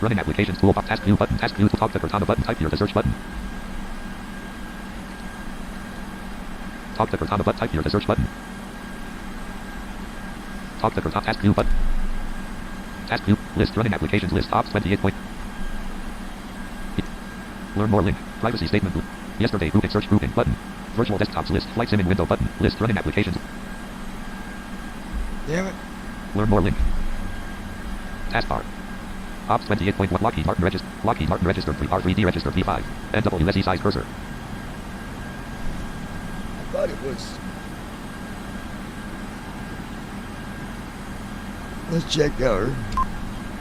running applications toolbar task view talk to Cortana button type here the search button talk to Cortana button type here the search button talk to Cortana task view list running applications list ops 28 point learn more link privacy statement yesterday grouping search grouping button virtual desktops list flight sim in window button list running applications. Damn it. Learn more link. Taskbar. Ops 28.1 Lockheed Martin register 3R3D register P5. NWSE size cursor. I thought it was. Let's check our.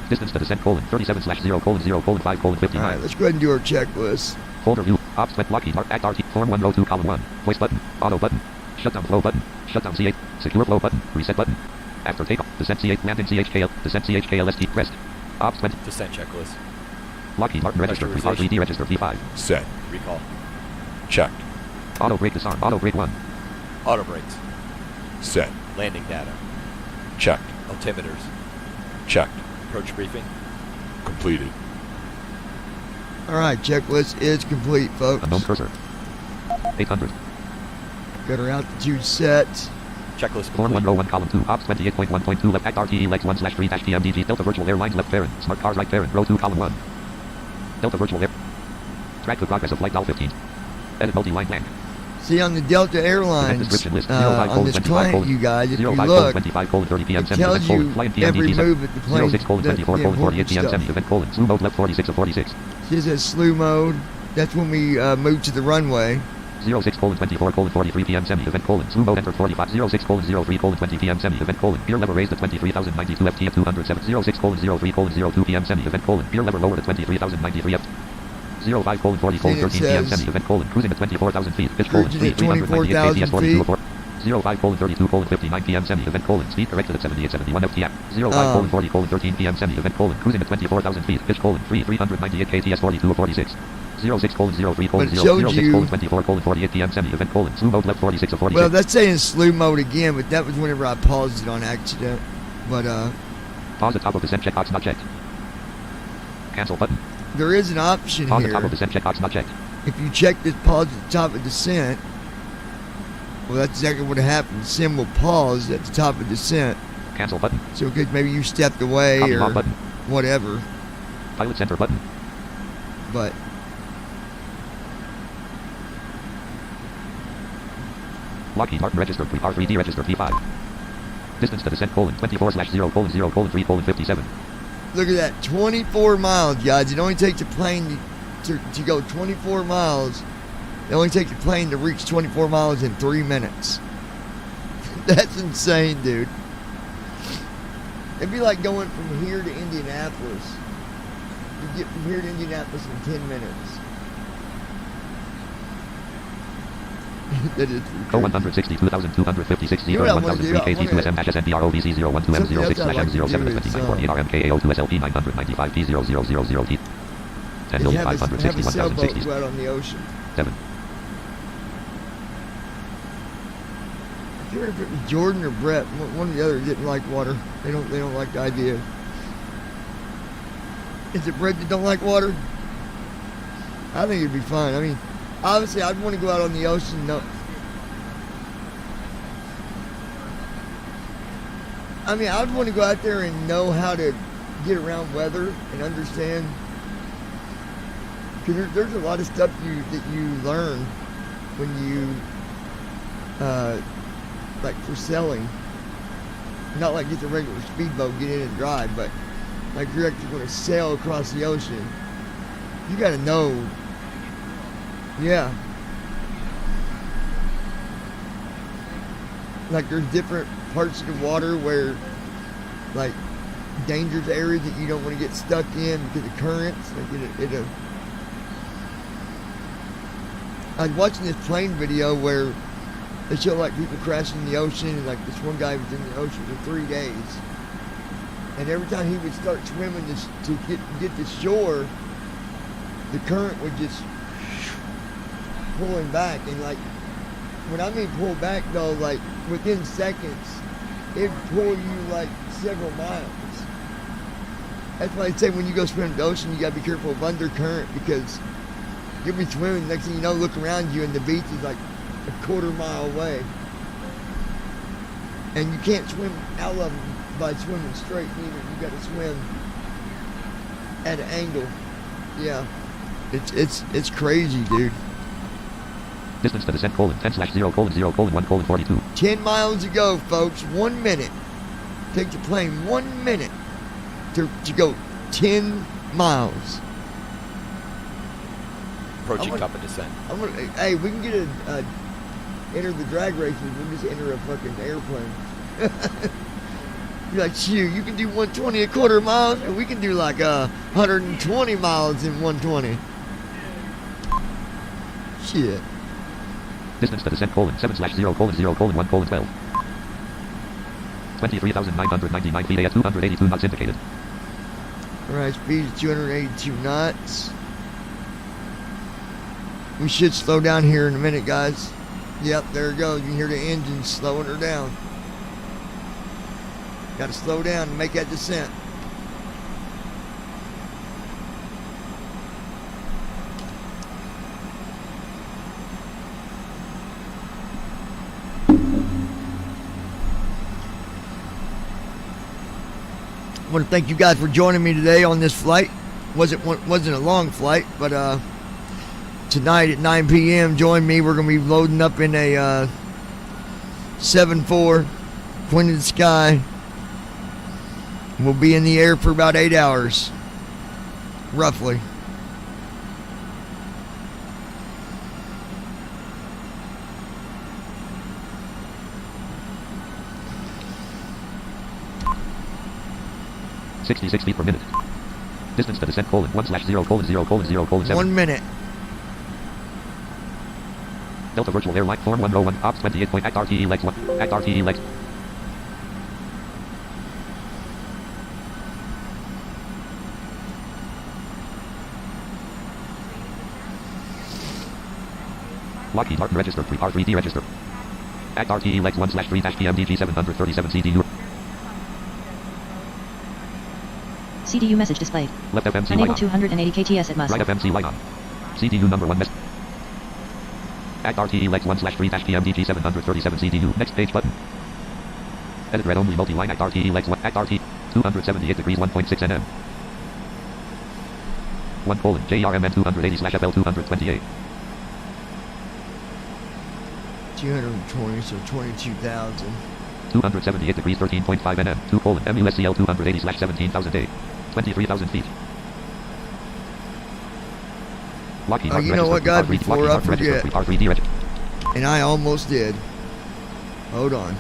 Distance to descent 37/0:0:5:59. Alright, let's go ahead and do our checklist. Folder view. Ops 20 Lockheed Martin Act RT Form 1 row 2 column 1. Voice button. Auto button. Shutdown flow button. Shutdown C8. Secure flow button. Reset button. After takeoff. Descent C8. Landing CHKL. Descent CHKLST. Pressed. Ops 20. Descent checklist. Lockheed Martin register 3R3D register P5. Set. Recall. Checked. Auto brake disarm. Auto brake 1. Auto brakes. Set. Landing data. Checked. Altimeters. Checked. Approach briefing. Completed. Alright, checklist is complete, folks. Unknown cursor. 800. Got our altitude set. Checklist Form 1 complete. row 1 column 2 Ops 28.1.2 left Act RTE legs 1/3-TMDG Delta Virtual Airlines left parent Smart Cars right parent row 2 column 1 Delta Virtual Air Track the progress of flight DAL 15 Edit multi-line blank. See, on the Delta Airlines, on this plane, you guys, if you look, it tells you every move that the plane, the important stuff. event colon slew mode left 46 of 46 See, it says slew mode. That's when we move to the runway. 06:24:43 p.m. semi event colon slew mode entered 45 06:03:20 p.m. semi event colon gear lever raised to 23,092 ft at 207 06:03:02 p.m. semi event colon gear lever lowered to 23,093 ft 05:44:13 p.m. semi event colon cruising at 24,000 feet pitch colon 398 kts 42 05:32:59 p.m. semi event colon speed corrected at 78.71 ft 05:40:13 p.m. semi event colon cruising at 24,000 feet pitch colon 398 kts 42 46 06:03:24:48 p.m. semi event colon slew mode left 46 of 46 Well, that's saying slew mode again, but that was whenever I paused it on accident. But pause at top of descent checkbox not checked. Cancel button. there is an option Pause here. at top of descent checkbox not checked. If you check this pause at the top of descent, well, that's exactly what happened. Sim will pause at the top of descent. Cancel button. So because maybe you stepped away Copy or log button. whatever. Pilot center button. But Lockheed Martin registered R3D registered P5. Distance to descent colon 24/0:0:3:57. Look at that, 24 miles, guys. It only takes a plane to go 24 miles. It only takes a plane to reach 24 miles in 3 minutes. That's insane, dude. It'd be like going from here to Indianapolis. You get from here to Indianapolis in 10 minutes. That is Co 162,256 01003 KT2SM-SNBROVC 012M06/M072948 RMKAO2SLP 995 P0000T 10,561,060 go out on the ocean. 7. If you were to put Jordan or Brett, one or the other didn't like water. They don't like the idea. Is it Brett that don't like water? I think it'd be fine. I mean, obviously, I'd want to go out on the ocean. No, I mean, I'd want to go out there and know how to get around weather and understand. Because there's a lot of stuff that you learn when you, like for sailing. Not like just a regular speedboat, get in and drive, but like you're actually going to sail across the ocean. You got to know. Yeah. Like there's different parts of the water where like dangerous areas that you don't want to get stuck in because of currents. Like I was watching this plane video where they show like people crashing in the ocean, and like this one guy was in the ocean for 3 days, and every time he would start swimming to get to shore, the current would just pull him back. And like when I mean pull back though, like within seconds it'd pull you like several miles. That's why I say when you go swim in the ocean, you gotta be careful of undercurrent, because you'll be swimming, next thing you know, look around you and the beach is like a quarter-mile away. And you can't swim out of them by swimming straight either. You gotta swim at an angle. Yeah. It's crazy, dude. Distance to descent colon 10/0:0:1:42. 10 miles to go, folks. 1 minute. Take the plane 1 minute to go 10 miles. Approaching top of descent. Hey, we can get enter the drag races. We'll just enter a fucking airplane. You're like, shoot, you can do 120 a quarter mile, and we can do like 120 miles in 120. Shit. Distance to descent colon 7/0:0:1:12. 23,999 feet at 282 knots indicated. Alright, speed is 282 knots. We should slow down here in a minute, guys. Yep, there it goes. You can hear the engine slowing her down. Got to slow down and make that descent. I want to thank you guys for joining me today on this flight. Wasn't a long flight, but tonight at 9 p.m. join me. We're gonna be loading up in a 7-4 Queen of the Sky. We'll be in the air for about 8 hours, roughly. .66 feet per minute. Distance to descent colon 1/0:0:0:0:7. 1 minute. Delta Virtual Airline Form 101 Ops 28 point act RTE legs 1 act RTE legs. Lockheed Martin registered R3D registered. Act RTE legs 1/3-PMDG 737 CDU. CDU message displayed. Left FMC Unable light on. 280 KTS at must. Right FMC light on. CDU number 1 message. Act RTE legs 1/3-PMDG 737 CDU. Next page button. Edit read only multi-line act RTE legs 1 act RT 278 degrees 1.6 nm. 1 JRMN 280/FL 228. 220, so 22,000. 278 degrees 13.5 nm. 2 colon MUSCL 280/17,000 A. 23,000 feet. Lockheed Oh, Martin you know what, guys? Register, Before I Lockheed Martin forget, Register, R3D register. and I almost did. Hold on.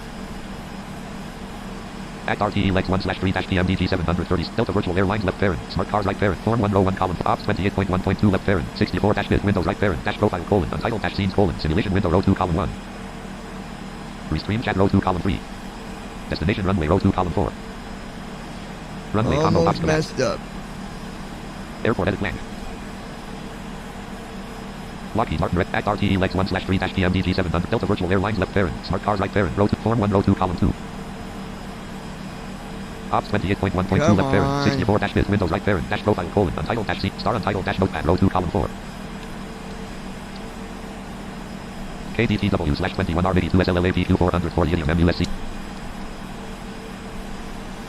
Act RTE legs 1/3-PMDG 730. Delta Virtual Airlines left parent. Smart cars right parent. Form 1 row 1 column. Ops 28.1.2 left parent. 64-bit Windows right parent. Dash profile colon. Untitled dash scenes colon. Simulation window row 2 column 1. Restream chat row 2 column 3. Destination runway row 2 column 4. Runway combo box Almost messed up. Airport edit blank. Lockheed Martin Red Act RTE legs 1/3-PMDG 700. Delta Virtual Airlines left parent. Smart cars right parent. Row 2. Form 1 row 2 column 2. Ops 28.1.2 left parent. 64-bit Windows right parent. Dash profile colon. Untitled dash C. Star untitled dash notepad row 2 column 4. KDTW/21R82 SLAPQ 440 idiom MUSC.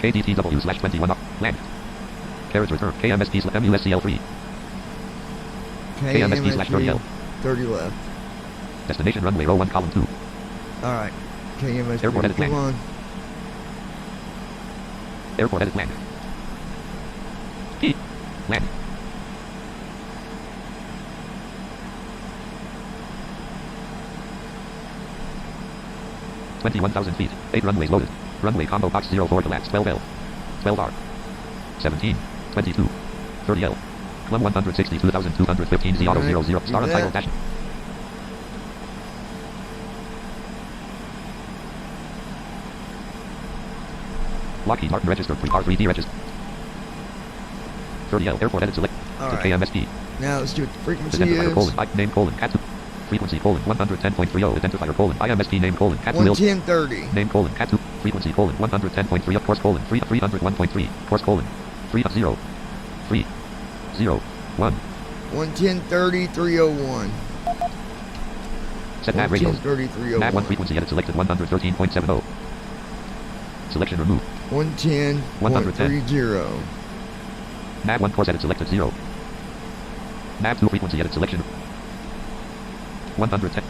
KDTW/21R blank. Carriage return. KMSP/MUSCL3. KMSP/30L. 30 left. Destination runway row 1 column 2. Alright. KMSP. Airport edit Come blank. on. Airport edit blank. Key. Land. $21,000 feet. 8 runways loaded. Runway combo box 04 collapse. 12L. 12R. 17. 22. 30L. Clum 162,215 Z auto 00. Star untitled dash. Lockheed Martin registered. R3D registered. 30L. Airport edit select. Alright. KMSP. Now let's do what the frequency Identifier is. colon. Name colon. Cat 2. Frequency colon 110.30. Identifier colon. IMSP name colon. Cat 2. 11030. Name colon. Cat 2. Frequency colon 110.3. Course colon 301.3. Course colon 30. 3 0 1. 11030 301. Set nav radio. 11030 301. Nav 1 frequency edit selected 113.70. Selection removed. 110.30. Nav 1 course edit selected 0. Nav 2 frequency edit selection 110.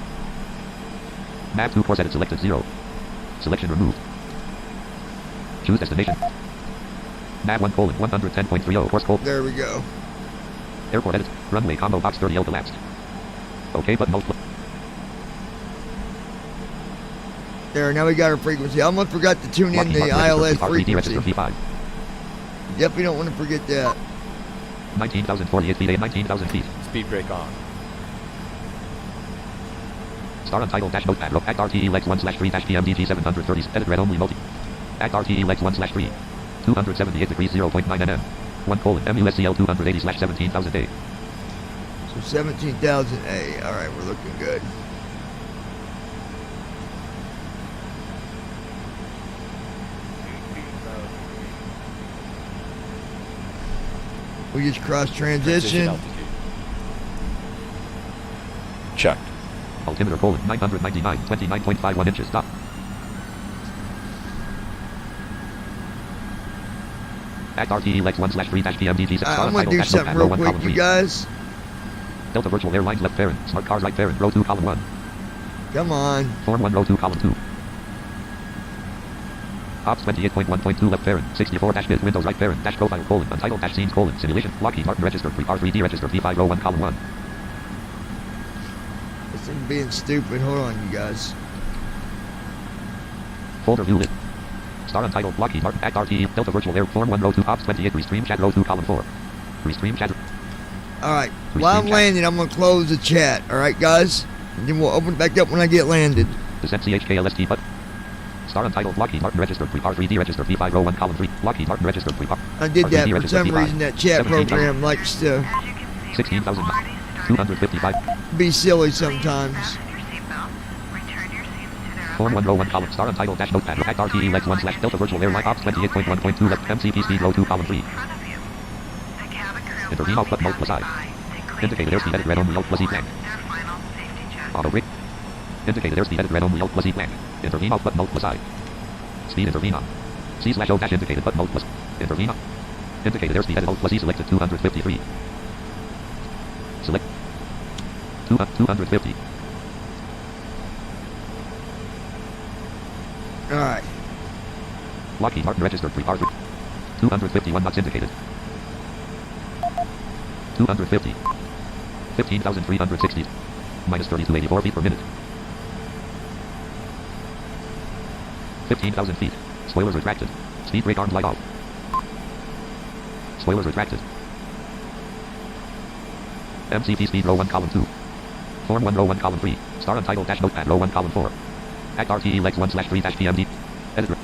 Nav 2 course edit selected 0. Selection removed. Choose destination. Nav 1 colon 110.30 course colon. There we go. Airport edit. Runway combo box 30L collapsed. OK button multiple. There, now we got our frequency. I almost forgot to tune in the ILS frequency. Yep, we don't want to forget that. 19,048 feet, 19,000 feet. Speed brake on. Star untitled dash notepad row. Act RTE legs 1/3-PMDG 730. Edit red only multi. Act RTE legs 1/3. 278 degrees 0.9 nm. 1 colon MUSCL 280/17,000 A. So 17,000 A. Alright, we're looking good. We just crossed transition. altitude. Checked. Altimeter colon 999, 29.51 inches. Stop. Act RTE legs 1/3-PMDG 6. I'm going to do something real quick, you guys. Delta Virtual Airlines left parent. Smart cars right parent. Row 2 column 1. Come on. Form 1 row 2 column 2. Ops 28.1.2 left parent. 64-bit Windows right parent. Dash profile colon. Untitled dash scenes colon. Simulation. Lockheed Martin registered. R3D registered. V5 row 1 column 1. This thing being stupid. Hold on, you guys. Folder view lit. Star untitled Lockheed Martin Act RTE Delta Virtual Air Form 1 row 2 Ops 28 Restream chat row 2 column 4. Restream chat. Alright, while I'm landing, I'm going to close the chat. Alright, guys? And then we'll open it back up when I get landed. Descent CHKLST button. Star untitled Lockheed Martin registered. R3D registered. V5 row 1 column 3. Lockheed Martin registered. I did that R3D for some V5. reason. That chat 17,000. program likes to 16,255. be silly sometimes. Form 1 row 1 column. Star untitled dash notepad. Act RTE legs 1/Delta Virtual Airline Ops 28.1.2 left. MCP speed row 2 column 3. Intervene alt button alt plus I. Indicated airspeed edit red only alt plus E blank. Auto brake. Indicated airspeed edit red only alt plus E blank. Intervene alt button alt plus I. Speed intervene on. C/O dash indicated button alt plus. Intervene on. Indicated airspeed edit alt plus E selected 253. Select 250. Alright. Lockheed Martin registered pre-R 251 knots indicated. 250. 15,360. Minus 3284 feet per minute. 15,000 feet. Spoilers retracted. Speed brake arm light off. Spoilers retracted. MCP speed row 1 column 2. Form 1 row 1 column 3. Star untitled dash notepad row 1 column 4. Act RTE legs 1/3-PMD. Editor.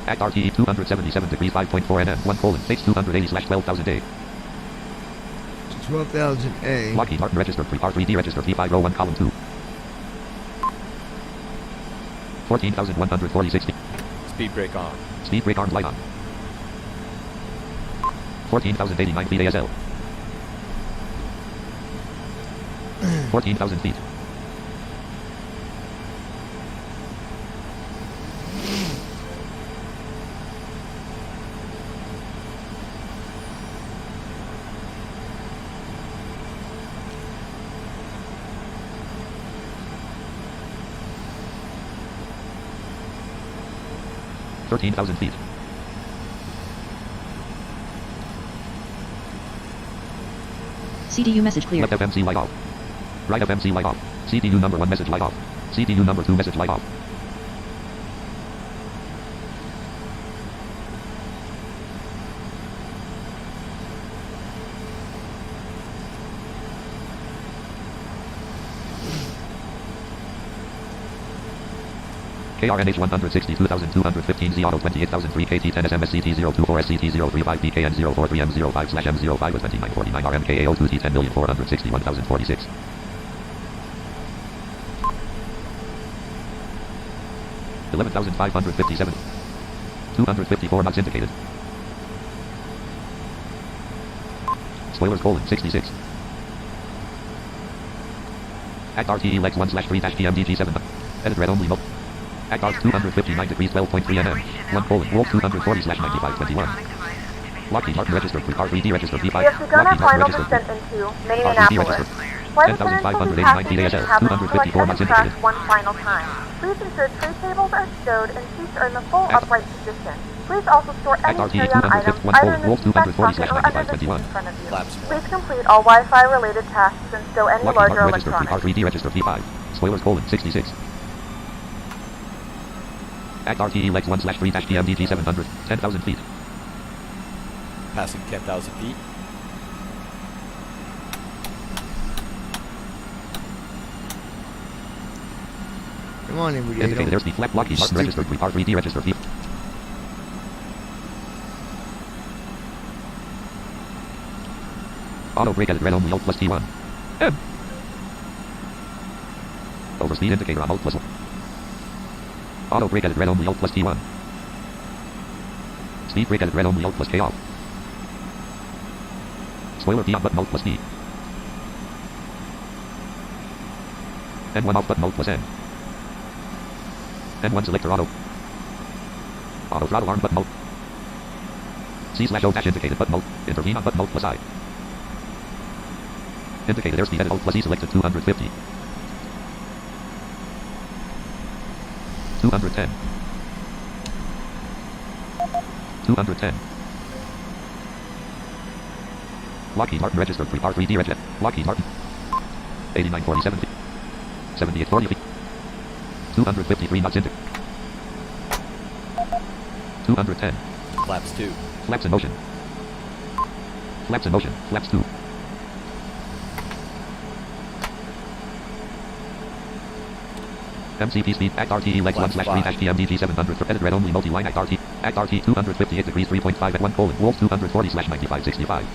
Act RTE 277 degrees 5.4 nm 1 colon face 280/12,000 A. 12,000 A. Lockheed Martin registered pre-R3D registered P5 row 1 column 2. 14,146 feet. Speed brake on. Speed brake arm light on. 14,089 feet ASL. 14,000 feet. $13,000 feet. CDU message clear. Left FMC light off. Right FMC light off. CDU number 1 message light off. CDU number 2 message light off. KRNH 162,215 Z Auto 28,003 KT10 SMSCT 024 SCT 035 PKN 043 M05/M05 with 2949 RMKAO 2 T10,461,046. $11,557. 254 knots indicated. Spoilers colon 66. Act RTE legs 1/3-PMDG7. Edit red only mode. Act arc 259 degrees 12.3 nm. 1 colon wolf 240/9521. Lockheed Martin registered R3D registered P5. We have begun our Lockheed final Martin registered descent into R3D Minneapolis. registered. Flight attendants will be 10,589 feet passing ASL. the cabin to 254 knots indicated. aircraft one final time. Please ensure tray tables are stowed and seats are in the full upright position. Please also store any RTE carry-on items 251 either in the wolf seat back pocket or under the seat 240/9521. in front of you. Flaps more. Please complete all Wi-Fi related tasks and stow any Lockheed larger Martin registered electronics. R3D registered P5. Spoilers colon 66. Act RTE legs 1/3-PMDG 700. 10,000 feet. Passing 10,000 feet. Come on in, we Indicated airspeed flat. Lockheed Martin registered R3D registered P. Auto brake edit red only Alt plus T1. M. Overspeed indicator on Alt plus 1. Auto brake edit red only Alt plus T1. Speed brake edit red only Alt plus K off. Spoiler P on button Alt plus P. N1 off button Alt plus N. N1 selector auto. Auto throttle arm button Alt. C/O dash indicated button Alt. Intervene on button Alt plus I. Indicated airspeed edit Alt plus E selected 250. 210. 210. Lockheed Martin registered R3D registered. Lockheed Martin. 8947 feet. 7840 feet. 253 knots into. 210. Flaps 2. Flaps in motion. Flaps in motion. Flaps 2. MCP speed. Act RTE legs 1/3-PMDG 700 for edit red only multi-line Act RT. Act RT 258 degrees 3.5 at 1 colon wolf 240/9565.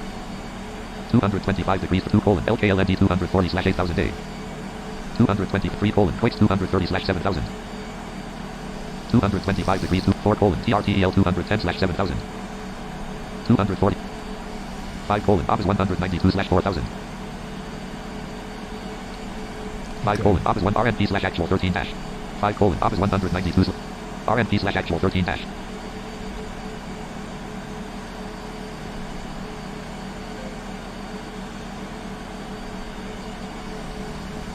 225 degrees 2 colon LKLND 240/8000 A. 223 colon Quakes 230/7000. 225 degrees 4 colon TRTEL 210/7000. 240. 5 colon Office 192/4000. 5 colon Office 1 RNP/actual 13 dash. 5 colon Office 192 RNP/actual 13 dash.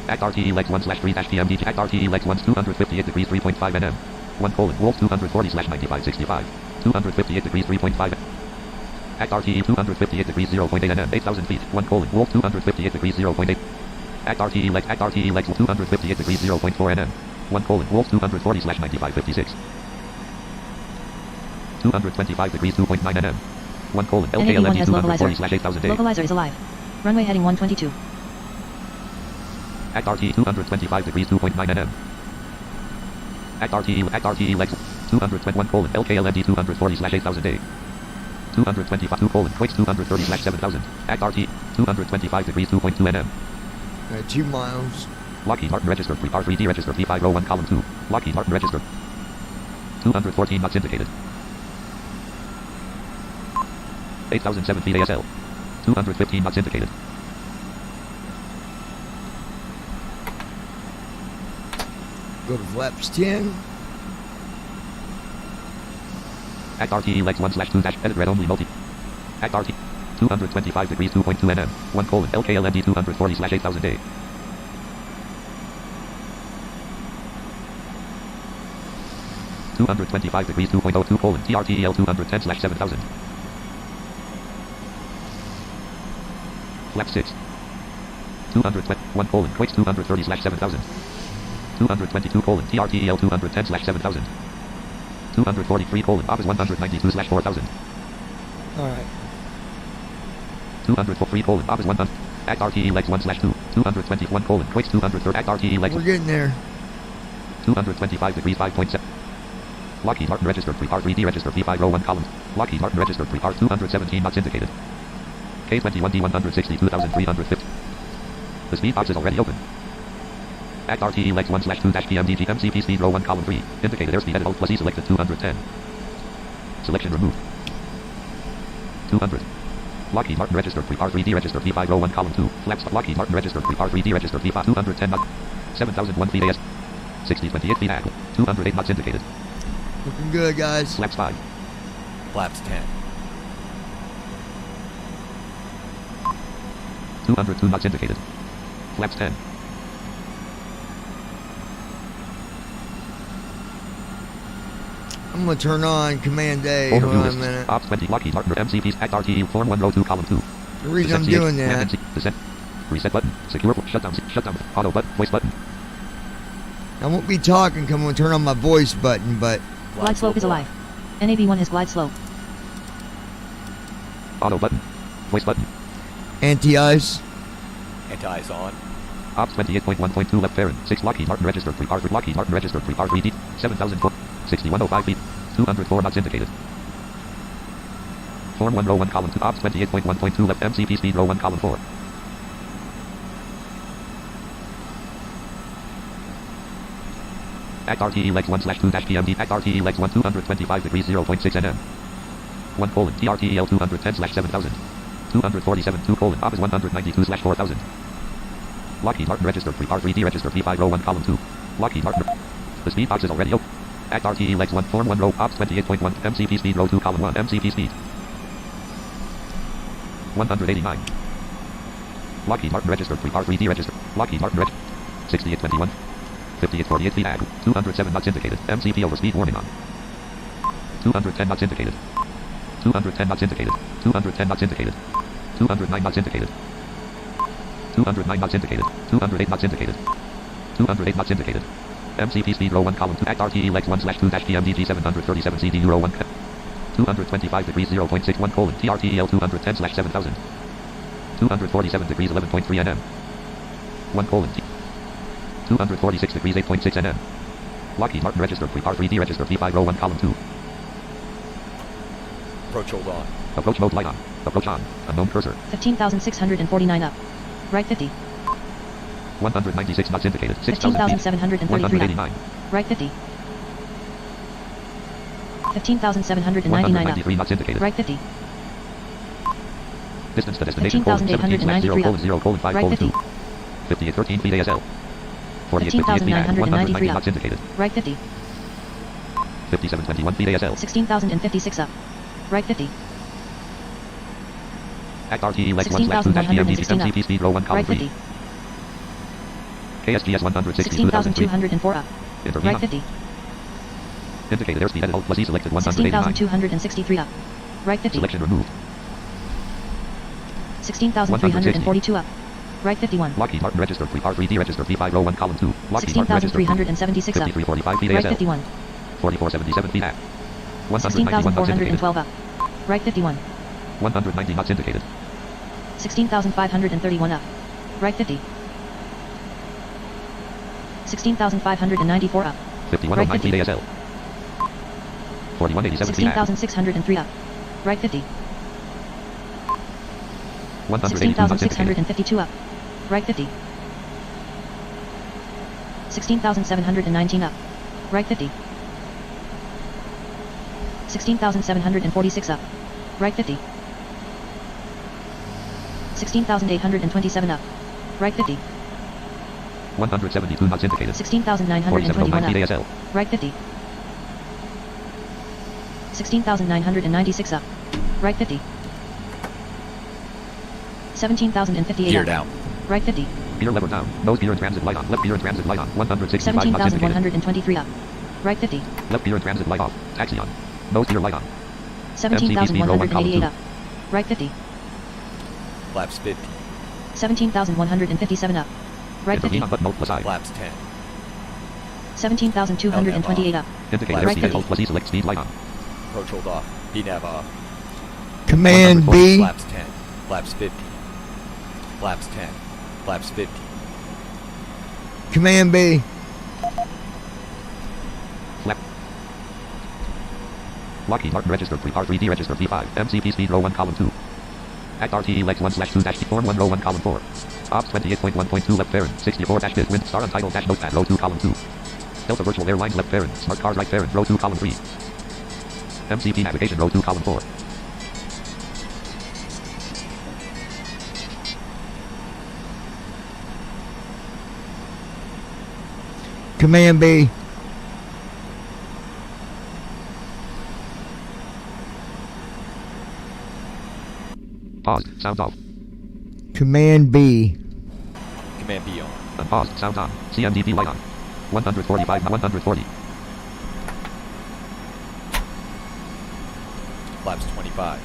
Act RTE legs 1/3-PMDG. Act RTE legs 1 258 degrees 3.5 nm. 1 colon, Wolf 240 slash 9565. 258 degrees 3.5. Act RTE 258 degrees 0.8 nm, 8,000 feet. 1 colon, Wolf 258 degrees 0.8. Act RTE legs 258 degrees 0.4 nm. 1 colon, Wolf 240 slash 9556. 225 degrees 2.9 nm. 1 colon, LKLMD 240 slash 8,000 day. Localizer is alive. Runway heading 122. Act RTE 225 degrees 2.9 nm. Act RTE legs 221 colon, LKLMD 240 slash 8,000 day. 225 2 colon, Quakes 230 slash 7,000. Act RTE 225 degrees 2.2 nm. 2 miles. Lockheed Martin registered, R3D registered, P501 column 2. Lockheed Martin registered. 214 knots indicated. 8,007 feet ASL. 215 knots indicated. Go to flaps 10. Act RTE legs 1 slash 2 dash edit red only multi. Act RT 225 degrees 2.2 nm. 1 colon, LKLMD 240 slash 8,000 day. 225 degrees 2.02 colon, TRTEL 210 slash 7,000. Flap 6. 221 colon, Quakes 230 slash 7,000. 222 colon, TRTEL 210 slash 7,000. 243 colon, Office 192 slash 4,000. Alright. 203 colon, Office 100. Act RTE legs 1 slash 2. 221 colon, Quakes 230. Act RTE legs. We're getting there. 225 degrees 5.7. Lockheed Martin registered, R3D registered, P501 column. Lockheed Martin registered, R 217 knots indicated. K21D 162,350. The speed box is already open. Act RTE legs 1 slash 2 dash PMDG MCP speed row 1 column 3. Indicated airspeed at Alt plus E selected 210. Selection removed. 200. Lockheed Martin registered, R3D registered, P501 column 2. Flaps Lockheed Martin registered, R3D registered, P5 210 knots. 7,001 feet AS. 6028 feet AG. 208 knots indicated. Looking good, guys. Flaps 5. Flaps 10. 202 knots indicated. Flaps 10. I'm going to turn on Command A. Hold Hold on a lists. minute. Ops 20 Lockheed Martin MCPs Act RTE Form 1 row 2 column 2. The reason I'm doing that. Descent. Reset button. Secure. Shutdown. Auto button. Voice button. I won't be talking. I'm going to turn on my voice button, but... Glide slope is alive. NAB1 has glide slope. Auto button. Voice button. Anti-ice. Anti-ice on. Ops 28.1.2 left Farron. 6 Lockheed Martin registered. R3 Lockheed Martin registered. R3D. 7,000 foot. 6105 feet. 204 knots indicated. Form 1 row 1 column 2. Ops 28.1.2 left MCP speed row 1 column 4. Act RTE legs 1 slash 2 dash PMD. Act RTE legs 1 225 degrees 0.6 nm. 1 colon, TRTEL 210 slash 7,000. 247 2 colon, Office 192 slash 4,000. Lockheed Martin registered, R3D registered, P5 row 1 column 2. Lockheed Martin. The speed box is already open. Act RTE legs 1 form 1 row, Ops 28.1, MCP speed row 2 column 1, MCP speed. 189. Lockheed Martin registered, R3D registered, Lockheed Martin registered. 6821. 5848 feet ag. 207 knots indicated. MCP overspeed warning on. 210 knots indicated. 210 knots indicated. 210 knots indicated. 209 knots indicated. 209 knots indicated. 208 knots indicated. 208 knots indicated. MCP speed row 1 column 2 Act RTE legs 1 slash 2 dash PMDG 737 CD Euro 1 225 degrees 0.61 colon TRTEL 210 slash 7,000. 247 degrees 11.3 nm. 1 colon T. 246 degrees 8.6 nm. Lockheed Martin registered, R3D registered, P5 row 1 column 2. Approach hold on. Approach mode light on. Approach on. Unknown cursor. 15,649 up. Right 50. 196 knots indicated. 6,000 feet. 15,733 up. Right 50. 15,799 up. 193 knots indicated. Right 50. Distance to destination colon 17 slash 0 colon 0 colon 5 Right colon 2. 50. 5813 feet ASL. 4858 feet ag. 190 knots indicated. Right 50. 5721 feet ASL. 16,056 up. Right 50. Act RTE legs 1 slash 2 dash PMDG MCP speed row 1 column Right 3. 50. KSGS 162,000 feet. 16,204 up. Intervene Right on. 50. Indicated airspeed edit Alt plus E selected 189. 16,263 up. Right 50. Selection removed. 16,342 up. Right 51. Lockheed Martin registered R3D registered V5 row 1 column 2. Lockheed Martin registered 16,376 up. 5345 feet Right ASL. 51. 4477 feet at. 191 knots indicated. 16,412 up. Right 51. 190 knots indicated. 16,531 up. Right 50. 16,594 up. 5109 Right feet 50. ASL. 4187 feet at. 16,603 up. Right 50. 182 knots indicated. 16,652 up. Right 50. 16,719 up. Right 50. 16,746 up. Right 50. 16,827 up. Right 50. 172 knots indicated. 16,921 feet up. ASL. Right 50. 16,996 up. Right 50. 17,058 Gear up. down. Right 50. Gear lever down. Nose gear and transit light on. Left gear and transit light on. 165 knots indicated. 17,123 up. Right 50. Left gear and transit light off. Taxi on. Nose gear light on. 17,188 up. Right 50. Flaps 50. 17,157 up. Right 50. Intervene on button Alt plus I. Flaps 10. 17,228 up. Indicator Right airspeed 50. Alt plus E select speed light on. Approach hold off. VNAV off. Command B. Flaps 10. Flaps 50. Flaps 10. Flaps 50. Command B. Flap. Lockheed Martin registered R3D registered V5. MCP speed row 1 column 2. Act RTE legs 1/2 form 1 row 1 column 4. Ops 28.1.2 left fairing 64-5 wind star untitled dash notepad row 2 column 2. Delta virtual airlines left fairing smart cars right fairing row 2 column 3. MCP navigation row 2 column 4. Command B. Paused. Sounds off. Command B. Command B on. Unpaused. Sounds on. CMDP light on. 145 now 140. Flaps 25.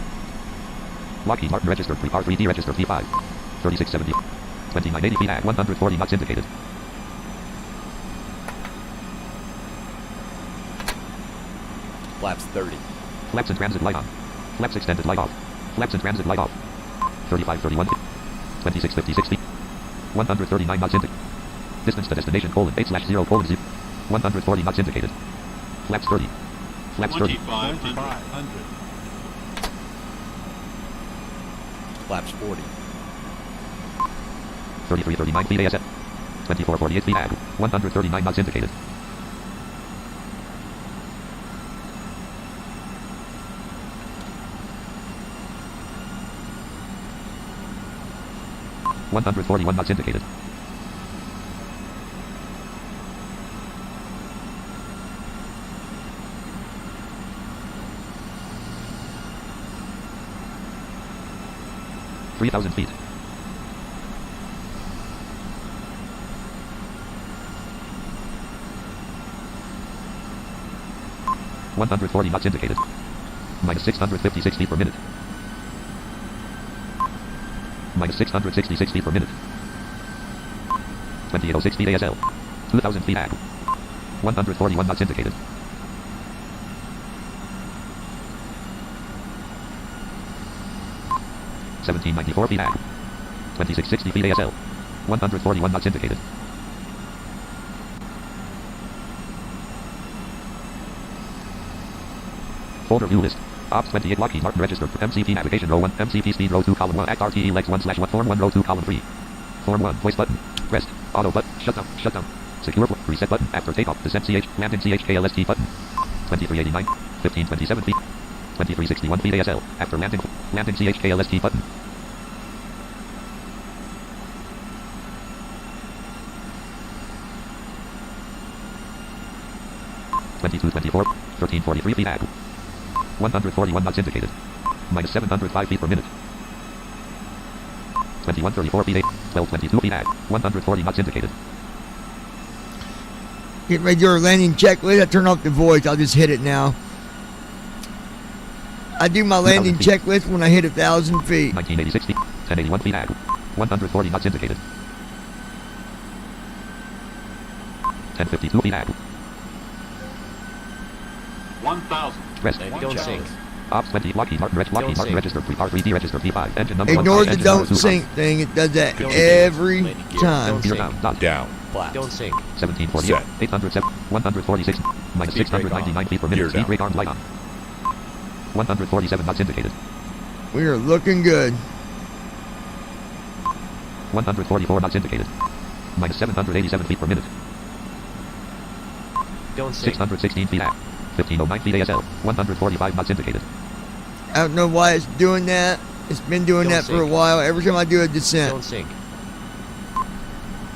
Lockheed Martin registered R3D registered V5. 3670. 2980 feet at 140 knots indicated. Flaps 30. Flaps and transit light on. Flaps extended light off. Flaps and transit light off. 3531 feet. 2656 feet. 139 knots indicated. Distance to destination colon 8/0 colon 0. 140 knots indicated. Flaps 30. Flaps 30. 2500. Flaps 40. 3339 feet ASF. 2448 feet at 139 knots indicated. $141 knots indicated. $3,000 feet. $140 knots indicated. Minus 656 feet per minute. Minus 666 feet per minute. 2806 feet ASL. 2,000 feet at 141 knots indicated. $17.94 feet at 2660 feet ASL. 141 knots indicated. Folder view list. Ops 28 Lockheed Martin registered for MCP navigation row 1. MCP speed row 2 column 1. Act RTE legs 1/1 form 1 row 2 column 3. Form 1 voice button. Rest. Auto button. Shutdown. Shutdown. Secure reset button after takeoff. Descent CH. Landing CHKLST button. 2389. 1527 feet. 2361 feet ASL. After landing. Landing CHKLST button. $22.24. 1343 feet at 141 knots indicated. Minus 705 feet per minute. 2134 feet 8. 1222 feet at 140 knots indicated. Get ready to do our landing checklist. I turn off the voice. I'll just hit it now. I do my landing checklist when I hit 1,000 feet. 1986 feet. 1081 feet at 140 knots indicated. 1052 feet at 1,000. Rest. Don't sink. Ops 20. Lockheed Martin registered. R3D registered V5. Engine number Ignore 1. the don't sink thing. It does that every time. Gear down. Dot. Down. Flat. Don't sink. 1748. Set. 807. 146. Minus Speed brake 699 feet per Gear minute. Speed down. brake armed light on. 147 knots indicated. We are looking good. 144 knots indicated. Minus 787 feet per minute. Don't sink. 616 feet at 1509 feet ASL. 145 knots indicated. I don't know why it's doing that. It's been doing Don't that for a sink. while. Every time I do a descent. Don't sink.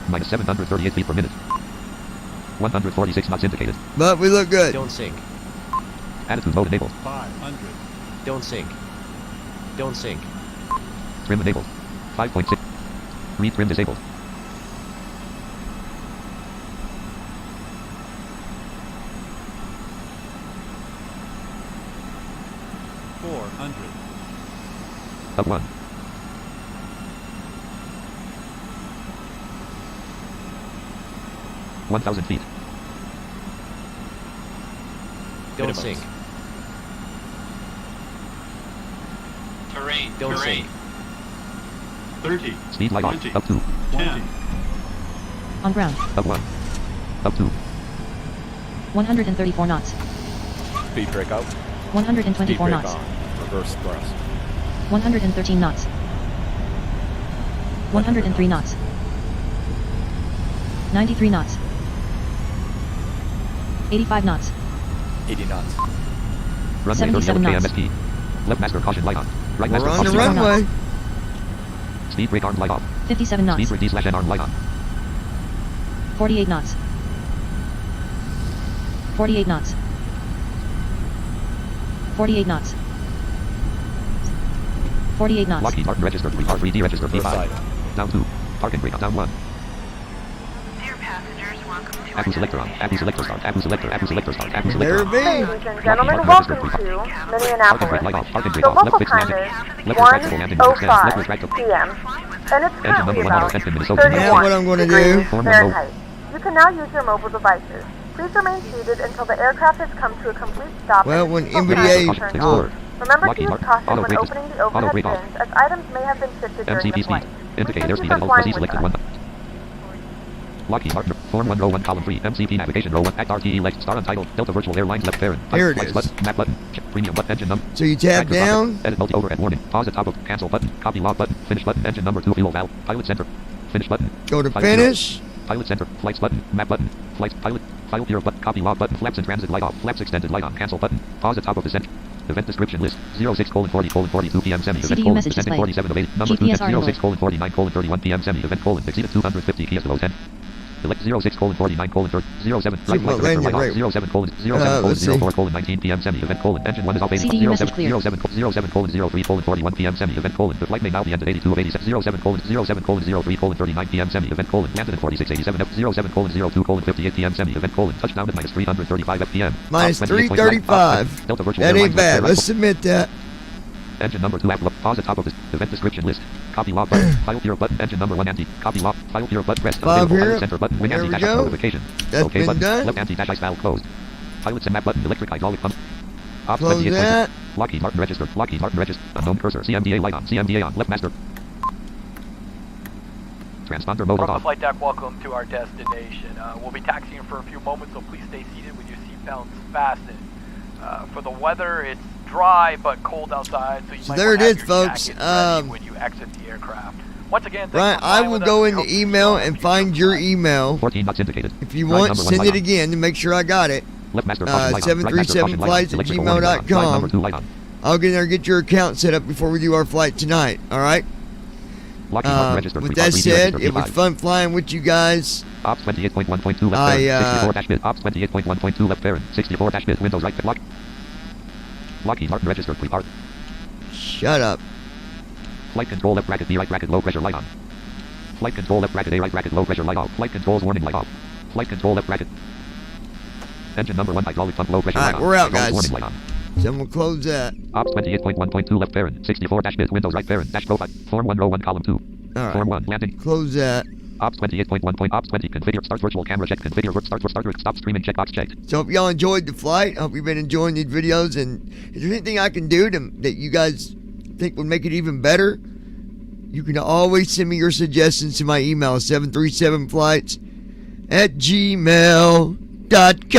Minus 738 feet per minute. 146 knots indicated. But we look good. Don't sink. Attitude mode enabled. 500. Don't sink. Don't sink. Trim enabled. 5.6. Read trim disabled. Up 1. $1,000 feet. Don't sink. Terrain. Don't sink. 30. Speed light off. 20. Up 2. 10. On ground. Up 1. Up 2. 134 knots. Speed brake out. 124 Speed brake knots. on. Reverse thrust. 113 knots. 103 knots. 93 knots. 85 knots. 80 knots. Runway 77 30 knots. KMSP. Left master caution light on. Right We're master on the caution light on. runway. Speed brake arm light off. 57 knots. Speed brake D/N arm light on. 48 knots. 48 knots. 48 knots. 48 knots. Lockheed Martin registered. R3D registered. First V5. side. Down 2. Parking brake down 1. Dear passengers, welcome to Accu selector on. Accu selector start. Accu selector. Accu selector start. Accu There selector. it be. Ladies and gentlemen, welcome to Parking brake light Minneapolis. off. Parking brake The off. Left local fixed time landing. is Left retractable landing. Left 1:05 retractable. p.m. and it's Engine number currently 1 auto about sent in Minnesota. 31 Now what I'm gonna do- degrees Form Fahrenheit. You can now use your mobile devices. Please remain seated until the aircraft has come to a complete stop. Well, and when seatbelt NVDA signs are turned off. Remember to Lockheed use Martin. caution Auto when brake opening the auto overhead brake off. bins, as items may have been shifted during MCP the speed. flight. Indicate Thank airspeed you for and flying LZ with selected us. 1. Lockheed Martin. Form 1 row 1 column 3. MCP navigation row 1. Act RTE left. Star untitled. Delta virtual airlines left parent. Here it Flights is. Button, map button. Premium button. Engine number. So you tap Active down. button. Edit multi overhead warning. Pause at top of cancel button. Copy log button. Finish button. Engine number 2 fuel valve. Pilot center. Finish button. Go to Pilot finish. Pilot center. Flights button. Map button. Flights. Pilot. File clear button. Copy log button. Flaps in transit light off. Flaps extended light on. Cancel button. Pause at top of descent. Event description list. 06:40:42 p.m. semi. Event CDU colon message descending display. 47 of 8. Number 2 GPS are 06:49:31 p.m. semi. Event colon exceeded 250 Kias below 10. Select 06:49:30 07 See right what director landing light off. rate. 07:04:19 p.m. semi. Event colon engine 1 is off 80. CDU message clear. 07:03:41 p.m. semi. Event colon the flight may now be ended 82 of 87. 07:03:39 p.m. semi. Event colon landed at 4687 F 07:02:58 p.m. semi. Event colon touchdown at minus 335 FPM. Minus 28.9. 335. Delta virtual That ain't airlines bad. left Let's submit that. Engine number 2 app pause at top of this event description list. Copy log button. File clear button. Engine number 1 anti. Copy log. File clear button. Press Five available. here. Pilot center button. Wing There anti we dash go. notification. That's OK been button. done. Left anti dash ice valve closed. Pilots and map button. Electric hydraulic pump. Ops Close 28. that. Lockheed Martin registered. Lockheed Martin registered. Unknown cursor. CMDA light on. CMDA on. Left master. Transponder mode From the off. flight deck, welcome to our destination. We'll be taxiing for a few moments, so please stay seated with your seatbelts fastened. For the weather, it's dry but cold outside, so you might there want to it have is, your folks. jackets ready when you exit the aircraft. Once again, thanks Right, for I flying will with go us. in We the hope you email enjoy and the find your email. 14 knots indicated. If you Ride want, number 1 send light it on. again to make sure I got it. Left master caution light on. Right master caution light on. 737flights@gmail.com. Electrical warning light on. Ride number 2 light on. I'll get in there and get your account set up before we do our flight tonight. All right. Lockheed Martin registered. With that 3D said, registered. it was V5. fun flying with you guys. Ops 28.1.2 left I, parent. 64 dash bit. Ops 28.1.2 left parent. 64 dash bit. Windows right. Lock. Lockheed Martin registered. Pre-part. Shut up. Flight control left bracket B right bracket low pressure light on. Flight control left bracket A right bracket low pressure light off. Flight controls warning light off. Flight control left bracket. Engine number 1 hydraulic pump low pressure. Alright, we're out, guys. Warning light on. So I'm going to close that. Ops 28.1.2 left parent. 64-bit Windows right parent. Dash profile. Form 1 row 1 column 2. Alright. Form 1 landing. Close that. Ops 28.1. Ops 20 configure start virtual camera check. Configure work start stop streaming checkbox checked. So hope y'all enjoyed the flight. I hope you've been enjoying these videos. And if there's anything I can do that you guys think would make it even better, you can always send me your suggestions to my email, 737flights@gmail.com.